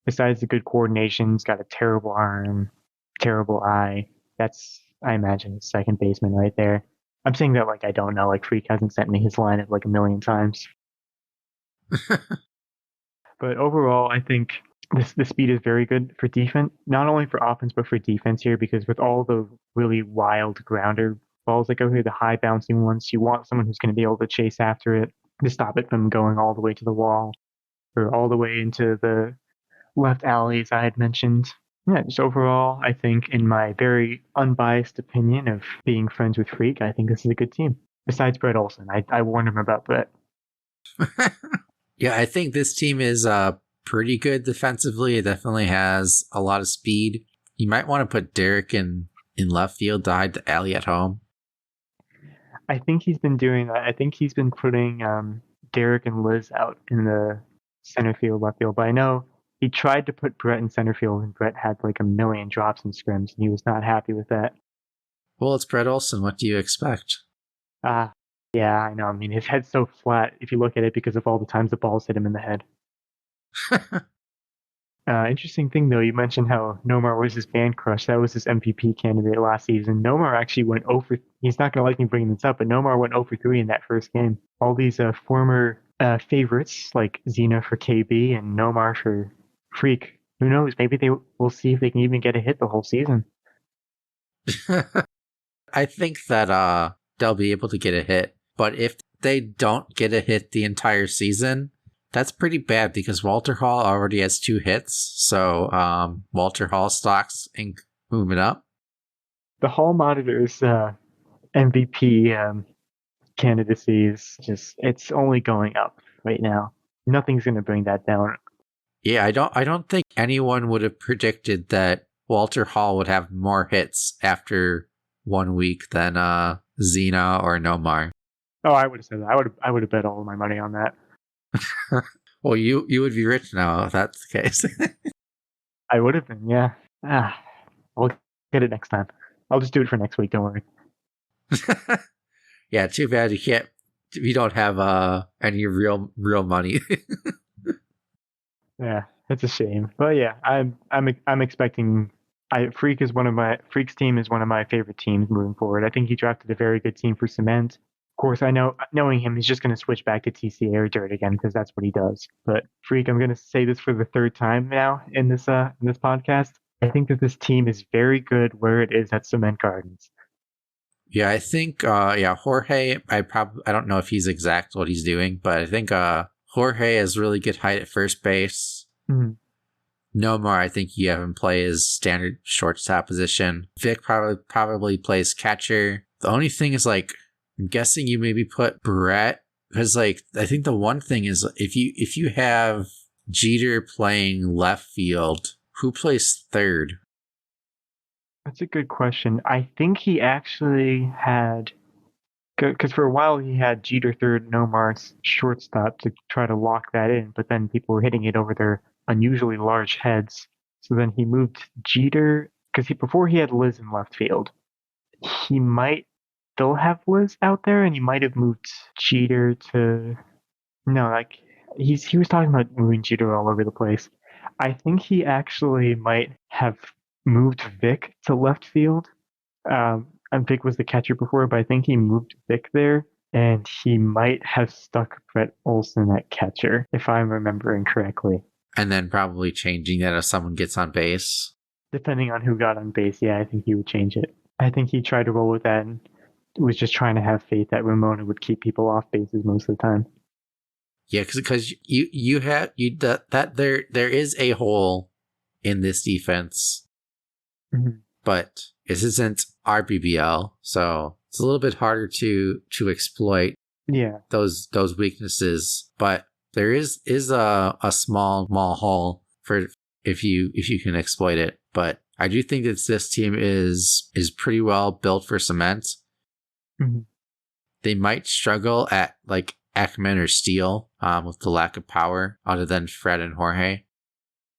besides the good coordination, he's got a terrible arm, terrible eye. That's, I imagine, his second baseman right there. I'm saying that like I don't know. Like Freak hasn't sent me his lineup like a million times. But overall, I think the speed is very good for defense, not only for offense but for defense here. Because with all the really wild grounder balls that go here, the high bouncing ones, you want someone who's going to be able to chase after it to stop it from going all the way to the wall or all the way into the left alley, as I had mentioned. Yeah, just overall, I think, in my very unbiased opinion of being friends with Freak, I think this is a good team. Besides Brett Olson, I warned him about Brett. Yeah, I think this team is pretty good defensively. It definitely has a lot of speed. You might want to put Derek in left field to hide the alley at home. I think he's been doing that. I think he's been putting Derek and Liz out in the center field, left field. But I know he tried to put Brett in center field, and Brett had like a million drops and scrims, and he was not happy with that. Well, it's Brett Olson. What do you expect? Yeah, I know. I mean, his head's so flat if you look at it because of all the times the balls hit him in the head. Interesting thing, though, you mentioned how Nomar was his band crush. That was his MVP candidate last season. Nomar actually went 0 for... He's not going to like me bringing this up, but Nomar went 0 for 3 in that first game. All these former favorites, like Xena for KB and Nomar for Freak, who knows? Maybe we'll see if they can even get a hit the whole season. I think that they'll be able to get a hit, but if they don't get a hit the entire season, that's pretty bad because Walter Hall already has 2 hits. So Walter Hall stocks moving up. The Hall Monitor's MVP candidacy is it's only going up right now. Nothing's going to bring that down. Yeah, I don't think anyone would have predicted that Walter Hall would have more hits after 1 week than Xena or Nomar. Oh, I would have said that. I would have bet all of my money on that. Well, you would be rich now if that's the case. I would have been, yeah. I'll get it next time. I'll just do it for next week. Don't worry. Yeah, too bad you don't have any real money. Yeah, it's a shame, but yeah, I'm expecting. Freak's team is one of my favorite teams moving forward. I think he drafted a very good team for cement. Of course, I know, knowing him, he's just going to switch back to TCA or dirt again because that's what he does. But Freak, I'm going to say this for the third time now in this podcast. I think that this team is very good where it is at Cement Gardens. Yeah, I think Jorge. I don't know if he's exact what he's doing, but I think Jorge has really good height at first base. Mm-hmm. Nomar, I think you have him play his standard shortstop position. Vic probably plays catcher. The only thing is, like, I'm guessing you maybe put Brett because, like, I think the one thing is if you have Jeter playing left field, who plays third? That's a good question. I think he actually had, because for a while he had Jeter third, Nomar's shortstop to try to lock that in, but then people were hitting it over their unusually large heads. So then he moved Jeter, because before he had Liz in left field. He might still have Liz out there, and he might have moved Jeter to... No, like, he was talking about moving Jeter all over the place. I think he actually might have moved Vic to left field. And Vic was the catcher before, but I think he moved Vic there, and he might have stuck Brett Olson at catcher, if I'm remembering correctly. And then probably changing that if someone gets on base. Depending on who got on base, yeah, I think he would change it. I think he tried to roll with that and was just trying to have faith that Ramona would keep people off bases most of the time. Yeah, because there is a hole in this defense, mm-hmm. but this isn't our BBL, so it's a little bit harder to exploit. Yeah, those weaknesses, but there is a small hole for if you can exploit it. But I do think that this team is pretty well built for cement. Mm-hmm. They might struggle at like Ekman or Steele with the lack of power, other than Fred and Jorge.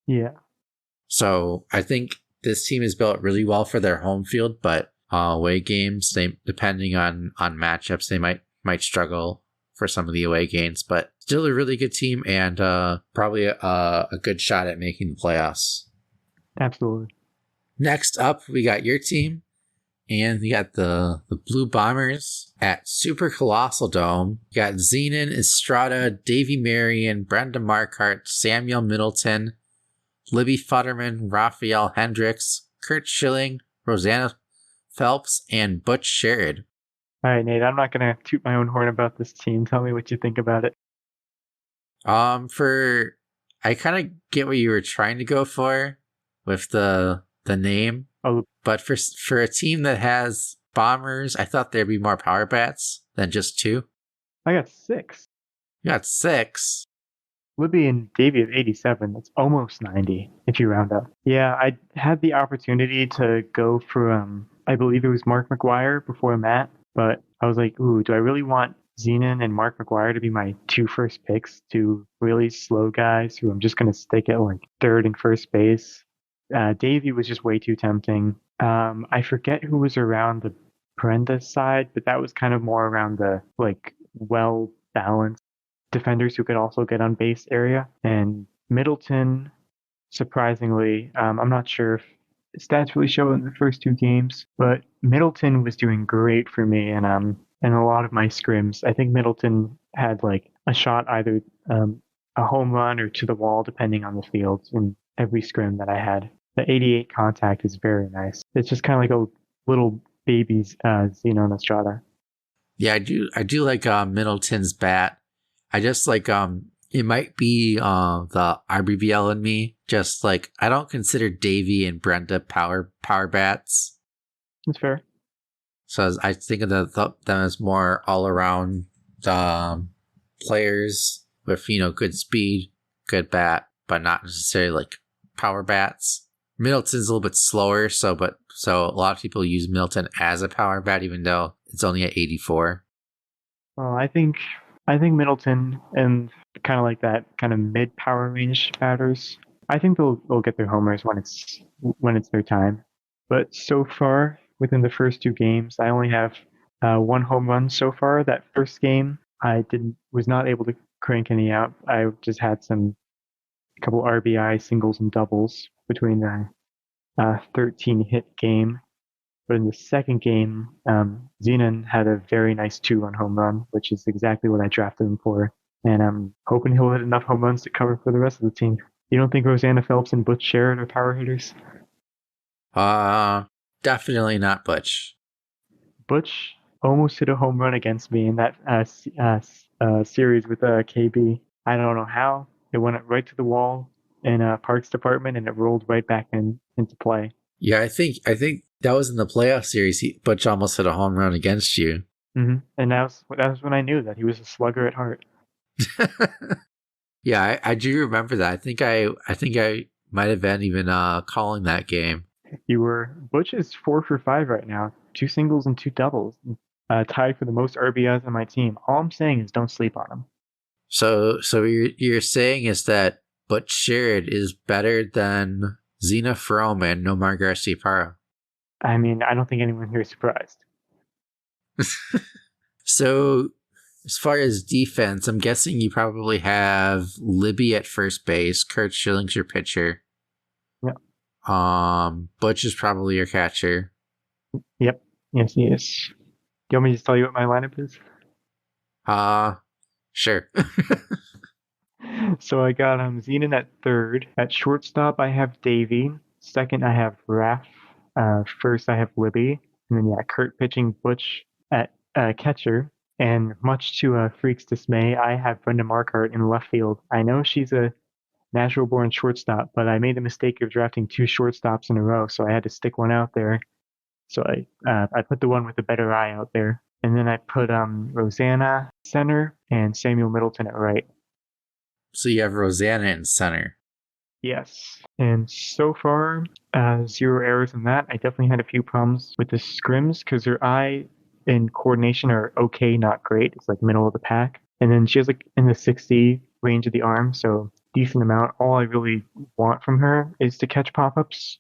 Yeah. So I think this team is built really well for their home field, but away games, they depending on matchups, they might struggle for some of the away games, but still a really good team and probably a good shot at making the playoffs. Absolutely. Next up, we got your team, and we got the Blue Bombers at Super Colossal Dome. You got Zenon, Estrada, Davy Marion, Brenda Markart, Samuel Middleton, Libby Futterman, Raphael Hendricks, Kurt Schilling, Rosanna Phelps, and Butch Sherrod. All right, Nate, I'm not going to toot my own horn about this team. Tell me what you think about it. I kind of get what you were trying to go for with the name. Oh, but for a team that has bombers, I thought there'd be more power bats than just 2. I got 6. You got 6. Libby and Davey have 87. That's almost 90 if you round up. Yeah, I had the opportunity to go for, I believe it was Mark McGuire before Matt, but I was like, ooh, do I really want Zenon and Mark McGuire to be my 2 first picks, 2 really slow guys who I'm just going to stick at like 3rd and first base? Davey was just way too tempting. I forget who was around the Brenda side, but that was kind of more around the like well-balanced defenders who could also get on base area. And Middleton, surprisingly, I'm not sure if stats really show in the first 2 games, but Middleton was doing great for me and a lot of my scrims. I think Middleton had like a shot either a home run or to the wall depending on the field in every scrim that I had. The 88 contact is very nice. It's just kind of like a little baby's Zenon Estrada. Yeah, I do like Middleton's bat. I just like it might be the RBBL in me. Just like I don't consider Davey and Brenda power bats. That's fair. So I think of them as more all around players with good speed, good bat, but not necessarily like power bats. Middleton's a little bit slower, so a lot of people use Middleton as a power bat, even though it's only at 84. Well, I think Middleton and kind of like that kind of mid power range batters. I think they'll get their homers when it's their time. But so far, within the first 2 games, I only have 1 home run so far. That first game, I was not able to crank any out. I just had a couple RBI singles and doubles between the 13 hit game. But in the second game, Zenon had a very nice 2-run home run, which is exactly what I drafted him for. And I'm hoping he'll hit enough home runs to cover for the rest of the team. You don't think Rosanna Phelps and Butch Sherrod are power hitters? Definitely not Butch. Butch almost hit a home run against me in that series with KB. I don't know how. It went right to the wall in Parks Department, and it rolled right back into play. Yeah, I think that was in the playoff series. Butch almost hit a home run against you. Mm-hmm. And that was when I knew that he was a slugger at heart. Yeah, I do remember that. I think I might have been even calling that game. Butch is 4 for 5 right now, 2 singles and 2 doubles, tied for the most RBIs on my team. All I'm saying is don't sleep on him. So you're saying is that Butch Sherrod is better than Zena Frome and Nomar Garciaparra? I mean, I don't think anyone here is surprised. So, as far as defense, I'm guessing you probably have Libby at first base. Kurt Schilling's your pitcher. Yep. Butch is probably your catcher. Yep. Yes, he is. Do you want me to tell you what my lineup is? Sure. So I got Zenon at third. At shortstop, I have Davey. Second, I have Raph. First, I have Libby. And then, Kurt pitching, Butch at catcher. And much to Freak's dismay, I have Brenda Markart in left field. I know she's a natural-born shortstop, but I made the mistake of drafting 2 shortstops in a row, so I had to stick one out there. So I put the one with the better eye out there. And then I put Rosanna center and Samuel Middleton at right. So you have Rosanna in center. Yes. And so far, 0 errors in that. I definitely had a few problems with the scrims because her eye and coordination are okay, not great. It's like middle of the pack. And then she has like in the 60 range of the arm, so decent amount. All I really want from her is to catch pop-ups.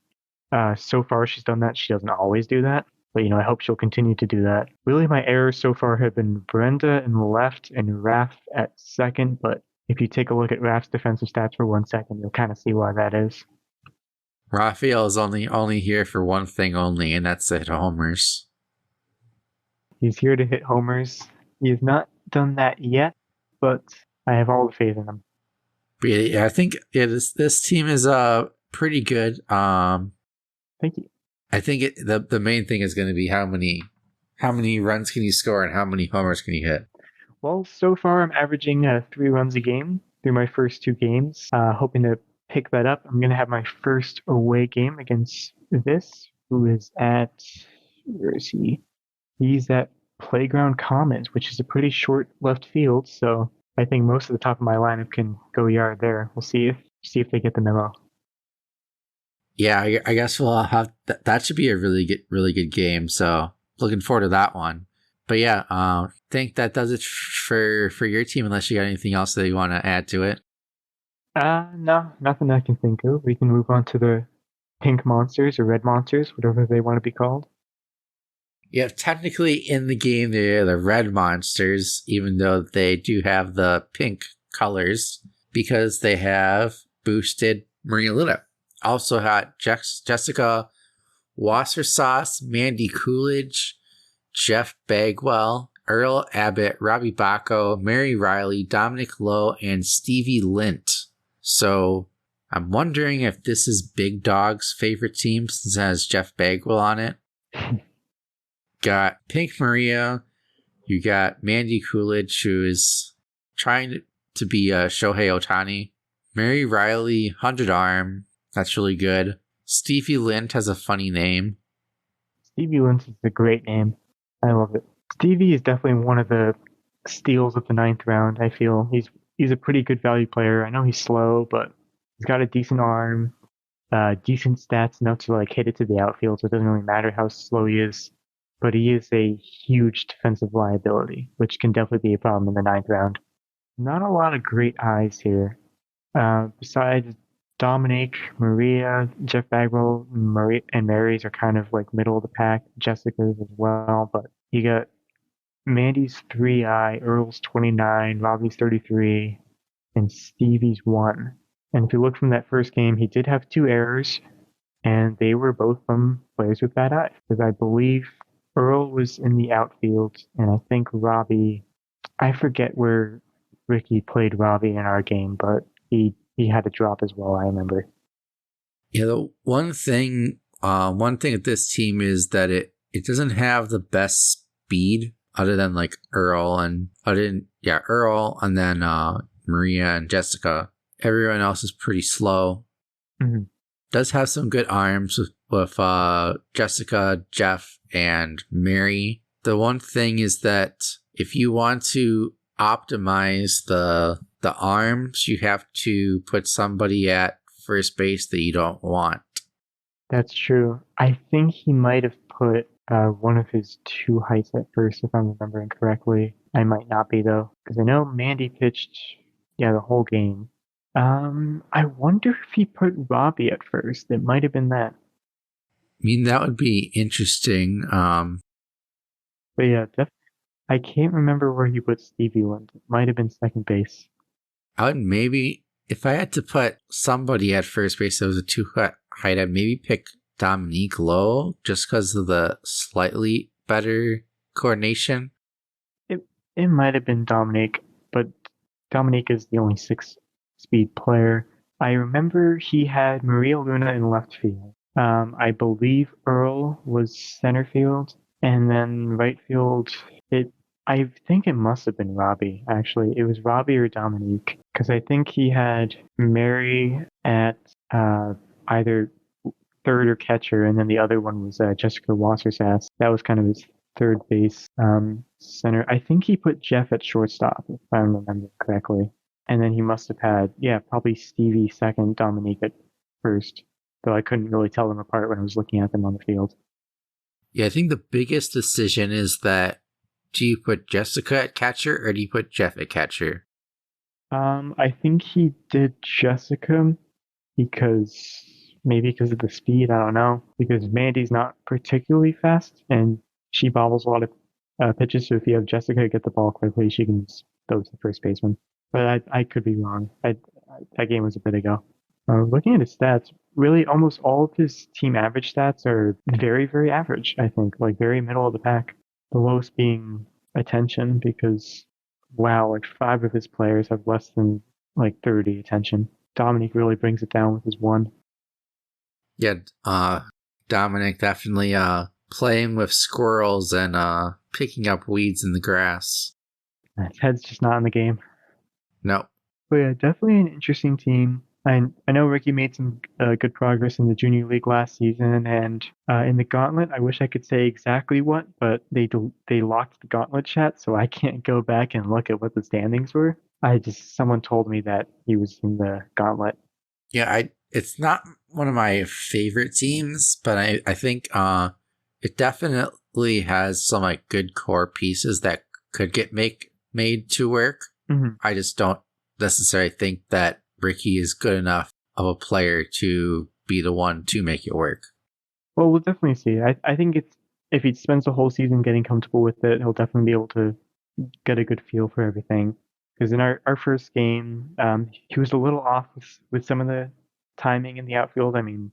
So far, she's done that. She doesn't always do that. But, I hope she'll continue to do that. Really, my errors so far have been Brenda in left and Raph at second, but if you take a look at Raph's defensive stats for 1 second, you'll kind of see why that is. Raphael is only here for one thing only, and that's to hit homers. He's here to hit homers. He has not done that yet, but I have all the faith in him. But yeah, I think this team is pretty good. Thank you. I think the main thing is going to be how many runs can you score and how many homers can you hit. Well, so far I'm averaging 3 runs a game through my first 2 games. Hoping to pick that up. I'm going to have my first away game against this, who is at, where is he? He's at Playground Commons, which is a pretty short left field, so I think most of the top of my lineup can go yard there. We'll see if they get the memo. Yeah, I guess we'll have that should be a really good game. So looking forward to that one. But yeah, I think that does it for your team. Unless you got anything else that you want to add to it. No, nothing I can think of. We can move on to the pink monsters or red monsters, whatever they want to be called. Yeah, technically in the game they're the red monsters, even though they do have the pink colors because they have boosted Maria Luna. Also had Jessica Wassersauce, Mandy Coolidge, Jeff Bagwell, Earl Abbott, Robbie Bacco, Mary Riley, Dominic Lowe, and Stevie Lint. So I'm wondering if this is Big Dog's favorite team since it has Jeff Bagwell on it. Got Pink Maria. You got Mandy Coolidge, who is trying to be Shohei Ohtani. Mary Riley, 100 Arm. That's really good. Stevie Lint has a funny name. Stevie Lint is a great name. I love it. Stevie is definitely one of the steals of the 9th round, I feel. He's a pretty good value player. I know he's slow, but he's got a decent arm, decent stats enough to hit it to the outfield, so it doesn't really matter how slow he is. But he is a huge defensive liability, which can definitely be a problem in the 9th round. Not a lot of great eyes here. Besides Dominique, Maria, Jeff Bagwell, and Mary's are kind of middle of the pack. Jessica's as well, but you got Mandy's 3i, Earl's 29, Robbie's 33, and Stevie's 1. And if you look from that first game, he did have 2 errors, and they were both from players with bad eyes. Because I believe Earl was in the outfield, and I think Robbie, I forget where Ricky played Robbie in our game, but he had a drop as well, I remember. Yeah, the one thing with this team is that it doesn't have the best speed other than Earl and then Maria and Jessica. Everyone else is pretty slow. Mm-hmm. Does have some good arms with Jessica, Jeff, and Mary. The one thing is that if you want to optimize the arms, you have to put somebody at first base that you don't want. That's true. I think he might have put one of his 2 heights at first, if I'm remembering correctly. I might not be, though, because I know Mandy pitched, the whole game. I wonder if he put Robbie at first. It might have been that. I mean, that would be interesting. But yeah, I can't remember where he put Stevie Lint. It might have been second base. I would maybe, if I had to put somebody at first base that was a 2 height, I'd maybe pick Dominique Lowe just because of the slightly better coordination. It might have been Dominique, but Dominique is the only 6-speed player. I remember he had Maria Luna in left field. I believe Earl was center field, and then right field, I think it must have been Robbie, actually. It was Robbie or Dominique, because I think he had Mary at either third or catcher, and then the other one was Jessica Wassersauce. That was kind of his third base center. I think he put Jeff at shortstop, if I remember correctly. And then he must have had, probably Stevie second, Dominique at first, though I couldn't really tell them apart when I was looking at them on the field. Yeah, I think the biggest decision is that do you put Jessica at catcher or do you put Jeff at catcher? I think he did Jessica because maybe because of the speed. I don't know. Because Mandy's not particularly fast, and she bobbles a lot of pitches. So if you have Jessica get the ball quickly, she can throw to the first baseman. But I could be wrong. That game was a bit ago. Looking at his stats, really almost all of his team average stats are very, very average, I think, like very middle of the pack. The lowest being attention because, wow, like 5 of his players have less than like 30 attention. Dominic really brings it down with his 1. Yeah, Dominic definitely playing with squirrels and picking up weeds in the grass. His head's just not in the game. No. But yeah, definitely an interesting team. I know Ricky made some good progress in the junior league last season, and in the gauntlet, I wish I could say exactly what, but they locked the gauntlet chat, so I can't go back and look at what the standings were. Someone told me that he was in the gauntlet. Yeah, it's not one of my favorite teams, but I think it definitely has some like good core pieces that could get made to work. Mm-hmm. I just don't necessarily think that Ricky is good enough of a player to be the one to make it work. Well, we'll definitely see. I think if he spends the whole season getting comfortable with it, he'll definitely be able to get a good feel for everything. Because in our first game, he was a little off with some of the timing in the outfield. I mean,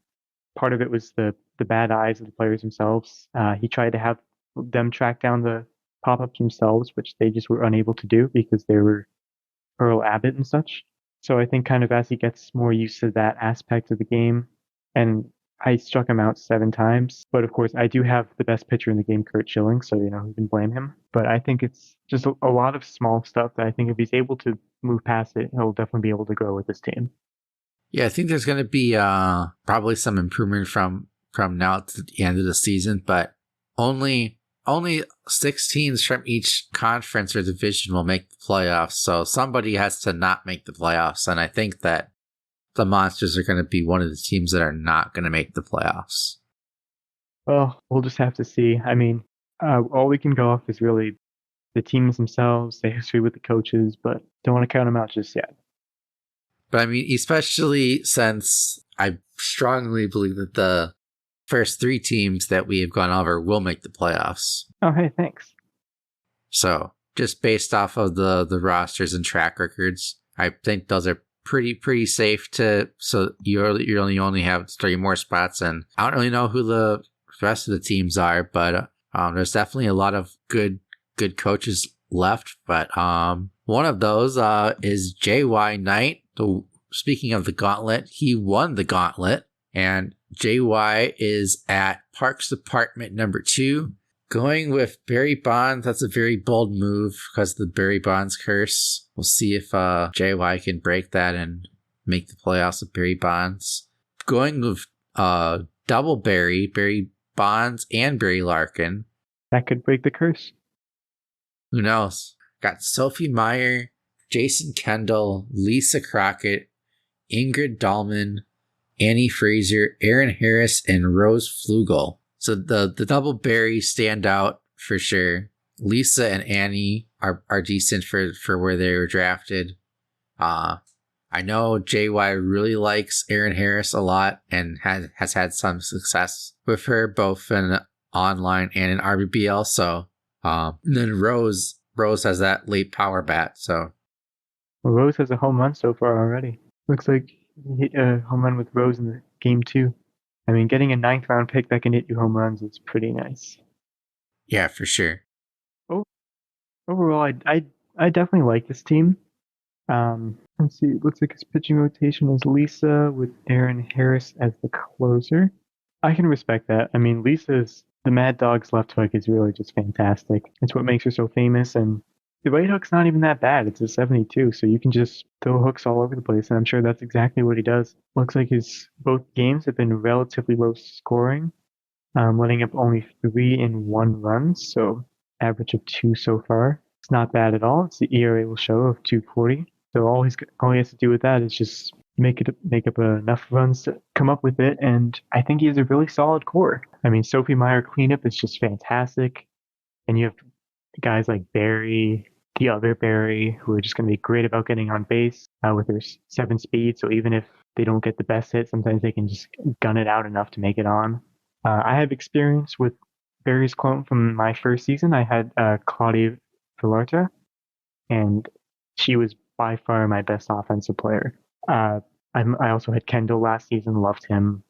part of it was the bad eyes of the players themselves. He tried to have them track down the pop-ups themselves, which they just were unable to do because they were Earl Abbott and such. So I think kind of as he gets more used to that aspect of the game, and I struck him out 7 times. But of course, I do have the best pitcher in the game, Kurt Schilling, so who can blame him? But I think it's just a lot of small stuff that I think if he's able to move past it, he'll definitely be able to grow with this team. Yeah, I think there's going to be probably some improvement from now to the end of the season, but only 6 teams from each conference or division will make the playoffs. So somebody has to not make the playoffs, and I think that the Monsters are going to be one of the teams that are not going to make the playoffs. Well, we'll just have to see. I mean, all we can go off is really the teams themselves, the history with the coaches, but don't want to count them out just yet. But I mean, especially since I strongly believe that the first 3 teams that we have gone over will make the playoffs. Oh, hey, thanks. So just based off of the rosters and track records, I think those are pretty safe so you only have 3 more spots, and I don't really know who the rest of the teams are, but there's definitely a lot of good coaches left. But one of those is JY Knight. Speaking of the gauntlet, he won the gauntlet, and JY is at Parks Department number 2. Going with Barry Bonds, that's a very bold move because of the Barry Bonds curse. We'll see if JY can break that and make the playoffs with Barry Bonds. Going with double Barry Bonds and Barry Larkin. That could break the curse. Who knows? Got Sophie Meyer, Jason Kendall, Lisa Crockett, Ingrid Dahlman, Annie Fraser, Aaron Harris, and Rose Flugel. So the double Barry stand out for sure. Lisa and Annie are decent for where they were drafted. I know JY really likes Aaron Harris a lot and has had some success with her both in online and in RBBL. So then Rose has that late power bat. So Rose has a home run so far already. Looks like he hit a home run with Rose in the game 2. I mean, getting a 9th round pick that can hit you home runs is pretty nice. Yeah, for sure. Overall, I definitely like this team. Let's see. It looks like his pitching rotation is Lisa with Aaron Harris as the closer. I can respect that. I mean, the Mad Dog's left hook is really just fantastic. It's what makes her so famous, and the right hook's not even that bad. It's a 72, so you can just throw hooks all over the place, and I'm sure that's exactly what he does. Looks like his both games have been relatively low scoring, letting up only 3 and 1 runs, so average of 2 so far. It's not bad at all. It's the ERA will show of 2.40. So all he has to do with that is just make up enough runs to come up with it, and I think he has a really solid core. I mean, Sophie Meyer cleanup is just fantastic, and you have guys like Barry, the other Barry, who are just going to be great about getting on base with their 7 speed. So even if they don't get the best hit. Sometimes they can just gun it out enough to make it on. I have experience with Barry's clone from my first season. I had Claudia Villarta, and she was by far my best offensive player. I also had Kendall last season, loved him.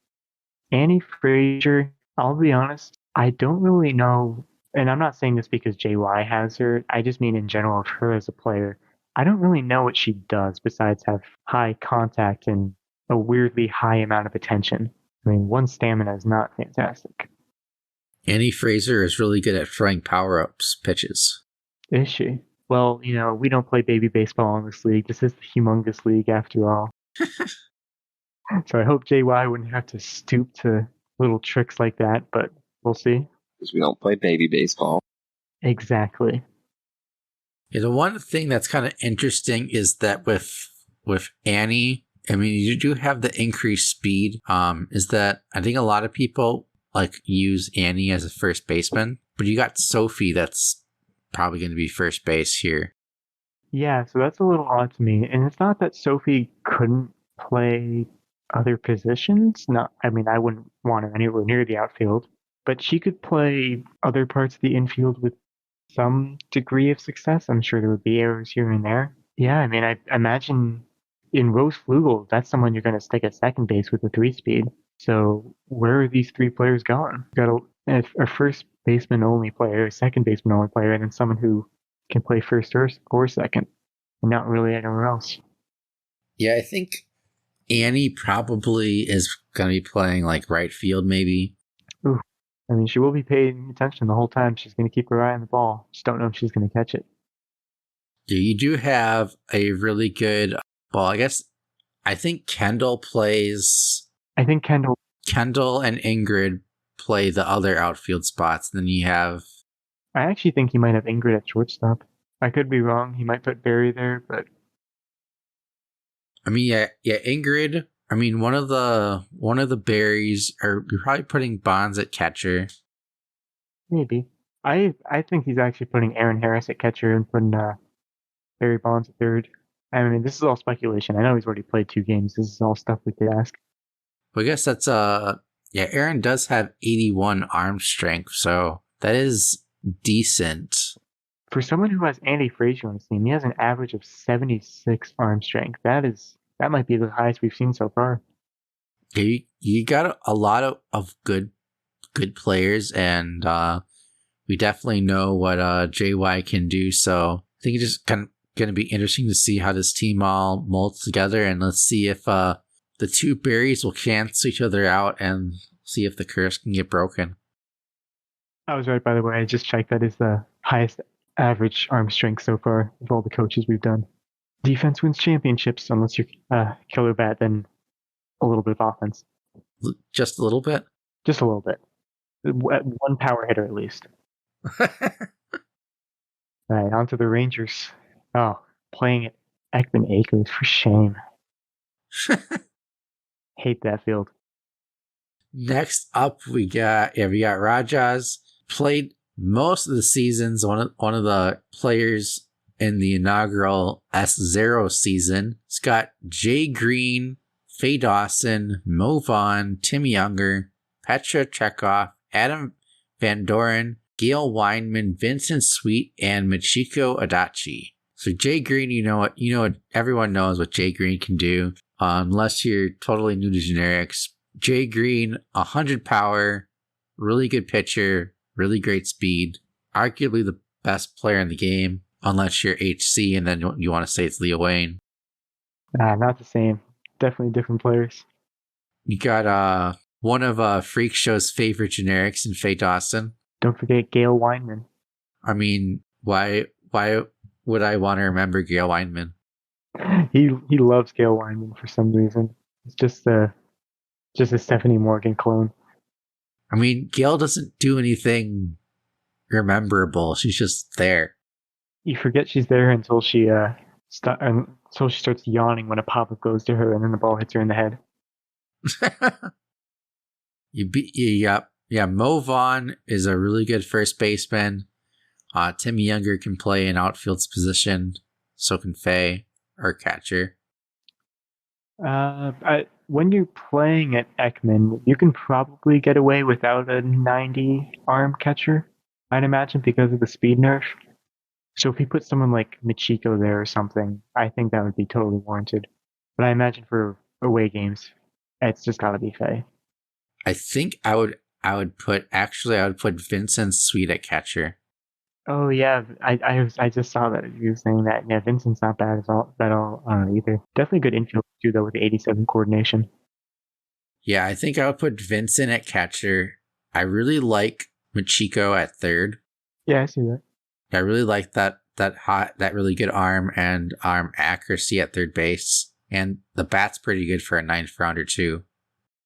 Annie Frazier, I'll be honest, I don't really know, and I'm not saying this because JY has her, I just mean in general of her as a player. I don't really know what she does besides have high contact and a weirdly high amount of attention. I mean, one stamina is not fantastic. Annie Fraser is really good at throwing power-ups pitches. Is she? Well, we don't play baby baseball in this league. This is the Humongous League after all. So I hope JY wouldn't have to stoop to little tricks like that, but we'll see. Because we don't play baby baseball. Exactly. Yeah, the one thing that's kind of interesting is that with Annie, I mean, you do have the increased speed. Is that I think a lot of people use Annie as a first baseman, but you got Sophie that's probably going to be first base here. Yeah, so that's a little odd to me. And it's not that Sophie couldn't play other positions. I wouldn't want her anywhere near the outfield, but she could play other parts of the infield with some degree of success. I'm sure there would be errors here and there. Yeah, I mean, I imagine in Rose Flugel, that's someone you're going to stick at second base with a 3-speed. So where are these 3 players going? Got a first baseman only player, a second baseman only player, and then someone who can play first or second, and not really anywhere else. Yeah, I think Annie probably is going to be playing right field, maybe. Ooh, I mean, she will be paying attention the whole time. She's going to keep her eye on the ball. Just don't know if she's going to catch it. Yeah, you do have a really good ball. I think Kendall plays. I think Kendall and Ingrid play the other outfield spots. Then you have. I actually think he might have Ingrid at shortstop. I could be wrong. He might put Barry there, but. I mean, yeah, Ingrid. I mean, one of the berries are you're probably putting Bonds at catcher. Maybe. I think he's actually putting Aaron Harris at catcher and putting Barry Bonds at third. I mean, this is all speculation. I know he's already played 2 games. This is all stuff we could ask. Well, I guess that's Aaron does have 81 arm strength, so that is decent. For someone who has Andy Frazier on his team, he has an average of 76 arm strength. That might be the highest we've seen so far. You got a lot of good players, and we definitely know what JY can do. So I think it's just kind of going to be interesting to see how this team all molds together, and let's see if the 2 berries will cancel each other out and see if the curse can get broken. I was right, by the way. I just checked. That is the highest average arm strength so far of all the coaches we've done. Defense wins championships unless you're killer bat, then a little bit of offense. Just a little bit? Just a little bit. One power hitter at least. All right, on to the Rangers. Oh, playing at Ekman Acres, for shame. Hate that field. Next up, we got Rajas. Played most of the seasons. One of the players in the inaugural S0 season. It's got Jay Green, Faye Dawson, Mo Vaughn, Tim Younger, Petra Chekhov, Adam Van Doren, Gail Weinman, Vincent Sweet, and Michiko Adachi. So Jay Green, you know what everyone knows what Jay Green can do. Unless you're totally new to generics. Jay Green, 100 power, really good pitcher, really great speed, arguably the best player in the game, unless you're HC and then you want to say it's Leo Wayne. Not the same. Definitely different players. You got one of Freak Show's favorite generics in Faye Dawson. Don't forget Gail Weinman. I mean, why would I want to remember Gail Weinman? He loves Gail Weinman for some reason. It's just a Stephanie Morgan clone. I mean, Gail doesn't do anything rememberable. She's just there. You forget she's there until she starts yawning when a pop-up goes to her and then the ball hits her in the head. Mo Vaughn is a really good first baseman. Tim Younger can play an outfield's position. So can Faye, or catcher. I when you're playing at Ekman, you can probably get away without a 90 arm catcher, I'd imagine, because of the speed nerf. So if you put someone like Michiko there or something, I think that would be totally warranted. But I imagine for away games, it's just gotta be Faye. I think I would put Vincent Sweet at catcher. Oh yeah, I just saw that you were saying that. Yeah, Vincent's not bad at all either. Definitely good infield too, though, with the 87 coordination. Yeah, I think I would put Vincent at catcher. I really like Michiko at third. Yeah, I see that. I really like that really good arm and arm accuracy at third base. And the bat's pretty good for a 9th rounder too.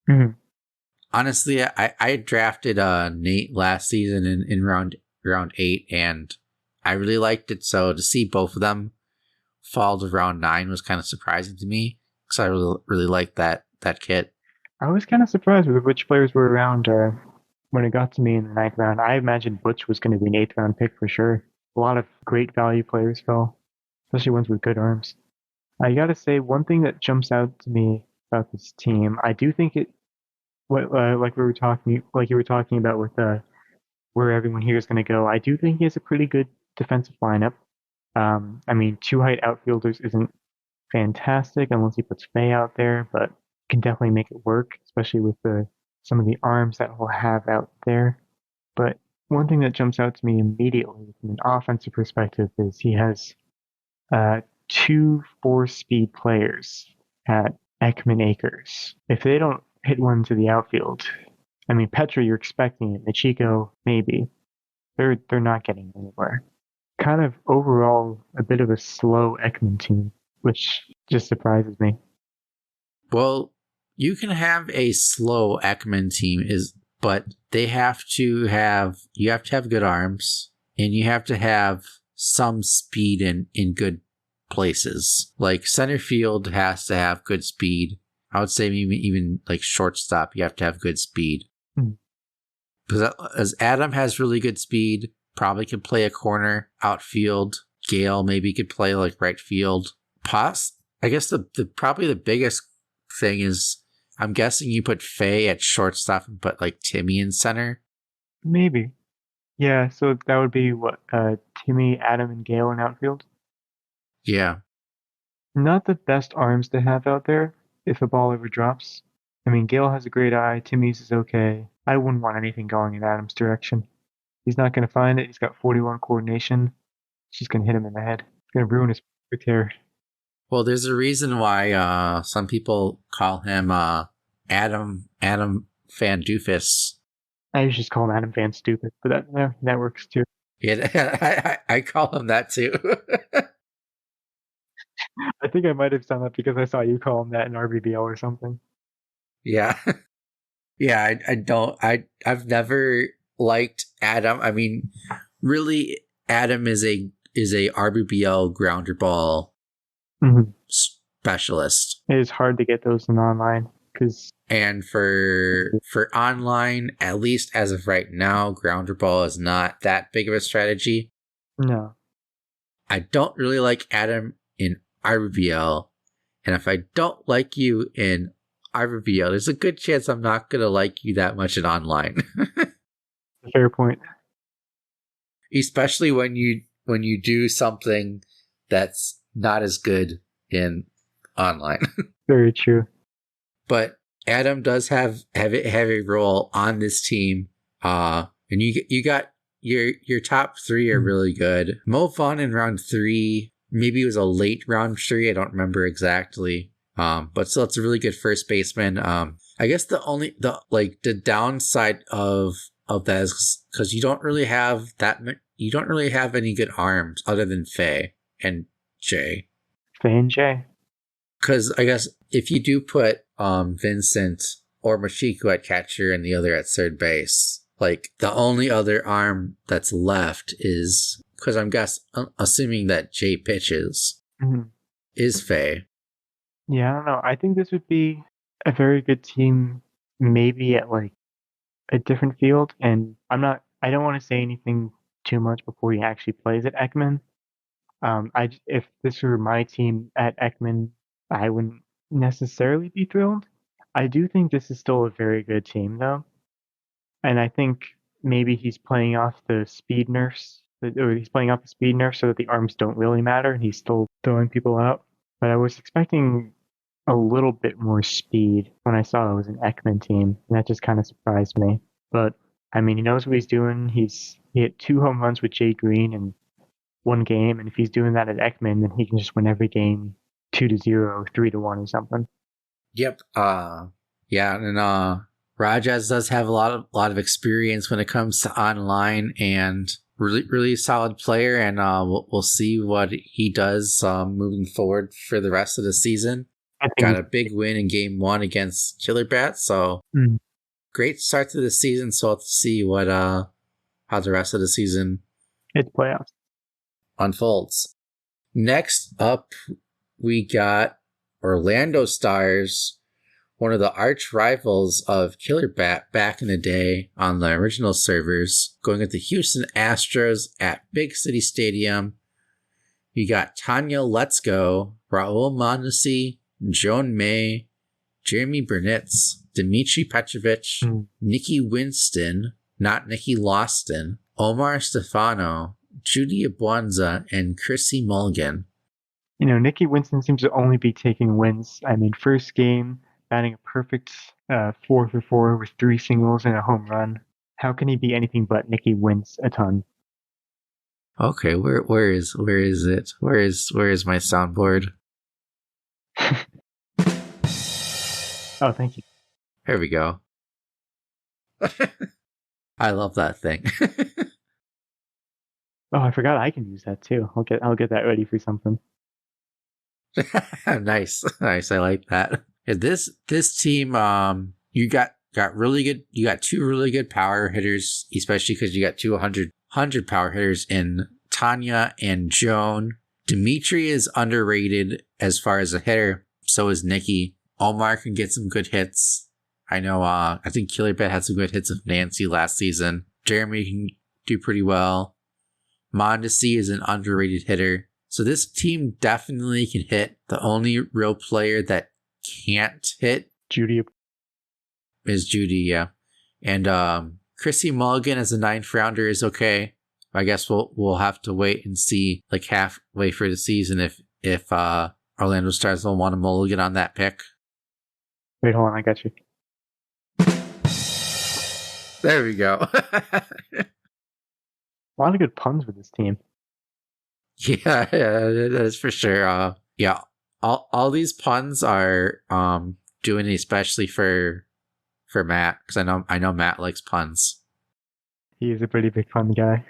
Mm-hmm. Honestly, I drafted Nate last season in round 8, and I really liked it. So to see both of them fall to round 9 was kind of surprising to me, because I really liked that kit. I was kind of surprised with which players were around when it got to me in the 9th round. I imagined Butch was going to be an 8th round pick for sure. A lot of great value players fell, especially ones with good arms. I gotta say, one thing that jumps out to me about this team, I do think like you were talking about with where everyone here is going to go. I do think he has a pretty good defensive lineup. I mean, 2 height outfielders isn't fantastic unless he puts Faye out there, but can definitely make it work, especially with some of the arms that he'll have out there. But one thing that jumps out to me immediately from an offensive perspective is he has 2 4-speed players at Ekman Acres. If they don't hit one to the outfield, I mean, Petra, you're expecting it. Michiko, maybe. They're not getting anywhere. Kind of overall a bit of a slow Ekman team, which just surprises me. Well, you can have a slow Ekman team, but you have to have good arms, and you have to have some speed in good places. Like center field has to have good speed. I would say maybe even like shortstop, you have to have good speed. Because as Adam has really good speed, probably can play a corner. Outfield, Gale maybe could play like right field. I guess probably the biggest thing is, I'm guessing you put Faye at shortstop and put like Timmy in center. Maybe. Yeah, so that would be what, Timmy, Adam, and Gale in outfield? Yeah. Not the best arms to have out there if a ball ever drops. I mean, Gale has a great eye, Timmy's is okay. I wouldn't want anything going in Adam's direction. He's not going to find it. He's got 41 coordination. She's going to hit him in the head. It's going to ruin his hair. Well, there's a reason why some people call him Adam Fan Doofus. I usually just call him Adam Fan Stupid, but that works too. Yeah, I call him that too. I think I might have done that because I saw you call him that in RBBL or something. Yeah. Yeah, I've never liked Adam. I mean, really, Adam is a RBBL grounder ball specialist. It is hard to get those in online and for online, at least as of right now, grounder ball is not that big of a strategy. No. I don't really like Adam in RBBL, and if I don't like you in RBBL, there's a good chance I'm not going to like you that much in online. Fair point. Especially when you do something that's not as good in online. Very true. But Adam does have a role on this team. And you got your top 3 are really good. Mo Vaughn in round 3, maybe it was a late round 3, I don't remember exactly. But still, it's a really good first baseman. I guess the downside of that is because you don't really have any good arms other than Faye and Jay. Faye and Jay. Because I guess if you do put Vincent or Machiko at catcher and the other at third base, like the only other arm that's left is, because I'm assuming that Jay pitches, is Faye. Yeah, I don't know. I think this would be a very good team, maybe at like a different field. And I don't want to say anything too much before he actually plays at Ekman. If this were my team at Ekman, I wouldn't necessarily be thrilled. I do think this is still a very good team, though. And I think maybe he's playing off the speed nerfs, or he's playing off the speed nerf so that the arms don't really matter, and he's still throwing people out. But I was expecting a little bit more speed when I saw it was an Ekman team, and that just kind of surprised me. But I mean, he knows what he's doing. He hit 2 home runs with Jay Green in one game, and if he's doing that at Ekman, then he can just win every game 2-0, 3-1, or something. Yep. Yeah, and Rajas does have a lot of experience when it comes to online, and really solid player. And we'll see what he does moving forward for the rest of the season. Got a big win in Game 1 against Killer Bat, so great start to the season. So let's see what how the rest of the season it's playoffs unfolds. Next up, we got Orlando Stars, one of the arch rivals of Killer Bat back in the day on the original servers, going with the Houston Astros at Big City Stadium. You got Tanya Let's Go, Raul Mondesi, Joan May, Jeremy Burnitz, Dmitry Petrovich, Nikki Winston, not Nikki Loston, Omar Stefano, Judy Abwanza, and Chrissy Mulligan. You know, Nikki Winston seems to only be taking wins. I mean, first game, batting a perfect 4-for-4 with 3 singles and a home run. How can he be anything but Nikki wins a ton? Okay, where is it? Where is my soundboard? Oh, thank you. There we go. I love that thing. Oh, I forgot I can use that too. I'll get that ready for something. Nice. I like that. This team, you got really good. You got 2 really good power hitters, especially because you got 200 power hitters in Tanya and Joan. Dimitri is underrated as far as a hitter. So is Nikki. Omar can get some good hits. I know. I think Killer Bat had some good hits of Nancy last season. Jeremy can do pretty well. Mondesi is an underrated hitter. So this team definitely can hit. The only real player that can't hit Judy is Judy, yeah. And Chrissy Mulligan as a 9th rounder is okay. I guess we'll have to wait and see like halfway for the season if Orlando Stars don't want a mulligan on that pick. Wait, hold on, I got you. There we go. A lot of good puns with this team. Yeah, that is for sure. Yeah, all these puns are doing especially for Matt, because I know Matt likes puns. He is a pretty big pun guy.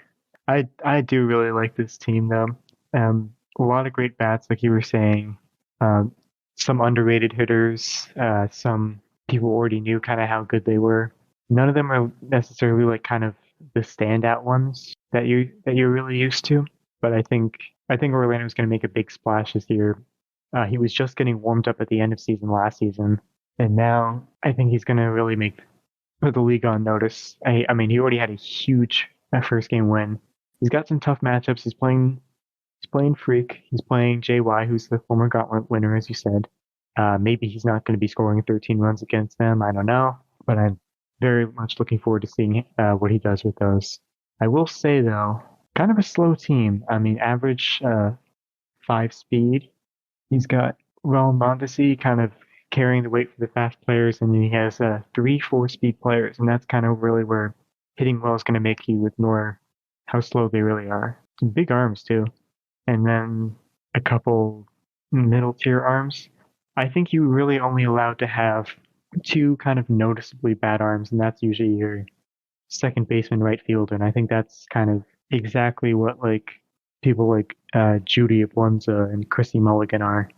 I do really like this team though. A lot of great bats, like you were saying. Some underrated hitters. Some people already knew kind of how good they were. None of them are necessarily like kind of the standout ones that you're really used to. But I think Orlando's going to make a big splash this year. He was just getting warmed up at the end of season last season, and now I think he's going to really put the league on notice. I mean, he already had a huge first game win. He's got some tough matchups. He's playing Freak. He's playing JY, who's the former Gauntlet winner, as you said. Maybe he's not going to be scoring 13 runs against them. I don't know, but I'm very much looking forward to seeing what he does with those. I will say though, kind of a slow team. I mean, average 5 speed. He's got Raul Mondesi kind of carrying the weight for the fast players, and then he has 3 4-speed players, and that's kind of really where hitting well is going to make you ignore how slow they really are. Some big arms too, and then a couple middle tier arms. I think you really only allowed to have 2 kind of noticeably bad arms, and that's usually your second baseman, right fielder, and I think that's kind of exactly what like people like Judy Abwanza and Chrissy Mulligan are,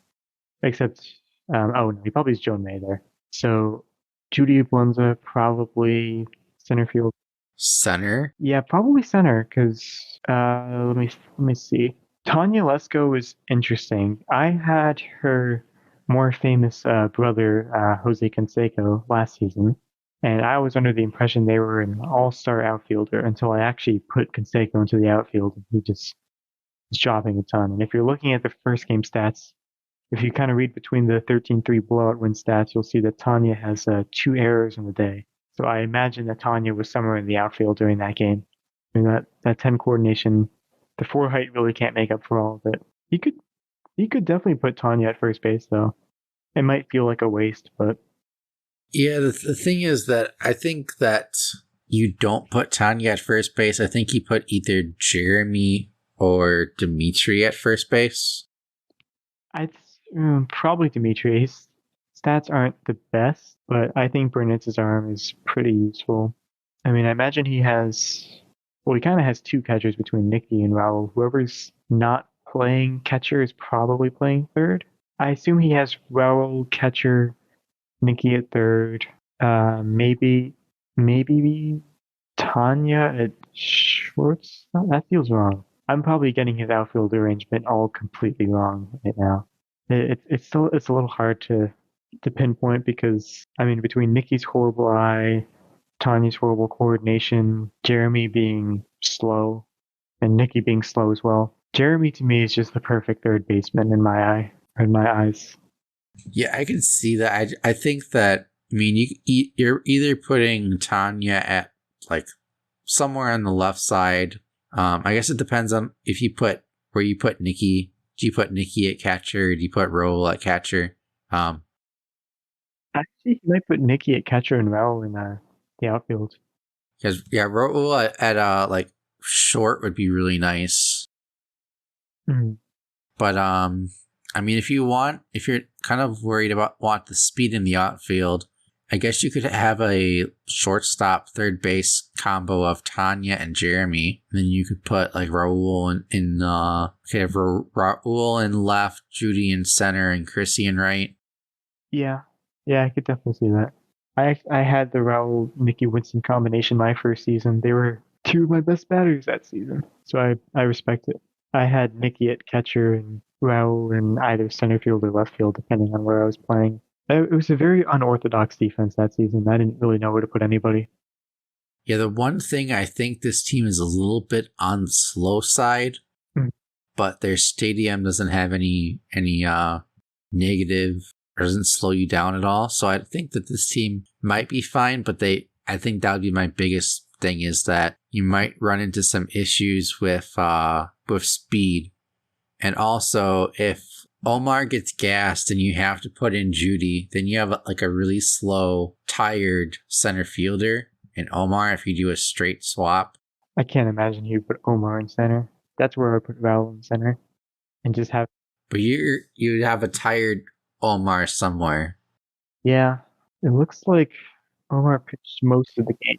except no, he probably is Joan May there. So Judy Abwanza probably center field. Center? Yeah, probably center because let me see. Tanya Lesko is interesting. I had her more famous brother Jose Canseco last season, and I was under the impression they were an all-star outfielder until I actually put Canseco into the outfield, and he just is dropping a ton. And if you're looking at the first game stats, if you kind of read between the 13-3 blowout win stats, you'll see that Tanya has 2 errors in the day. So I imagine that Tanya was somewhere in the outfield during that game. And that 10 coordination, the 4 height really can't make up for all of it. He could definitely put Tanya at first base, though. It might feel like a waste, but Yeah, the thing is that I think that you don't put Tanya at first base. I think you put either Jeremy or Dimitri at first base. I'd probably Dimitri. His stats aren't the best, but I think Burnitz's arm is pretty useful. I mean, I imagine he kind of has 2 catchers between Nicky and Raul. Whoever's not playing catcher is probably playing third. I assume he has Raul catcher, Nicky at third, maybe Tanya at shorts. No, that feels wrong. I'm probably getting his outfield arrangement all completely wrong right now. It's a little hard to pinpoint because I mean between Nicky's horrible eye, Tanya's horrible coordination, Jeremy being slow, and Nicky being slow as well. Jeremy to me is just the perfect third baseman in my eyes. Yeah, I can see that. I think that, I mean, you're either putting Tanya at like somewhere on the left side. I guess it depends on if you put where you put Nicky. Do you put Nicky at catcher? Or do you put Raul at catcher? Actually, you might put Nicky at catcher and Raul in the outfield. Because Raul at like short would be really nice. Mm-hmm. But I mean, if you're kind of worried want the speed in the outfield, I guess you could have a shortstop, third base combo of Tanya and Jeremy. And then you could put like Raul have Raul in left, Judy in center, and Chrissy in right. Yeah, I could definitely see that. I had the Raul Nicky Winston combination my first season. They were 2 of my best batters that season, so I respect it. I had Nicky at catcher and Raul in either center field or left field, depending on where I was playing. It was a very unorthodox defense that season. I didn't really know where to put anybody. Yeah, the one thing I think this team is a little bit on the slow side, but their stadium doesn't have any negative, or doesn't slow you down at all. So I think that this team might be fine, but I think that would be my biggest thing, is that you might run into some issues with speed. And also, if Omar gets gassed and you have to put in Judy, then you have like a really slow, tired center fielder in Omar if you do a straight swap. I can't imagine you put Omar in center. That's where I put Raul in center. And just have... But you'd have a tired Omar somewhere. Yeah, it looks like Omar pitched most of the game.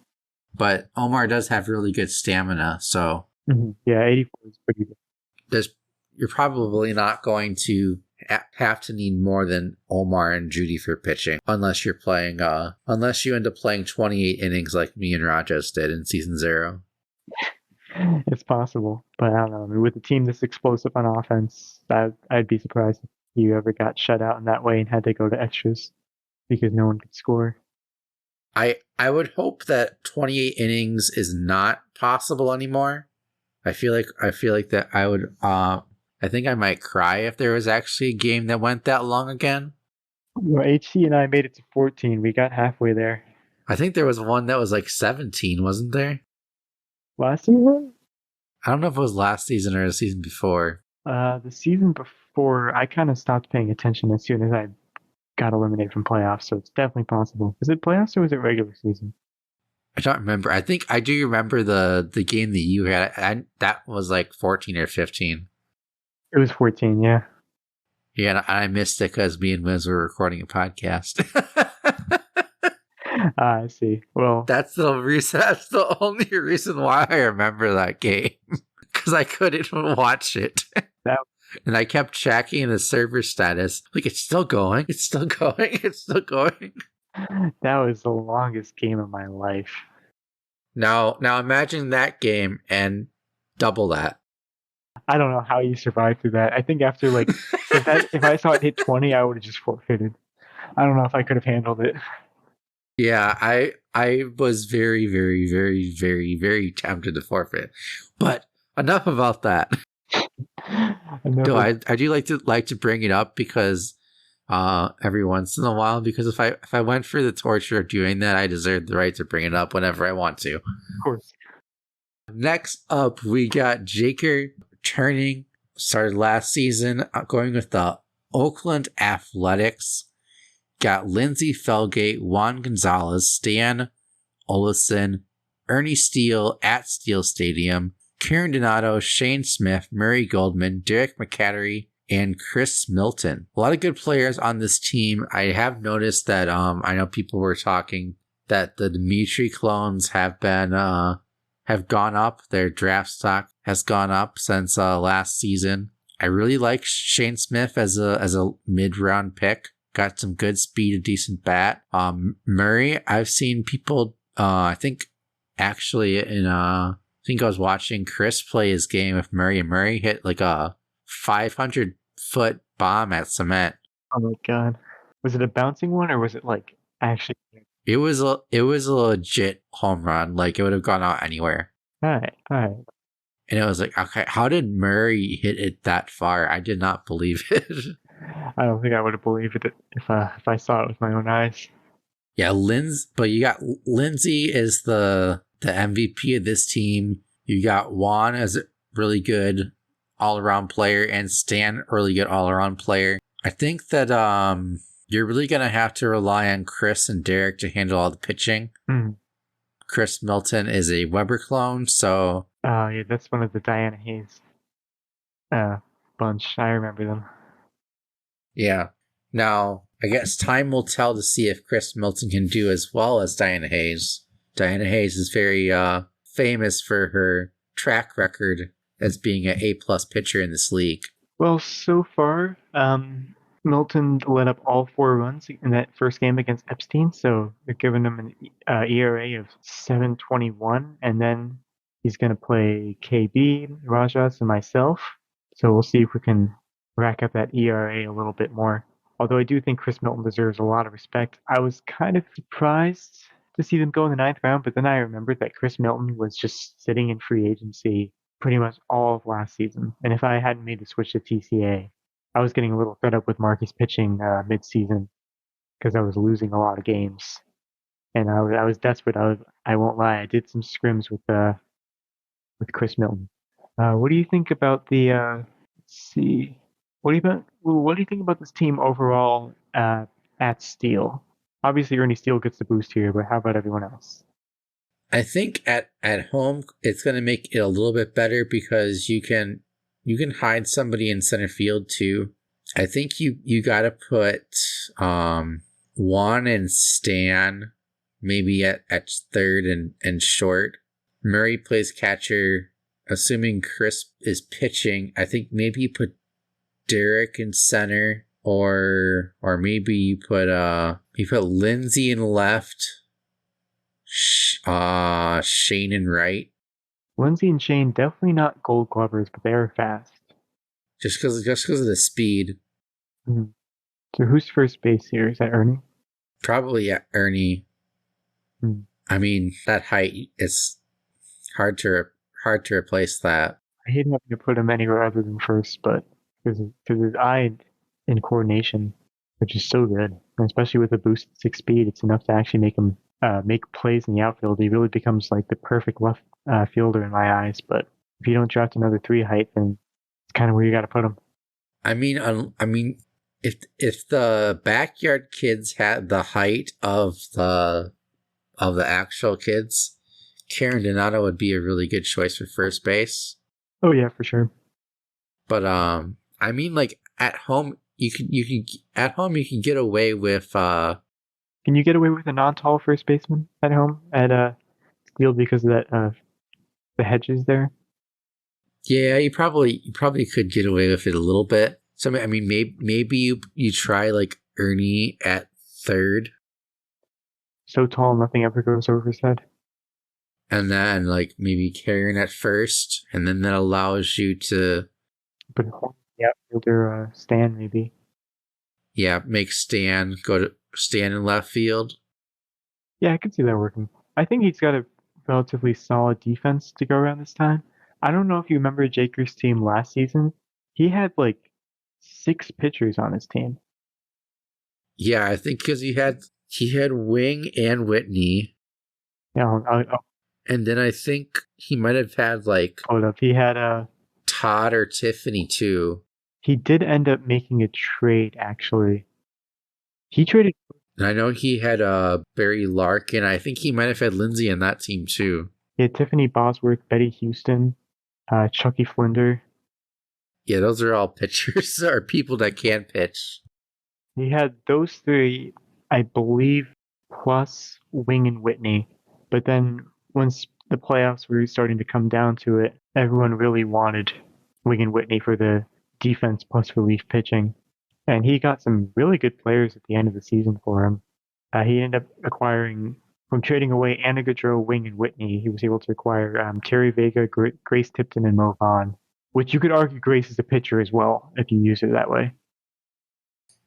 But Omar does have really good stamina, so... Mm-hmm. Yeah, 84 is pretty good. You're probably not going to have to need more than Omar and Judy for pitching, unless you end up playing 28 innings like me and Rajas did in season 0. It's possible, but I don't know. I mean, with a team this explosive on offense, I'd be surprised if you ever got shut out in that way and had to go to extras because no one could score. I would hope that 28 innings is not possible anymore. I feel like that I would. I think I might cry if there was actually a game that went that long again. Well, HC and I made it to 14. We got halfway there. I think there was one that was like 17, wasn't there? Last season? I don't know if it was last season or the season before. The season before, I kind of stopped paying attention as soon as I got eliminated from playoffs, so it's definitely possible. Was it playoffs or was it regular season? I don't remember. I think I do remember the game that you had. That was like 14 or 15. It was 14, yeah. Yeah, and I missed it because me and Wiz were recording a podcast. I see. Well, that's the reason. That's the only reason why I remember that game, because I couldn't watch it. And I kept checking the server status. Like, it's still going. It's still going. It's still going. That was the longest game of my life. Now imagine that game and double that. I don't know how you survived through that. I think after if I saw it hit 20, I would have just forfeited. I don't know if I could have handled it. Yeah, I was very, very, very, very, very tempted to forfeit. But enough about that. No, I do like to bring it up because every once in a while, because if I went for the torture of doing that, I deserve the right to bring it up whenever I want to. Of course. Next up, we got Jaker turning, started last season, going with the Oakland Athletics. Got Lindsey Felgate, Juan Gonzalez, Stan Olison, Ernie Steele at Steele Stadium, Kieran Donato, Shane Smith, Murray Goldman, Derek McCattery, and Chris Milton. A lot of good players on this team. I have noticed that I know people were talking that the Dimitri clones have been have gone up. Their draft stock has gone up since last season. I really like Shane Smith as a mid-round pick. Got some good speed, a decent bat. Murray, I've seen people, I think actually I think I was watching Chris play his game with Murray, and Murray hit like a 500-foot bomb at cement. Oh my god. Was it a bouncing one or was it like actually? It was a legit home run. Like it would have gone out anywhere. All right. And it was like, okay, how did Murray hit it that far? I did not believe it. I don't think I would have believed it if I saw it with my own eyes. Yeah, but you got Lindsey is the MVP of this team. You got Juan as a really good all-around player, and Stan, really good all-around player. I think that you're really gonna have to rely on Chris and Derek to handle all the pitching. Mm. Chris Milton is a Weber clone, so yeah, that's one of the Diana Hayes bunch. I remember them. Yeah. Now, I guess time will tell to see if Chris Milton can do as well as Diana Hayes. Diana Hayes is very famous for her track record as being an A-plus pitcher in this league. Well, so far, Milton led up all 4 runs in that first game against Epstein, so they're giving him an ERA of 7.21, and then he's going to play KB, Rajas, and myself. So we'll see if we can rack up that ERA a little bit more. Although I do think Chris Milton deserves a lot of respect. I was kind of surprised to see them go in the 9th round, but then I remembered that Chris Milton was just sitting in free agency pretty much all of last season. And if I hadn't made the switch to TCA, I was getting a little fed up with Marcus pitching mid-season because I was losing a lot of games. And I was desperate. I won't lie. I did some scrims with Chris Milton. What do you think about the? Let's see. What do you think about this team overall at Steele? Obviously, Ernie Steele gets the boost here, but how about everyone else? I think at home it's going to make it a little bit better because you can hide somebody in center field too. I think you got to put Juan and Stan maybe at third and short. Murray plays catcher. Assuming Chris is pitching, I think maybe you put Derek in center, or maybe you put Lindsey in left, Shane in right. Lindsey and Shane definitely not Gold Glovers, but they are fast. Just because of the speed. Mm-hmm. So who's first base here? Is that Ernie? Probably Ernie. Mm. I mean, that height, it's hard to replace that. I hate having to put him anywhere other than first, but because his eye and coordination, which is so good, and especially with the boosted 6 speed, it's enough to actually make him make plays in the outfield. He really becomes like the perfect left fielder in my eyes. But if you don't draft another 3 height, then it's kind of where you got to put him. I mean, if the backyard kids had the height of the actual kids, Kieran Donato would be a really good choice for first base. Oh yeah, for sure. But I mean, like at home, you can get away with. Can you get away with a non-tall first baseman at home at Steele because of that the hedges there? Yeah, you probably could get away with it a little bit. So I mean, maybe you try like Ernie at third. So tall, nothing ever goes over his head. And then, like, maybe Karen at first, and then that allows you to... But yeah, fielder Stan, maybe. Yeah, make Stan in left field. Yeah, I could see that working. I think he's got a relatively solid defense to go around this time. I don't know if you remember Jaker's team last season, He had like 6 pitchers on his team. Yeah, I think because he had Wing and Whitney, I'll and then I think he might have had like hold up. He had Todd or Tiffany too. he did end up making a trade actually. He traded. And I know he had Barry Larkin. I think he might have had Lindsay on that team too. He had Tiffany Bosworth, Betty Houston, Chucky Flinder. Yeah, those are all pitchers or people that can pitch. He had those 3, I believe, plus Wing and Whitney. But then once the playoffs were starting to come down to it, everyone really wanted Wing and Whitney for the defense plus relief pitching. And he got some really good players at the end of the season for him. He ended up acquiring, from trading away Anna Gaudreau, Wing, and Whitney, he was able to acquire Terry Vega, Grace Tipton, and Mo Vaughn, which you could argue Grace is a pitcher as well if you use it that way.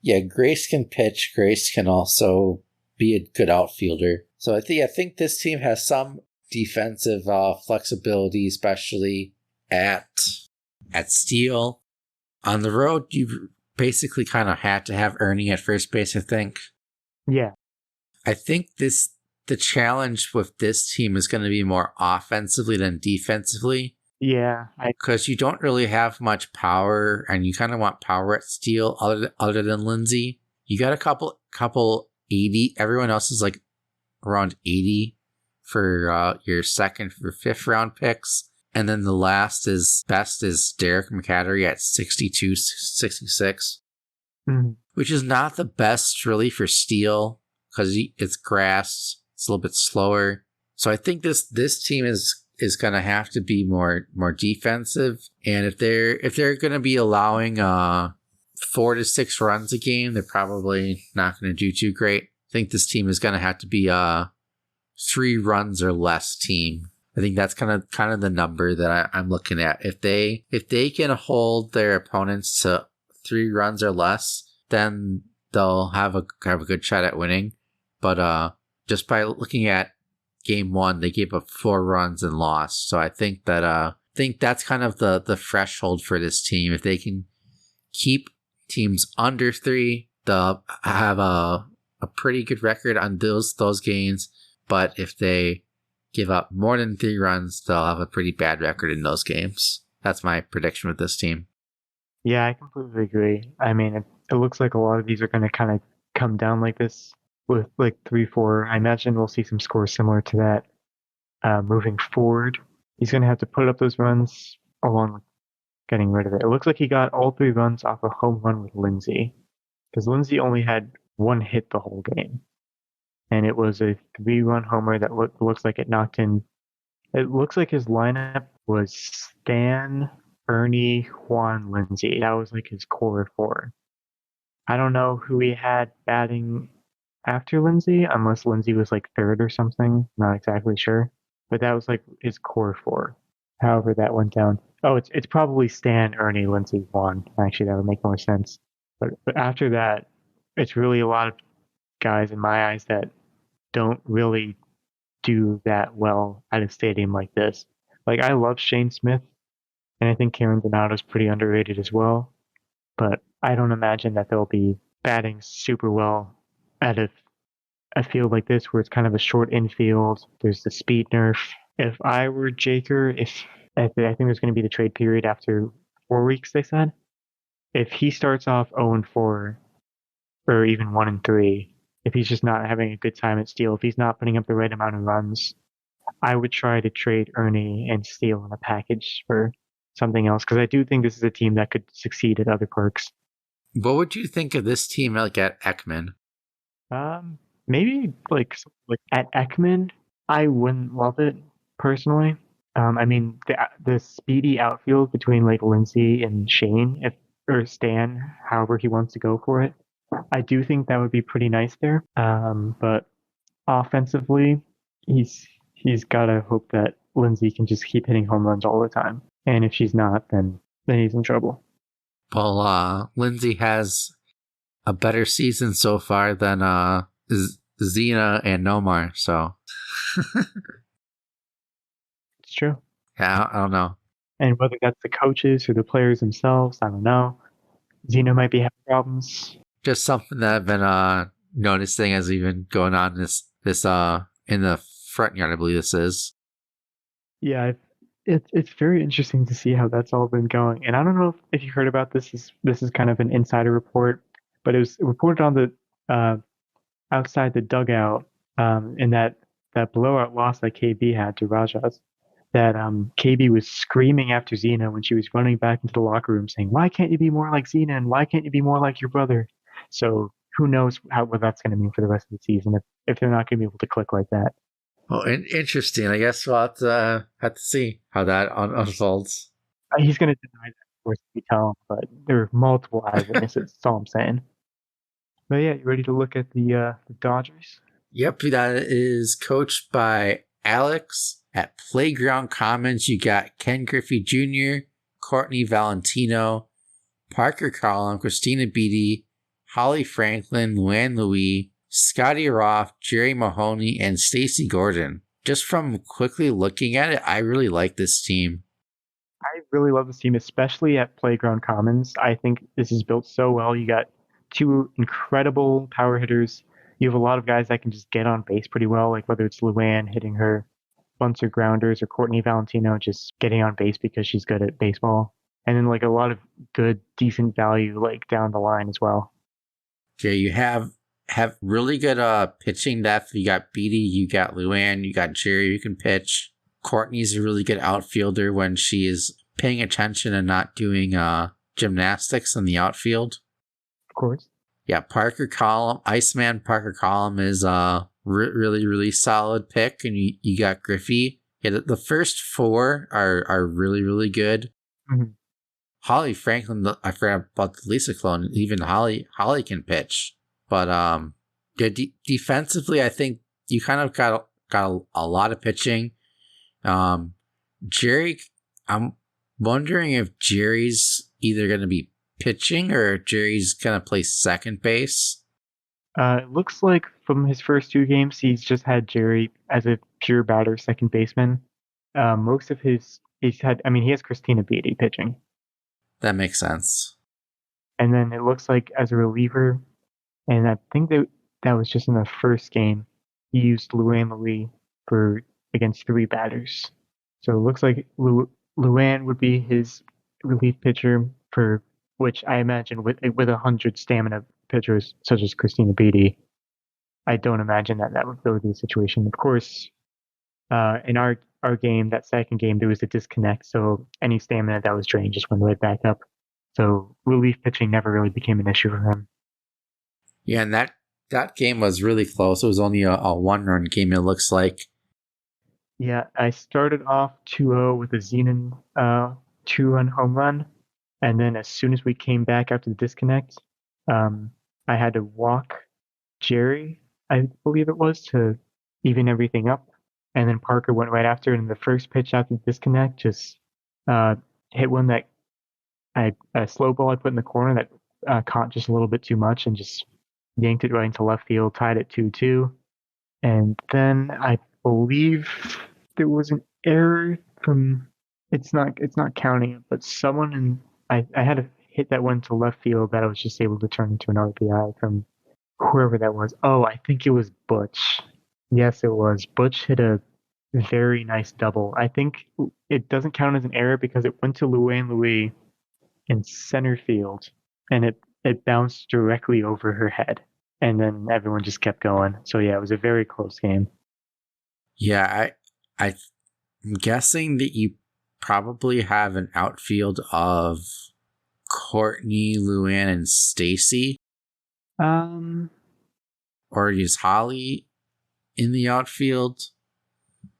Yeah, Grace can pitch. Grace can also be a good outfielder. So I think this team has some defensive flexibility, especially at Steele. On the road, you basically kind of had to have Ernie at first base, I think. Yeah. I think the challenge with this team is going to be more offensively than defensively. Yeah. Because you don't really have much power, and you kind of want power at Steele other than Lindsay. You got a couple 80. Everyone else is like around 80 for your second or fifth round picks. And then the best is Derek McCattery at 62, 66, which is not the best really for Steele because it's grass. It's a little bit slower. So I think this team is going to have to be more defensive. And if they're going to be allowing 4 to 6 runs a game, they're probably not going to do too great. I think this team is going to have to be a 3 runs or less team. I think that's kind of the number that I'm looking at. If they can hold their opponents to 3 runs or less, then they'll have a good shot at winning. But just by looking at game 1, they gave up 4 runs and lost. So I think that's kind of the threshold for this team. If they can keep teams under 3, they'll have a pretty good record on those games. But if they give up more than 3 runs, they'll have a pretty bad record in those games. That's my prediction with this team. Yeah, I completely agree. I mean, it looks like a lot of these are going to kind of come down like this with like 3-4. I imagine we'll see some scores similar to that moving forward. He's going to have to put up those runs along with getting rid of it. It looks like he got all 3 runs off a home run with Lindsay, because Lindsay only had 1 hit the whole game. And it was a 3-run homer that looks like it knocked in. It looks like his lineup was Stan, Ernie, Juan, Lindsay. That was like his core 4. I don't know who he had batting after Lindsay, unless Lindsay was like 3rd or something. Not exactly sure. But that was like his core 4. However that went down. Oh, it's probably Stan, Ernie, Lindsay, Juan. Actually, that would make more sense. But after that, it's really a lot of guys in my eyes that don't really do that well at a stadium like this. Like, I love Shane Smith, and I think Karen Donato's pretty underrated as well, but I don't imagine that they'll be batting super well at a field like this where it's kind of a short infield. There's the speed nerf. If I were Jaker, I think there's going to be the trade period after 4 weeks, they said. If he starts off 0-4 or even 1-3, if he's just not having a good time at Steele, if he's not putting up the right amount of runs, I would try to trade Ernie and Steele in a package for something else, because I do think this is a team that could succeed at other parks. What would you think of this team like at Ekman? Maybe like at Ekman, I wouldn't love it personally. I mean, the speedy outfield between like Lindsay and Shane, or Stan, however he wants to go for it, I do think that would be pretty nice there. But offensively, he's got to hope that Lindsay can just keep hitting home runs all the time. And if she's not, then he's in trouble. Well, Lindsay has a better season so far than Xena and Nomar, so It's true. yeah, I don't know. And whether that's the coaches or the players themselves, I don't know. Zeno might be having problems. Just something that I've been noticing as we've been going on this in the front yard, I believe this is. Yeah, it's very interesting to see how that's all been going. And I don't know if you heard about this. This is kind of an insider report, but it was reported on the outside the dugout in that blowout loss that KB had to Rajas. That KB was screaming after Xena when she was running back into the locker room, saying, "Why can't you be more like Xena? And why can't you be more like your brother?" So who knows what that's going to mean for the rest of the season if they're not going to be able to click like that. Oh, interesting. I guess we'll have to see how that unfolds. He's going to deny that, of course, if you tell him, but there are multiple eyewitnesses. That's all I'm saying. But yeah, you ready to look at the Dodgers? Yep, that is coached by Alex. At Playground Commons, you got Ken Griffey Jr., Courtney Valentino, Parker Collum, Christina Beatty, Holly Franklin, Luann Louie, Scotty Roth, Jerry Mahoney, and Stacy Gordon. Just from quickly looking at it, I really like this team. I really love this team, especially at Playground Commons. I think this is built so well. You got two incredible power hitters. You have a lot of guys that can just get on base pretty well, like whether it's Luann hitting her bunts or grounders or Courtney Valentino just getting on base because she's good at baseball. And then like a lot of good, decent value like down the line as well. Okay, you have really good pitching depth. You got Beatty, you got Luann, you got Jerry who can pitch. Courtney's a really good outfielder when she is paying attention and not doing gymnastics in the outfield. Of course. Yeah, Parker Collum, Iceman Parker Collum is really solid pick, and you got Griffey. Yeah, the first four are really good. Mm-hmm. Holly Franklin, I forgot about the Lisa clone. Even Holly can pitch, but yeah, defensively, I think you kind of got a lot of pitching. Jerry, I'm wondering if Jerry's either going to be pitching or Jerry's going to play second base. It looks like from his first two games, he's just had Jerry as a pure batter, second baseman. Most of he has Christina Beatty pitching. That makes sense. And then it looks like as a reliever, and I think that was just in the first game, he used Luann Louie against three batters. So it looks like Luann would be his relief pitcher, for which I imagine with 100 stamina pitchers such as Christina Beatty, I don't imagine that would really be the situation. Of course, in our game, that second game, there was a disconnect, so any stamina that was drained just went right back up. So relief pitching never really became an issue for him. Yeah, and that game was really close. It was only a one-run game, it looks like. Yeah, I started off 2-0 with a Zenon 2-run home run, and then as soon as we came back after the disconnect, I had to walk Jerry, I believe it was, to even everything up. And then Parker went right after, and the first pitch after the disconnect just hit one that a slow ball I put in the corner that caught just a little bit too much and just yanked it right into left field, tied it 2-2. And then I believe there was an error from it's not counting it, but someone I had to hit that one to left field that I was just able to turn into an RBI from whoever that was. Oh, I think it was Butch. Yes, it was. Butch hit a very nice double. I think it doesn't count as an error because it went to Luann Louie in center field, and it bounced directly over her head, and then everyone just kept going. So yeah, it was a very close game. Yeah, I'm guessing that you probably have an outfield of Courtney, Luann, and Stacy. Or is Holly in the outfield?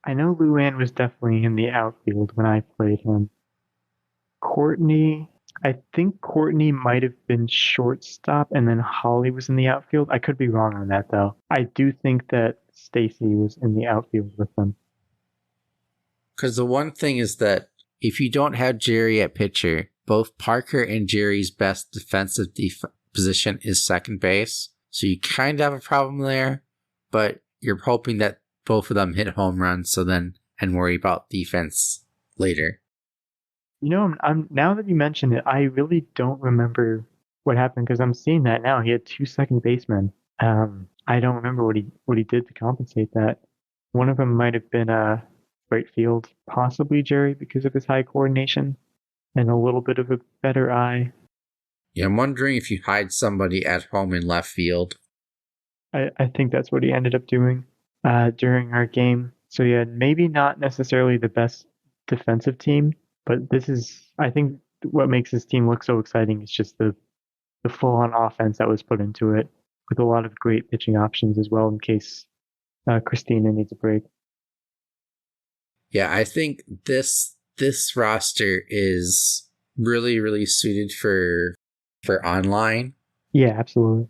I know Luann was definitely in the outfield when I played him. Courtney, I think Courtney might have been shortstop, and then Holly was in the outfield. I could be wrong on that, though. I do think that Stacy was in the outfield with them. Because the one thing is that if you don't have Jerry at pitcher, both Parker and Jerry's best defensive position is second base. So you kind of have a problem there, but you're hoping that both of them hit home runs and worry about defense later. I'm now that you mention it, I really don't remember what happened because I'm seeing that now. He had two second basemen. I don't remember what he did to compensate that. One of them might have been right field, possibly Jerry because of his high coordination and a little bit of a better eye. Yeah, I'm wondering if you hide somebody at home in left field. I think that's what he ended up doing during our game. So yeah, maybe not necessarily the best defensive team, but I think what makes this team look so exciting is just the full-on offense that was put into it, with a lot of great pitching options as well in case Christina needs a break. Yeah, I think this roster is really, really suited for online. Yeah, absolutely.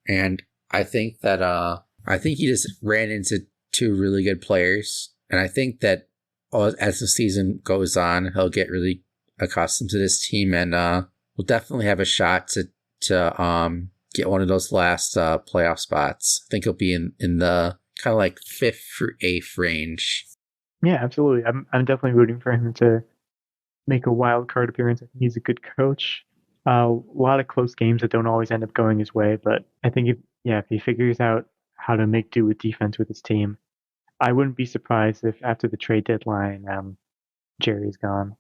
And I think that I think he just ran into two really good players. And I think that as the season goes on, he'll get really accustomed to this team and we'll definitely have a shot to get one of those last playoff spots. I think he'll be in the kind of like 5th through 8th range. Yeah, absolutely. I'm definitely rooting for him to make a wild card appearance. I think he's a good coach. A lot of close games that don't always end up going his way, but I think if he figures out how to make do with defense with his team, I wouldn't be surprised if after the trade deadline, Jerry's gone.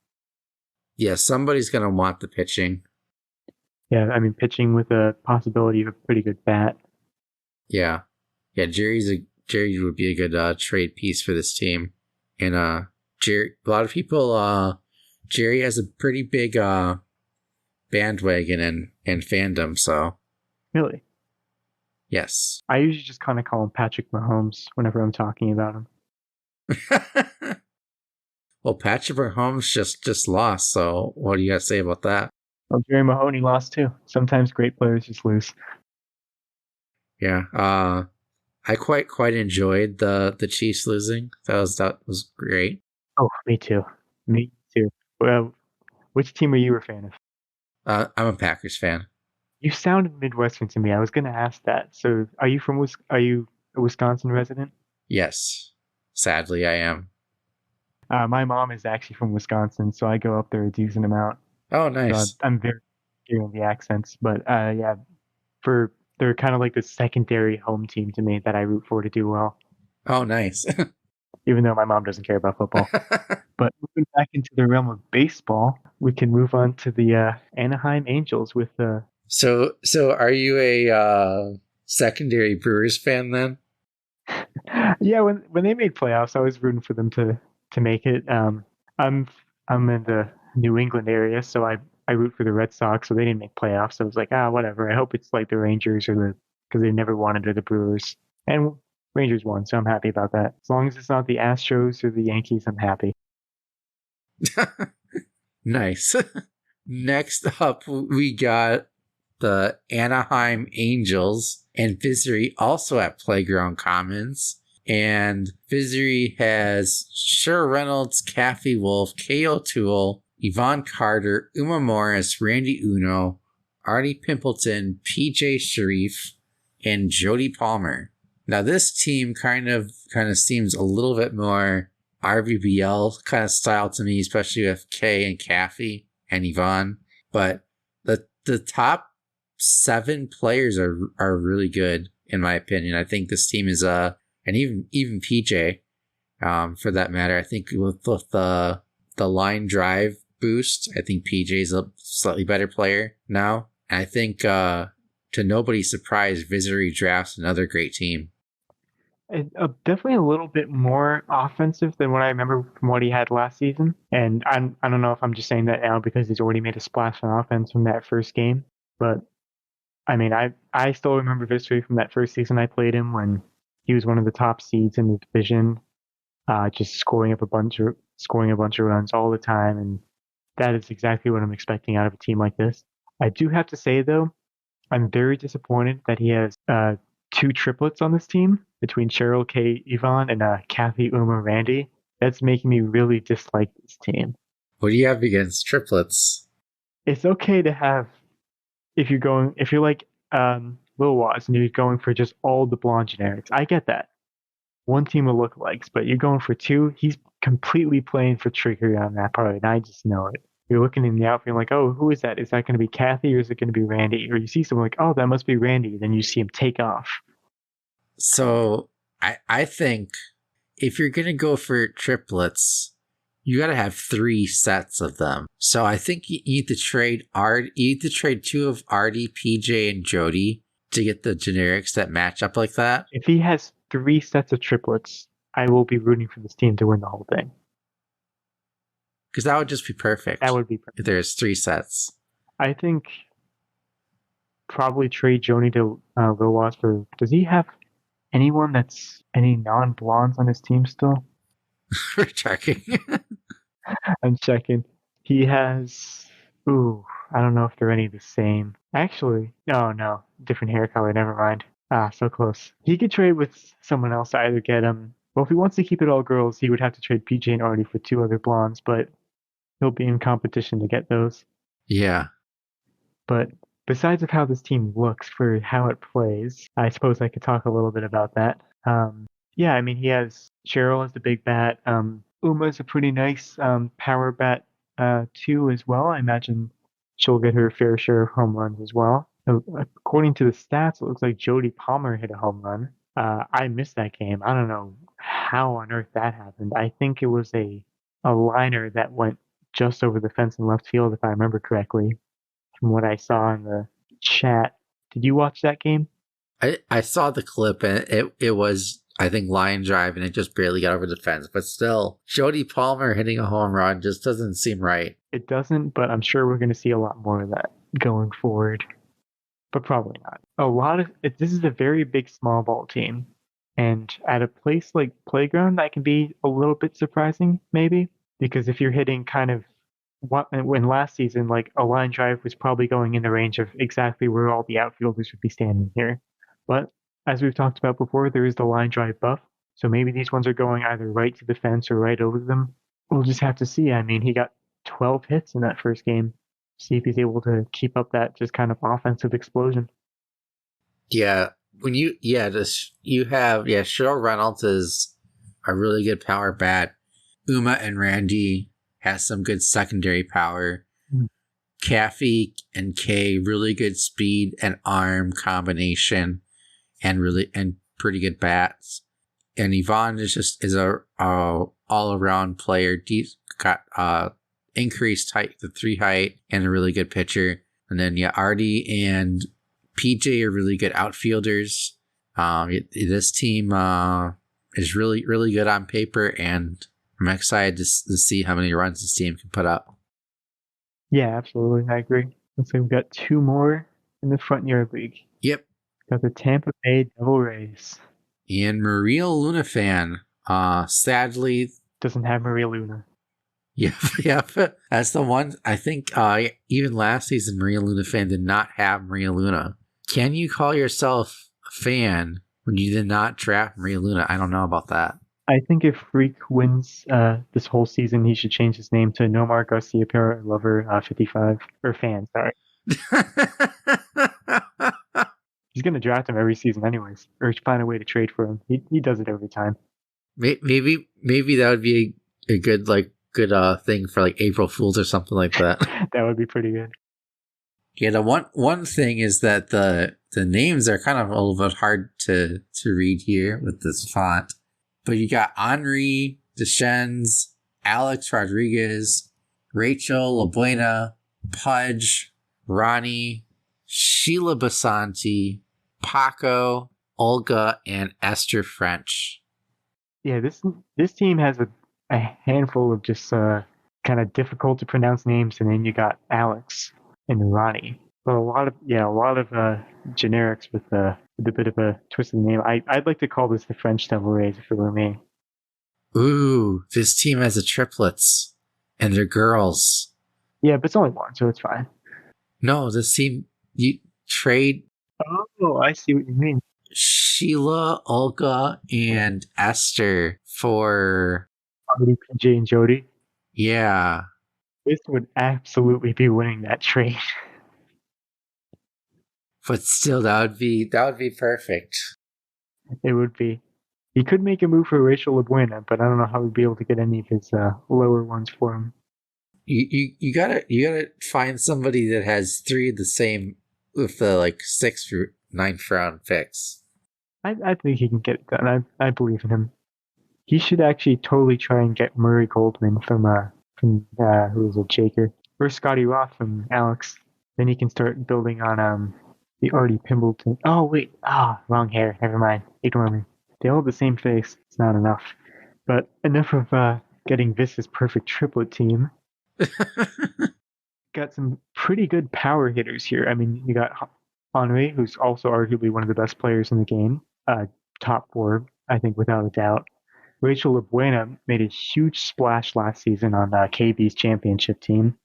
Yeah, somebody's gonna want the pitching. Yeah, I mean pitching with a possibility of a pretty good bat. Yeah, Jerry would be a good trade piece for this team, and Jerry. A lot of people. Jerry has a pretty big bandwagon and fandom. So Really? yes. I usually just kind of call him Patrick Mahomes whenever I'm talking about him. Well, Patrick Mahomes just lost. So what do you got to say about that? Well, Jerry Mahoney lost too. Sometimes great players just lose. Yeah. I quite enjoyed the Chiefs losing. That was great. Oh, me too. Me too. Well, which team are you a fan of? I'm a Packers fan. You sounded Midwestern to me. I was going to ask that. So, are you are you a Wisconsin resident? Yes. Sadly, I am. My mom is actually from Wisconsin, so I go up there a decent amount. Oh, nice. So I'm very hearing the accents, but yeah, they're kind of like the secondary home team to me that I root for to do well. Oh, nice. Even though my mom doesn't care about football. But moving back into the realm of baseball, we can move on to the Anaheim Angels with So are you a secondary Brewers fan then? yeah, when they made playoffs, I was rooting for them to make it. I'm in the New England area, so I root for the Red Sox. So they didn't make playoffs. So I was like, whatever. I hope it's like the Rangers or because they never wanted or the Brewers, and Rangers won, so I'm happy about that. As long as it's not the Astros or the Yankees, I'm happy. Nice. Next up, we got the Anaheim Angels and Visery also at Playground Commons. And Visery has Sher Reynolds, Kathy Wolf, Kay O'Toole, Yvonne Carter, Uma Morris, Randy Uno, Artie Pimpleton, PJ Sharif, and Jody Palmer. Now this team kind of seems a little bit more RVBL kind of style to me, especially with Kay and Kathy and Yvonne. But the top 7 players are really good in my opinion. I think this team is and even PJ, for that matter. I think with the line drive boost, I think PJ is a slightly better player now. And I think to nobody's surprise, Visery drafts another great team. Definitely a little bit more offensive than what I remember from what he had last season. And I don't know if I'm just saying that now because he's already made a splash on offense from that first game. But I mean, I still remember Visery from that first season I played him when he was one of the top seeds in the division, just scoring a bunch of runs all the time. And that is exactly what I'm expecting out of a team like this. I do have to say though, I'm very disappointed that he has 2 triplets on this team between Cheryl K. Yvonne and Kathy Uma Randy. That's making me really dislike this team. What do you have against triplets? It's okay to have if you're like Lil Waz and you're going for just all the blonde generics. I get that. One team of lookalikes, but you're going for 2. completely playing for trickery on that part, and I just know it. You're looking in the outfield like, oh, who is that? Is that going to be Kathy or is it going to be Randy? Or you see someone like, oh, that must be Randy. Then you see him take off. So I think if you're going to go for triplets, you got to have 3 sets of them. So I think you need to trade two of RD, PJ, and Jody to get the generics that match up like that. If he has 3 sets of triplets, I will be rooting for this team to win the whole thing. Because that would just be perfect. That would be perfect. If there's 3 sets. I think probably trade Joni to Lil for. Does he have anyone that's any non-blondes on his team still? We're checking. I'm checking. He has. Ooh, I don't know if they're any the same. Actually, no, different hair color. Never mind. So close. He could trade with someone else to either get him. Well, if he wants to keep it all girls, he would have to trade PJ and Artie for 2 other blondes, but he'll be in competition to get those. Yeah. But besides of how this team looks for how it plays, I suppose I could talk a little bit about that. Yeah, I mean, he has Cheryl as the big bat. Uma's a pretty nice power bat too as well. I imagine she'll get her fair share of home runs as well. According to the stats, it looks like Jody Palmer hit a home run. I missed that game. I don't know how on earth that happened. I think it was a liner that went just over the fence in left field, if I remember correctly, from what I saw in the chat. Did you watch that game? I saw the clip, and it was, I think, line drive, and it just barely got over the fence. But still, Jody Palmer hitting a home run just doesn't seem right. It doesn't, but I'm sure we're going to see a lot more of that going forward. But probably not. This is a very big small ball team. And at a place like Playground, that can be a little bit surprising, maybe. Because if you're hitting kind of when last season, like a line drive was probably going in the range of exactly where all the outfielders would be standing here. But as we've talked about before, there is the line drive buff. So maybe these ones are going either right to the fence or right over them. We'll just have to see. I mean, he got 12 hits in that first game. See if he's able to keep up that just kind of offensive explosion. Yeah. Cheryl Reynolds is a really good power bat. Uma and Randy has some good secondary power. Kathy and Kay, really good speed and arm combination, and pretty good bats. And Yvonne is a all around player. Got increased height, the 3 height, and a really good pitcher. And then Artie and PJ are really good outfielders. This team is really, really good on paper, and I'm excited to see how many runs this team can put up. Yeah, absolutely. I agree. Looks like we've got 2 more in the Front Yard League. Yep. Got the Tampa Bay Devil Rays. And Maria Luna fan, sadly, doesn't have Maria Luna. Yeah, that's the one. I think even last season, Maria Luna fan did not have Maria Luna. Can you call yourself a fan when you did not draft Maria Luna? I don't know about that. I think if Freak wins this whole season, he should change his name to Nomar Garcia Para Lover 55. Or fan, sorry. He's going to draft him every season anyways. Or find a way to trade for him. He does it every time. Maybe that would be a good thing for like April Fools or something like that. That would be pretty good. Yeah, the one thing is that the names are kind of a little bit hard to read here with this font. But you got Henri Deschennes, Alex Rodriguez, Rachel LaBuena, Pudge, Ronnie, Sheila Basanti, Paco, Olga, and Esther French. Yeah, this team has a handful of just kind of difficult to pronounce names, and then you got Alex and Ronnie. But a lot of generics with a bit of a twist of the name. I'd like to call this the French Devil Rays if it were me. Ooh, this team has a triplets, and they're girls. Yeah, but it's only one, so it's fine. No, this team, you trade. Oh, I see what you mean. Sheila, Olga, and Esther for PJ and Jody. Yeah. This would absolutely be winning that trade. But still, that would be perfect. It would be. He could make a move for Rachel LaBuena, but I don't know how we'd be able to get any of his lower ones for him. You gotta find somebody that has three of the same with the like 6th or 9th round picks. I think he can get it done. I believe in him. He should actually totally try and get Murray Goldman from who is a Jaker, or Scotty Roth from Alex. Then he can start building on the Artie Pimbleton. Oh wait, wrong hair. Never mind. Ignore me. They all have the same face. It's not enough. But enough of getting Vis's perfect triplet team. Got some pretty good power hitters here. I mean, you got Henry, who's also arguably one of the best players in the game. Top 4, I think, without a doubt. Rachel LaBuena made a huge splash last season on KB's championship team.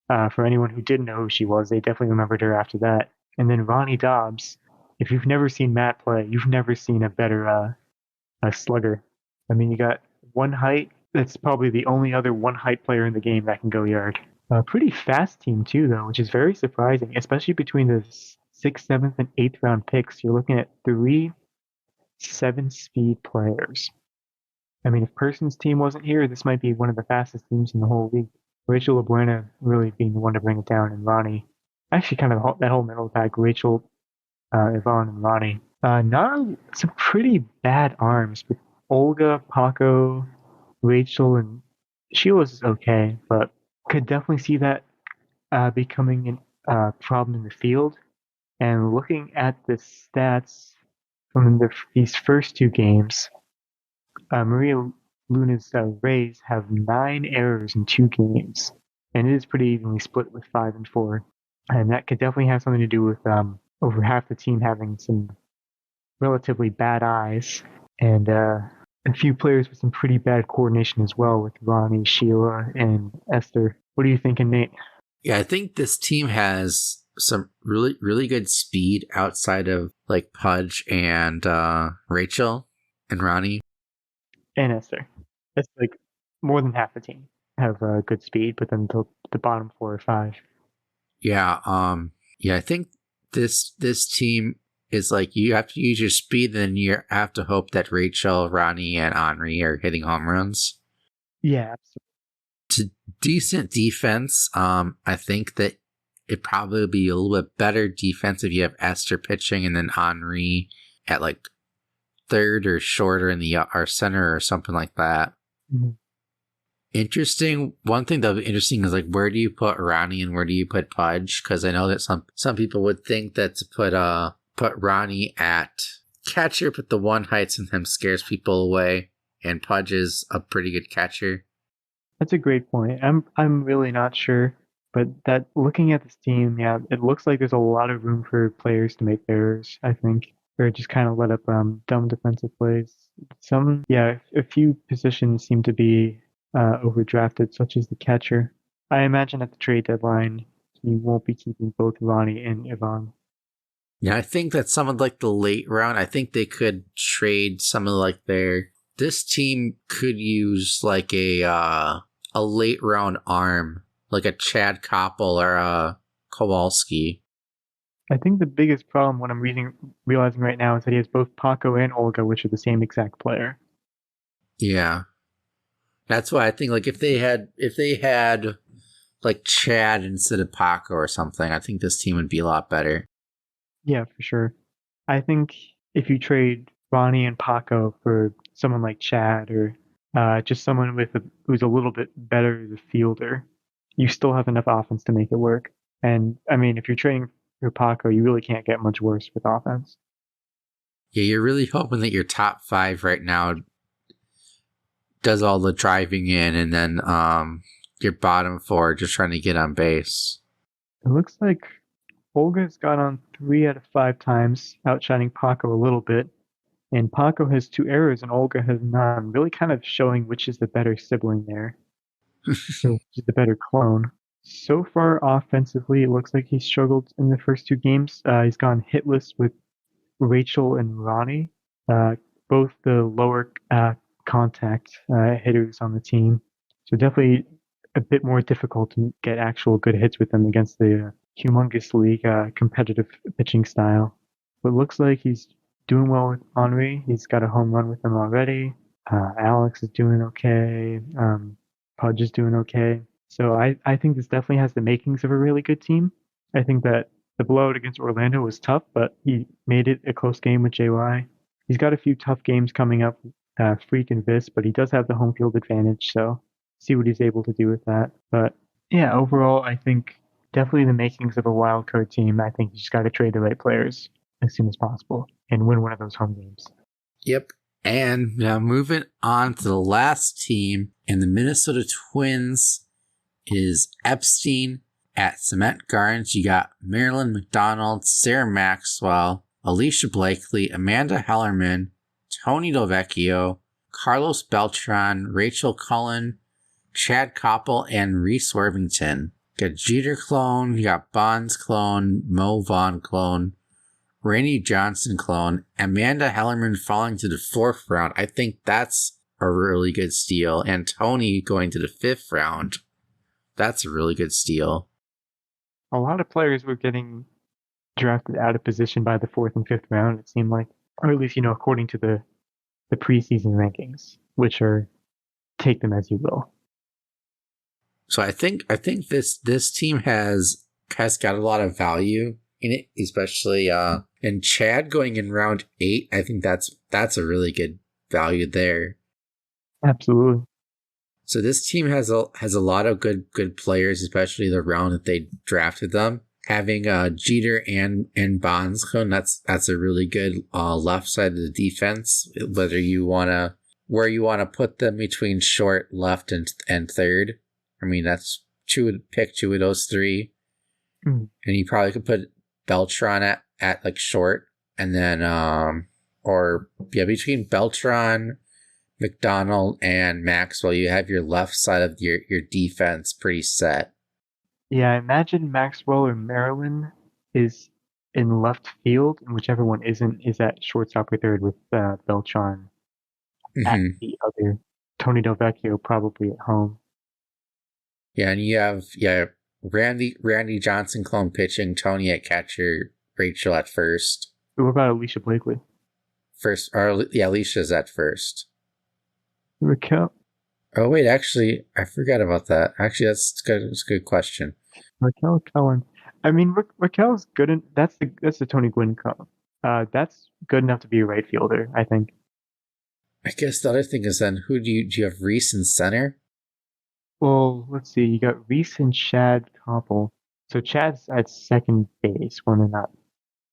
For anyone who didn't know who she was, they definitely remembered her after that. And then Ronnie Dobbs. If you've never seen Matt play, you've never seen a better a slugger. I mean, you got one height. That's probably the only other one height player in the game that can go yard. A pretty fast team too, though, which is very surprising, especially between the 6th, 7th, and 8th round picks. You're looking at 3 7-speed players. I mean, if Person's team wasn't here, this might be one of the fastest teams in the whole league. Rachel LaBuena really being the one to bring it down, and Ronnie. Actually, kind of that whole middle pack, Rachel, Yvonne, and Ronnie. Not some pretty bad arms, but Olga, Paco, Rachel, and Sheila's okay, but could definitely see that becoming a problem in the field. And looking at the stats from these first 2 games, Maria Luna's Rays have 9 errors in 2 games, and it is pretty evenly split with 5 and 4. And that could definitely have something to do with over half the team having some relatively bad eyes, and a few players with some pretty bad coordination as well, with Ronnie, Sheila, and Esther. What are you thinking, Nate? Yeah, I think this team has some really good speed outside of like Pudge and Rachel and Ronnie. And Esther. That's like more than half the team have good speed, but then the bottom 4 or 5. Yeah, I think this team is like you have to use your speed, and then you have to hope that Rachel, Ronnie, and Henri are hitting home runs. Yeah, absolutely. To decent defense, I think that it probably would be a little bit better defense if you have Esther pitching and then Henri at like 3rd or shorter in the our center or something like that. Mm-hmm. Interesting. One thing that would be interesting is like, where do you put Ronnie and where do you put Pudge? Because I know that some people would think that to put Ronnie at catcher, put the one height sometimes scares people away, and Pudge is a pretty good catcher. That's a great point. I'm really not sure, but that looking at this team, yeah, it looks like there's a lot of room for players to make errors. I think, or just kind of let up dumb defensive plays. A few positions seem to be overdrafted, such as the catcher. I imagine at the trade deadline, you won't be keeping both Ronnie and Yvonne. Yeah, I think that some of like the late round, I think they could trade some of like this team could use like a late round arm, like a Chad Koppel or a Kowalski. I think the biggest problem, what I'm realizing right now, is that he has both Paco and Olga, which are the same exact player. Yeah. That's why I think like if they had like Chad instead of Paco or something, I think this team would be a lot better. Yeah, for sure. I think if you trade Ronnie and Paco for someone like Chad or just someone who's a little bit better as a fielder, you still have enough offense to make it work. And I mean, if you're trading for Paco, you really can't get much worse with offense. Yeah, you're really hoping that your top 5 right now does all the driving in, and then your bottom 4 just trying to get on base. It looks like Olga's got on 3 out of 5 times, outshining Paco a little bit. And Paco has 2 errors and Olga has none, really kind of showing which is the better sibling there. So which is the better clone. So far, offensively, it looks like he's struggled in the first 2 games. He's gone hitless with Rachel and Ronnie, both the lower contact hitters on the team. So definitely a bit more difficult to get actual good hits with them against the Humongous League competitive pitching style. But it looks like he's doing well with Henry. He's got a home run with him already. Alex is doing okay. Pudge is doing okay. So I think this definitely has the makings of a really good team. I think that the blowout against Orlando was tough, but he made it a close game with JY. He's got a few tough games coming up, Freak and Vis, but he does have the home field advantage, so see what he's able to do with that. But yeah, overall, I think definitely the makings of a wild card team. I think you just got to trade the right players as soon as possible and win one of those home games. Yep. And now moving on to the last team in the Minnesota Twins is Epstein. At Cement Gardens, you got Marilyn McDonald, Sarah Maxwell, Alicia Blakely, Amanda Hellerman, Tony Delvecchio, Carlos Beltran, Rachel Cullen, Chad Koppel, and Reese Worthington. You got Jeter clone, you got Bonds clone, Mo Vaughn clone, Randy Johnson clone, Amanda Hellerman falling to the 4th round. I think that's a really good steal. And Tony going to the 5th round. That's a really good steal. A lot of players were getting drafted out of position by the 4th and 5th round, it seemed like. Or at least, according to the preseason rankings, which are take them as you will. So I think this team has got a lot of value in it, especially and Chad going in round 8. I think that's a really good value there. Absolutely. So this team has a lot of good players, especially the round that they drafted them. Having Jeter and Bonds clone, that's a really good left side of the defense. Whether you wanna put them between short, left, and third. I mean, pick two of those three, and you probably could put Beltran at like short, and then between Beltran, McDonald, and Maxwell, you have your left side of your defense pretty set. Yeah, I imagine Maxwell or Maryland is in left field, and whichever one isn't is at shortstop or third with Beltran at the other. Tony Delvecchio probably at home. Yeah, and you have Randy Johnson clone pitching, Tony at catcher, Rachel at first. What about Alicia Blakely? Alicia's at first. Raquel. Oh wait, actually, I forgot about that. Actually, that's good. It's a good question. Raquel Cullen. I mean, Raquel's good. That's the Tony Gwynn call. That's good enough to be a right fielder, I think. I guess the other thing is then, who do you have Reese in center? Well, let's see. You got Reese and Chad Koppel. So Chad's at second base when they're not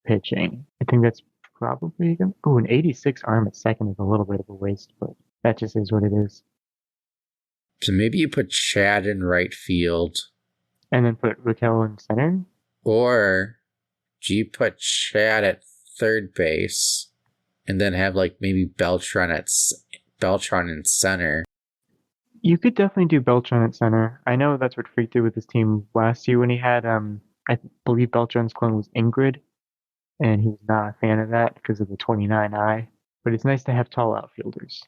pitching. I think that's probably good. Oh, an 86 arm at second is a little bit of a waste, but that just is what it is. So maybe you put Chad in right field. And then put Raquel in center? Or do you put Chad at third base and then have like maybe Beltran in center? You could definitely do Beltran at center. I know that's what Freak did with his team last year when he had, I believe Beltran's clone was Ingrid, and he was not a fan of that because of the 29i. But it's nice to have tall outfielders.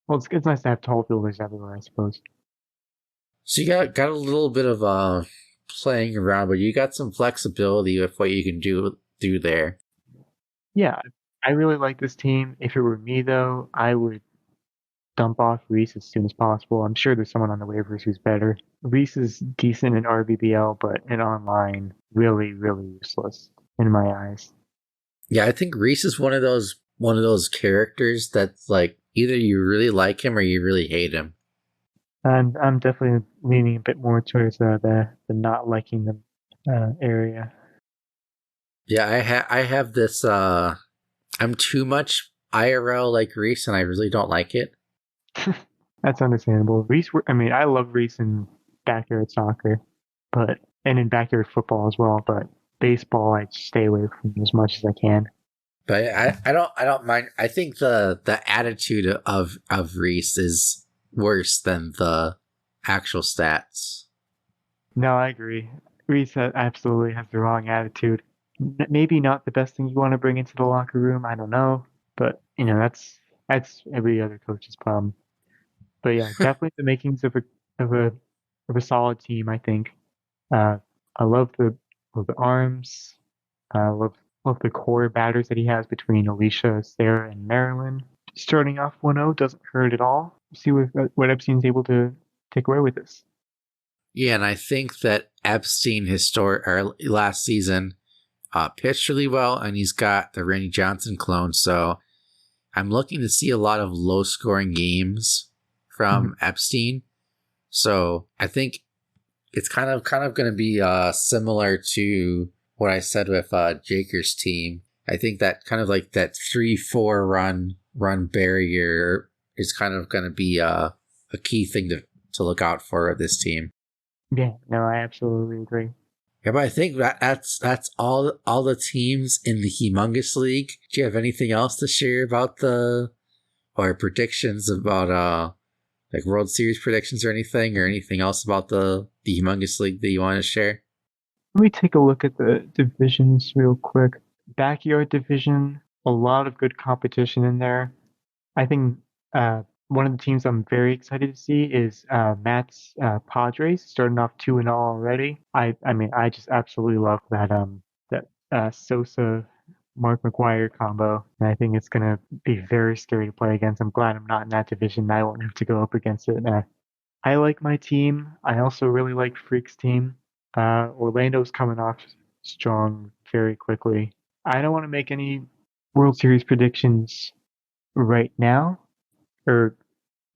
Well, it's nice to have tall fielders everywhere, I suppose. So you got a little bit of playing around, but you got some flexibility with what you can do there. Yeah, I really like this team. If it were me, though, I would dump off Reese as soon as possible. I'm sure there's someone on the waivers who's better. Reese is decent in RBBL, but in online, really, really useless in my eyes. Yeah, I think Reese is one of those characters that's like either you really like him or you really hate him. And I'm definitely leaning a bit more towards the not liking them area. Yeah, I have this. I'm too much IRL like Reese, and I really don't like it. That's understandable. Reese, I love Reese in backyard soccer, and in backyard football as well. But baseball, I stay away from as much as I can. But I don't mind. I think the attitude of Reese is worse than the actual stats. No, I agree. Reese absolutely has the wrong attitude. Maybe not the best thing you want to bring into the locker room. I don't know, but that's every other coach's problem. But yeah, definitely the makings of a solid team. I think. I love the arms. I love Love the core batters that he has between Alicia, Sarah, and Marilyn. Starting off 1-0 doesn't hurt at all. See what Epstein's able to take away with this. Yeah, and I think that Epstein last season pitched really well, and he's got the Randy Johnson clone, so I'm looking to see a lot of low-scoring games from Epstein. So I think it's kind of going to be similar to what I said with Jaker's team. I think that kind of like that 3-4 run barrier is kind of going to be a key thing to look out for with this team. Yeah, no, I absolutely agree. Yeah, but I think that's all the teams in the Humongous League. Do you have anything else to share about or predictions about like World Series predictions or anything else about the Humongous League that you want to share? Let me take a look at the divisions real quick. Backyard division, a lot of good competition in there. I think one of the teams I'm very excited to see is Matt's Padres, starting off 2-0 already. I mean, I just absolutely love that Sosa Mark McGuire combo, and I think it's gonna be very scary to play against. I'm glad I'm not in that division. I won't have to go up against it. I like my team. I also really like Freak's team. Orlando's coming off strong very quickly. I don't want to make any World Series predictions right now, or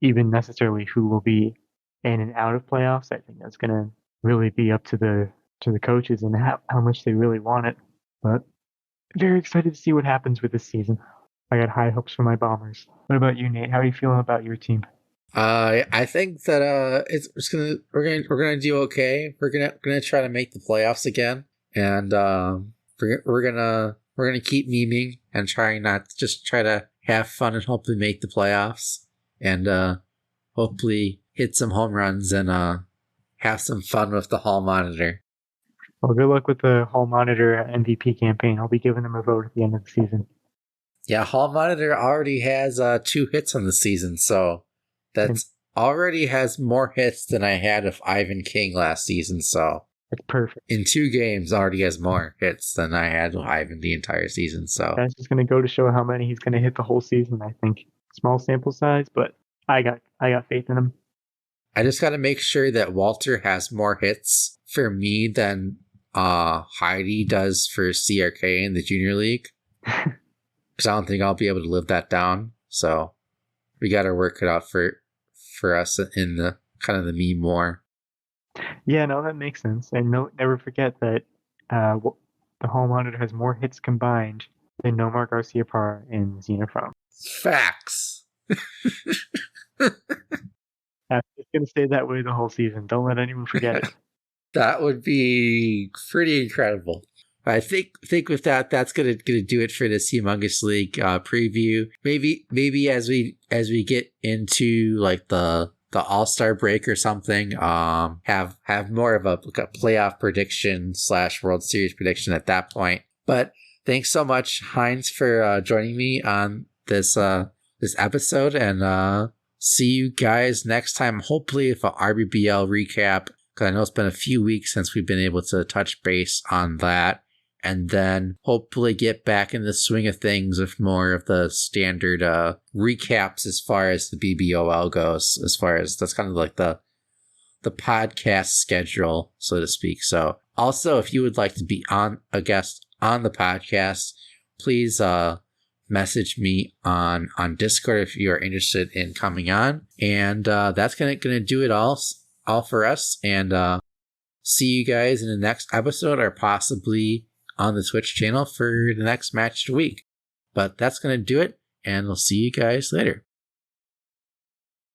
even necessarily who will be in and out of playoffs. I think that's going to really be up to the coaches and how much they really want it. But very excited to see what happens with this season. I got high hopes for my Bombers. What about you, Nate? How are you feeling about your team? I think that we're gonna do okay. We're gonna try to make the playoffs again, and we're gonna keep memeing and trying not to just try to have fun and hopefully make the playoffs, and hopefully hit some home runs and have some fun with the hall monitor. Well, good luck with the hall monitor MVP campaign. I'll be giving them a vote at the end of the season. Yeah, hall monitor already has 2 hits on the season, so that's already has more hits than I had with Ivan King last season. So it's perfect. In 2 games, already has more hits than I had with Ivan the entire season. So that's just going to go to show how many he's going to hit the whole season. I think small sample size, but I got faith in him. I just got to make sure that Walter has more hits for me than Heidi does for CRK in the Junior League. Because I don't think I'll be able to live that down. So we got to work it out for us in the kind of the meme war. Yeah, no, that makes sense. And never forget that the hall monitor has more hits combined than Nomar Garcia Parra in Xenophone. Facts. I'm just going to stay that way the whole season. Don't let anyone forget it. That would be pretty incredible. I think with that's gonna do it for this Humongous League preview. Maybe as we get into like the All-Star break or something, have more of a playoff prediction / World Series prediction at that point. But thanks so much, Heinz, for joining me on this episode, and see you guys next time. Hopefully, with a RBBL recap, because I know it's been a few weeks since we've been able to touch base on that. And then hopefully get back in the swing of things with more of the standard recaps as far as the BBOL goes, as far as that's kind of like the podcast schedule, so to speak. So also, if you would like to be a guest on the podcast, please message me on Discord if you are interested in coming on. And that's gonna do it all for us. And see you guys in the next episode, or possibly on the Twitch channel for the next match of the week. But that's going to do it, and we'll see you guys later.